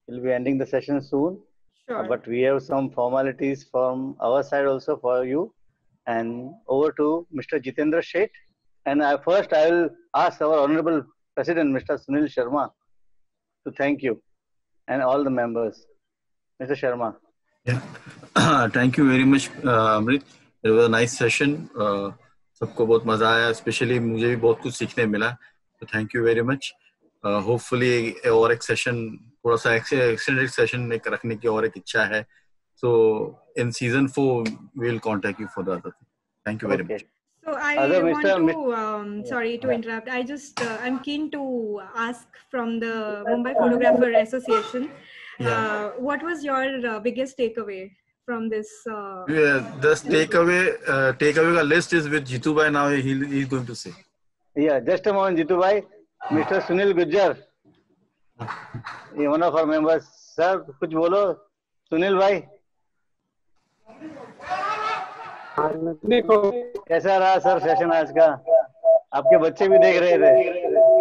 Speaker 13: We'll be ending the session soon.
Speaker 5: Sure.
Speaker 13: But we have some formalities from our side also for you. And over to Mr. Jitendra Sheth. And first I will ask our honorable President, Mr. Sunil Sharma, to thank you and all the members. Mr. Sharma.
Speaker 3: Yeah. Thank you very much, Amrit. It was a nice session. सबको बहुत मजा आया, स्पेशली मुझे भी बहुत कुछ सीखने मिला. तो thank you very much. Hopefully और एक सेशन, थोड़ा सा एक्सटेंडेड सेशन रखने की और एक इच्छा है. So in season 4 we will contact you for the other thing. Thank you very much.
Speaker 5: So I want to, sorry to interrupt, I just, I'm keen to ask from the Mumbai Photographer Association, what was your biggest takeaway from this?
Speaker 3: This takeaway list is with Jitu Bhai now, he's going to say.
Speaker 13: Yeah, just a moment Jitu Bhai. Mr. Sunil Gujjar, one of our members. Sir, कुछ बोलो सुनील भाई. कैसा रहा सर सेशन आज का? आपके बच्चे भी देख रहे थे.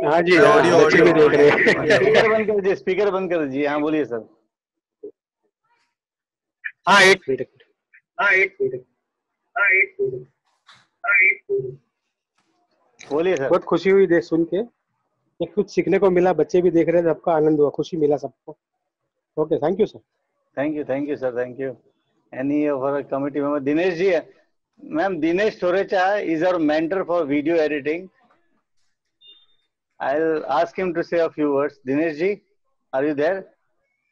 Speaker 14: हाँ जी, बच्चे भी देख रहे हैं.
Speaker 13: स्पीकर बंद कर दीजिए. हाँ बोलिए सर.
Speaker 14: हाँ एक मिनट.
Speaker 13: बोलिए सर.
Speaker 14: बहुत खुशी हुई देख सुन के, कुछ सीखने को मिला. बच्चे भी देख रहे थे, सबका आनंद हुआ, खुशी मिला सबको. Okay, thank you sir.
Speaker 13: Thank you sir. Thank you. Any of our committee member? Dinesh ji, ma'am, Dinesh Sorecha is our mentor for video editing. I'll ask him to say a few words. Dinesh ji, are you there?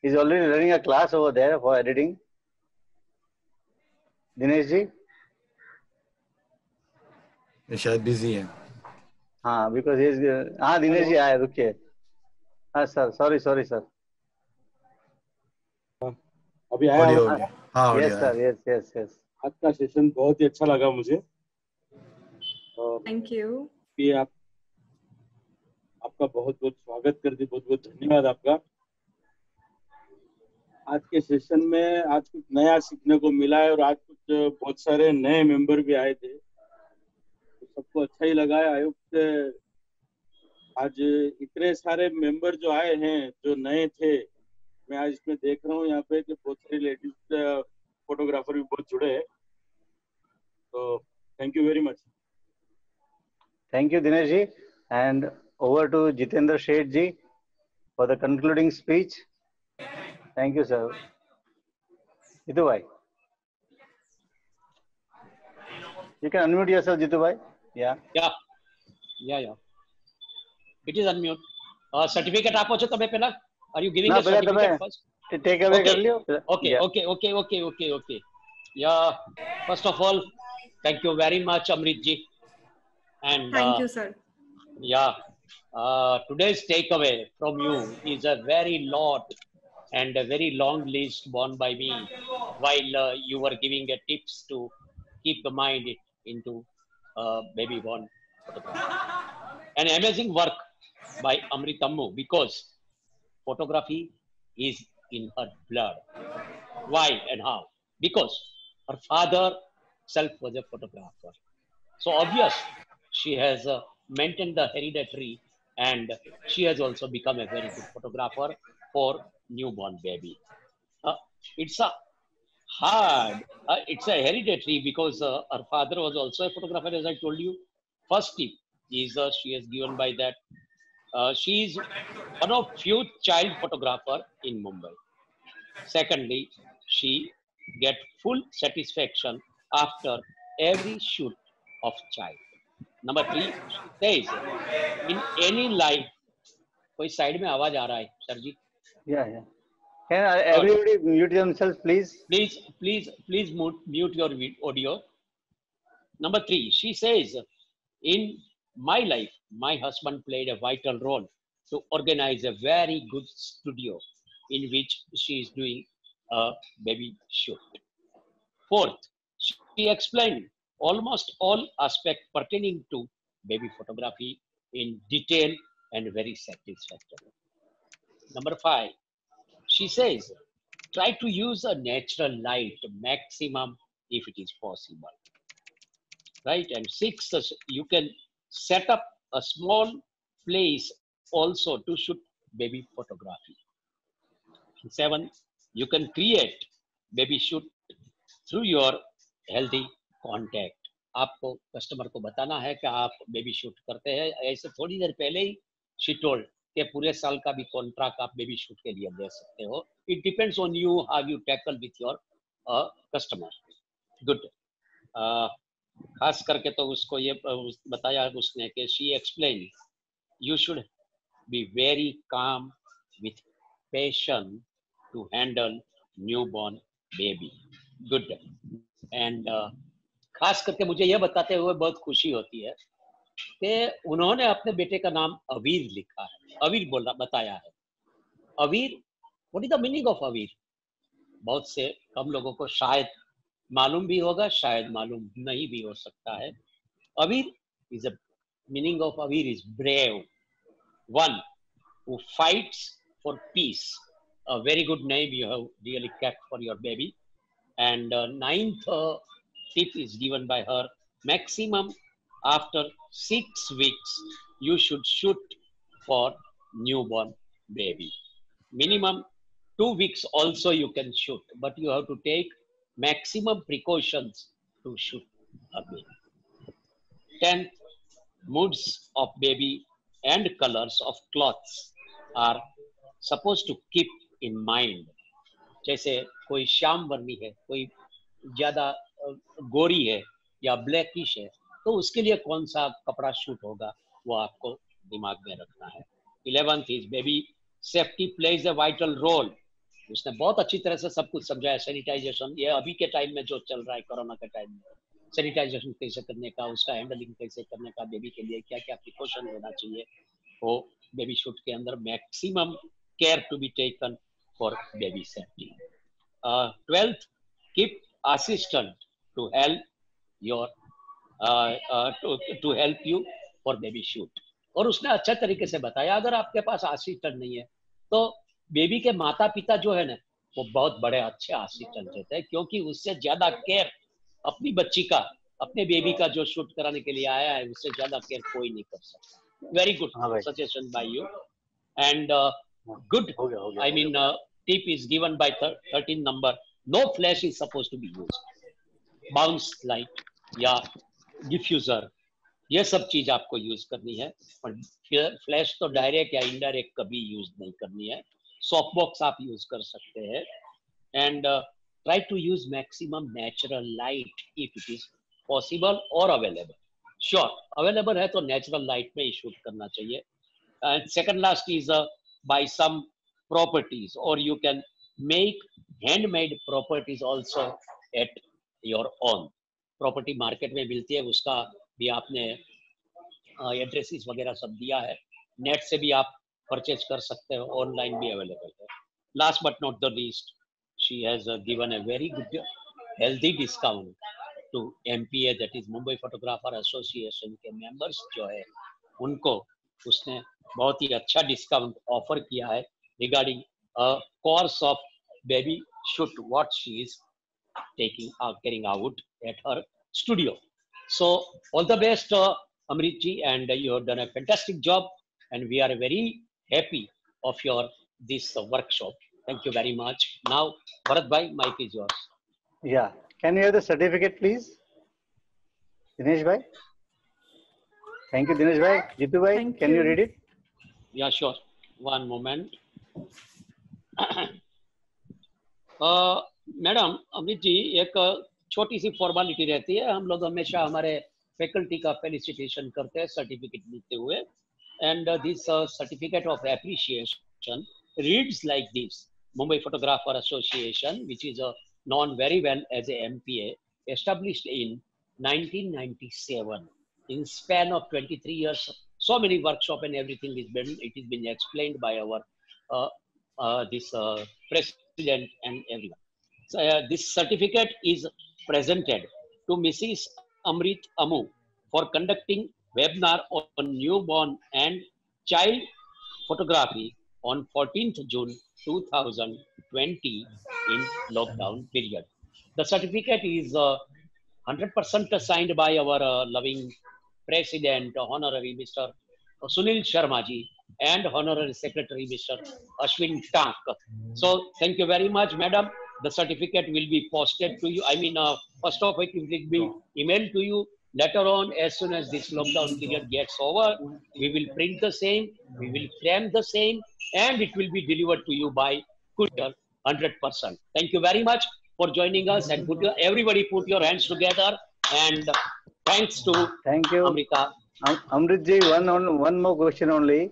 Speaker 13: He's already running a class over there for editing. Dinesh ji?
Speaker 3: शायद busy है.
Speaker 13: हाँ, because he is. हाँ, Dinesh ji आए, रुकिए. हाँ सर, sorry sir.
Speaker 14: अभी आया.
Speaker 13: Yes sir, yes.
Speaker 14: आज का सेशन बहुत ही अच्छा लगा मुझे.
Speaker 5: Thank you.
Speaker 14: कि आपका बहुत स्वागत करती, बहुत धन्यवाद आपका. आज के सेशन में आज कुछ नया सीखने को मिला है और आज कुछ बहुत सारे नए मेंबर भी आए थे, तो सबको अच्छा ही लगा है. आयोग से आज इतने सारे मेंबर जो आए हैं जो नए थे, मैं आज इसमें देख रहा हूँ यहाँ पे कि बहुत सारी लेडीज फोटोग्राफर भी बहुत जुड़े हैं. तो thank you very much.
Speaker 13: Thank you Dinesh ji, and over to Jitendra Sheth ji for the concluding speech. Thank you sir. Jitu bhai, you can unmute yourself Jitu bhai. Yeah.
Speaker 4: It is unmute. Certificate આપો છો તમે પહેલા? Are you giving a certificate first?
Speaker 13: Take away कर लियो.
Speaker 4: Okay. Yeah. First of all, thank you very much, Amrit ji. And
Speaker 5: thank you, sir.
Speaker 4: Yeah. Today's takeaway from you is a very lot and a very long list borne by me while you were giving tips to keep the mind into baby born photography. An amazing work by Amritammu because photography is in her blood. Why and how? Because her father self was a photographer. So obvious, she has maintained the hereditary, and she has also become a very good photographer for newborn baby. It's a hard, it's a hereditary because her father was also a photographer, as I told you. First tip is she has given by that. She is one of few child photographer in Mumbai. Secondly, she get full satisfaction after every shoot of child. Number 3, she says in any life, कोई साइड में आवाज आ रहा है sir ji?
Speaker 13: Yeah. Can everybody mute themselves, please?
Speaker 4: Please mute your audio. Number 3, she says, in my life, my husband played a vital role to organize a very good studio in which she is doing a baby shoot. Fourth, she explained almost all aspects pertaining to baby photography in detail and very satisfactory. Number 5, she says, try to use a natural light maximum if it is possible. Right? And 6, you can set up a small place also to shoot baby photography. 7, you can create baby shoot through your healthy contact. आपको कस्टमर को बताना है कि आप बेबी शूट करते हैं. ऐसे थोड़ी देर पहले ही शी टोल्ड कि पूरे साल का भी कॉन्ट्रैक्ट आप बेबी शूट के लिए दे सकते हो. It depends on you how you tackle with your customer. Good. खास करके तो उसको ये बताया उसने कि she explain you should be very calm with patience to handle newborn baby. Good. And खास करके मुझे यह बताते हुए बहुत खुशी होती है कि उन्होंने अपने बेटे का नाम अवीर लिखा है. अवीर बताया है. Aveer, what is the meaning of Aveer? बहुत से कम लोगों को शायद मालूम भी होगा, शायद मालूम नहीं भी हो सकता है. Aveer is a meaning of Aveer is brave, one who fights for peace. A very good name you have really kept for your baby. And 9th tip is given by her. Maximum after 6 weeks, you should shoot for newborn baby. Minimum 2 weeks also you can shoot, but you have to take maximum precautions to shoot a baby. 10th, moods of baby and colors of clothes are supposed to keep in mind. जैसे कोई श्याम वर्णी है, कोई ज्यादा गोरी है या ब्लैकिश है, तो उसके लिए कौन सा कपड़ा शूट होगा वो आपको दिमाग में रखना है. 11th is baby safety plays a vital role. उसने बहुत अच्छी तरह से सब कुछ समझाया. सैनिटाइजेशन, ये अभी के टाइम में जो चल रहा है कोरोना के टाइम में, सैनिटाइजेशन कैसे करने का, उसका हैंडलिंग कैसे करने का, बेबी के लिए क्या क्या प्रिकॉशन लेना चाहिए, वो बेबी शूट के अंदर maximum care to be taken for baby safety. 12th, keep assistant to help your to help you for baby shoot. और उसने अच्छा तरीके से बताया अगर आपके पास असिस्टेंट नहीं है तो बेबी के माता पिता जो है ना वो बहुत बड़े अच्छे असिस्टेंट रहते हैं, क्योंकि उससे ज्यादा केयर अपनी बच्ची का, अपने बेबी का जो शूट कराने के लिए आया है, उससे ज्यादा केयर कोई नहीं कर सकता. Very good suggestion by you. And good, I mean tip is given by 13 number. No flash is supposed to be used. Bounce light या diffuser, ये सब चीज आपको यूज करनी है. पर फ्लैश तो डायरेक्ट या इनडायरेक्ट कभी यूज नहीं करनी है. सॉफ्ट बॉक्स आप यूज कर सकते हैं. And try to use maximum natural light if it is possible और अवेलेबल. श्योर अवेलेबल है तो नेचुरल लाइट में ही शूट करना चाहिए. And second last is buy some properties, और you can make handmade properties also at your own. Property market में मिलती है, उसका भी आपने एड्रेसेस वगैरह सब दिया है. नेट से भी आप परचेज कर सकते हो, ऑनलाइन भी अवेलेबल है. Last but not the least, she has given a very good healthy discount to MPA, that is Mumbai photographer association के मेंबर्स जो है उनको उसने बहुत ही अच्छा डिस्काउंट ऑफर किया है regarding course of baby shoot what she is taking carrying out at her studio. So all the best, Amrit ji, and you have done a fantastic job, and we are very happy of your this workshop. Thank you very much. Now, Bharat bhai, mic is yours.
Speaker 13: Yeah, can you have the certificate, please, Dinesh bhai? Thank you, Dinesh bhai. Jitu bhai, can you read it?
Speaker 4: Yeah, sure. One moment. Madam Amit ji, एक छोटी सी फॉर्मेलिटी रहती है, हम लोग हमेशा हमारे फैकल्टी का फेलिसिटेशन करते हैं सर्टिफिकेट देते हुए, and this certificate of appreciation reads like this: Mumbai Photographer Association, which is known very well as a MPA, established in 1997. In span of 23 years, so many workshops and everything it has been explained by our president and everyone. So, this certificate is presented to Mrs. Amrit Amu for conducting webinar on newborn and child photography on 14th June 2020 in lockdown period. The certificate is 100% signed by our loving President, Honorary Mr. Sunil Sharma ji, and Honorary Secretary Mr. Ashwin Tank. So thank you very much, Madam. The certificate will be posted to you. I mean, first of it will be emailed to you. Later on, as soon as this lockdown period gets over, we will print the same, we will frame the same, and it will be delivered to you by courier 100%. Thank you very much for joining us, and everybody put your hands together, and thanks to Amrita.
Speaker 13: Amrit ji, one more question only.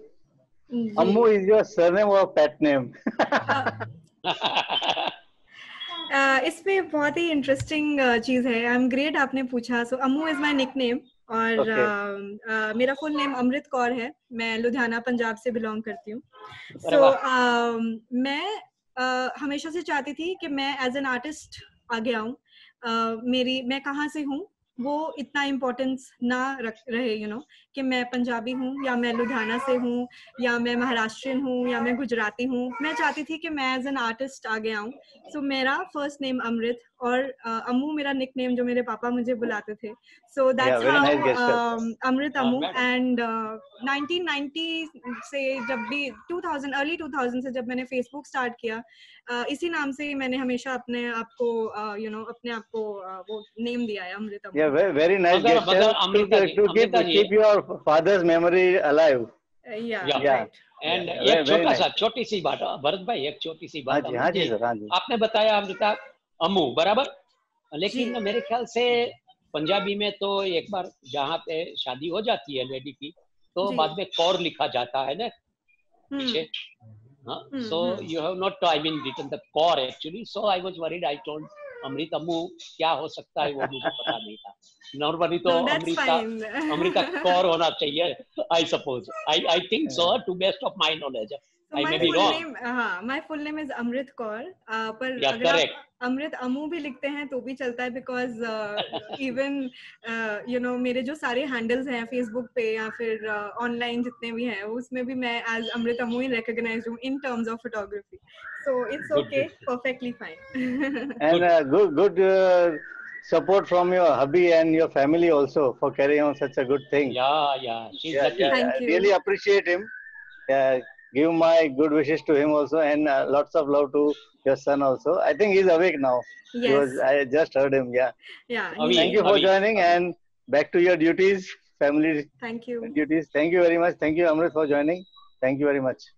Speaker 13: Ammu is your surname or pet name?
Speaker 5: इसमें बहुत ही इंटरेस्टिंग चीज है. आई एम ग्रेट आपने पूछा. सो अम्मू इज माय निकनेम, और मेरा फुल नेम अमृत कौर है. मैं लुधियाना पंजाब से बिलोंग करती हूँ. सो मैं हमेशा से चाहती थी कि मैं एज एन आर्टिस्ट आगे आऊँ. मैं कहाँ से हूँ वो इतना इम्पोर्टेंस ना रहे, यू नो, कि मैं पंजाबी हूँ या मैं लुधियाना से हूँ या मैं महाराष्ट्रियन हूँ या मैं गुजराती हूँ. मैं चाहती थी कि मैं एज एन आर्टिस्ट आगे आऊँ. सो मेरा फर्स्ट नेम अमृत और अम्मू मेरा निकनेम जो मेरे पापा मुझे बुलाते थे. So that's how Amrit Ammu. And 1990 से जब भी 2000 अर्ली 2000 से जब मैंने फेसबुक स्टार्ट किया, इसी नाम से मैंने हमेशा अपने आप को अपने आप को वो नेम दिया है, अमृत अम्मू.
Speaker 13: Very nice gesture to keep your father's memory alive.
Speaker 4: Yeah. And एक छोटा सा छोटी सी बात भरत भाई, एक छोटी सी बात.
Speaker 13: हाँ जी सर, हाँ जी.
Speaker 4: आपने बताया अमृता अम्मू बराबर, लेकिन मेरे ख्याल से पंजाबी में तो एक बार जहाँ पे शादी हो जाती है लेडी की, तो बाद में कौर लिखा जाता है ना पीछे. So you have not, I mean, written the core actually. So I was worried. I told अमृत अम्मू क्या हो सकता है वो मुझे पता नहीं था. नॉर्मली तो अमृता कौर होना चाहिए. I suppose. I think so, to best of my knowledge. I may be wrong.
Speaker 5: My full name is Amrit Kaur. पर अगर आप अमृत अम्मू भी लिखते हैं तो भी चलता है, बिकॉज इवन यू नो मेरे जो सारे हैंडल्स हैं फेसबुक पे या फिर ऑनलाइन जितने भी हैं उसमें भी मैं एज अमृत अम्मू ही रिकॉग्नाइज्ड हूँ in terms of photography. So it's okay, perfectly fine.
Speaker 13: And good support from your hubby and your family also for carrying on such a good thing.
Speaker 4: Yeah. She's lucky.
Speaker 5: Thank you.
Speaker 13: Really appreciate him. Give my good wishes to him also, and lots of love to your son also. I think he's awake now.
Speaker 5: Yes.
Speaker 13: I just heard him. Yeah. Thank you for joining, and back to your duties, family.
Speaker 5: Thank you.
Speaker 13: Duties. Thank you very much. Thank you, Amrit, for joining. Thank you very much.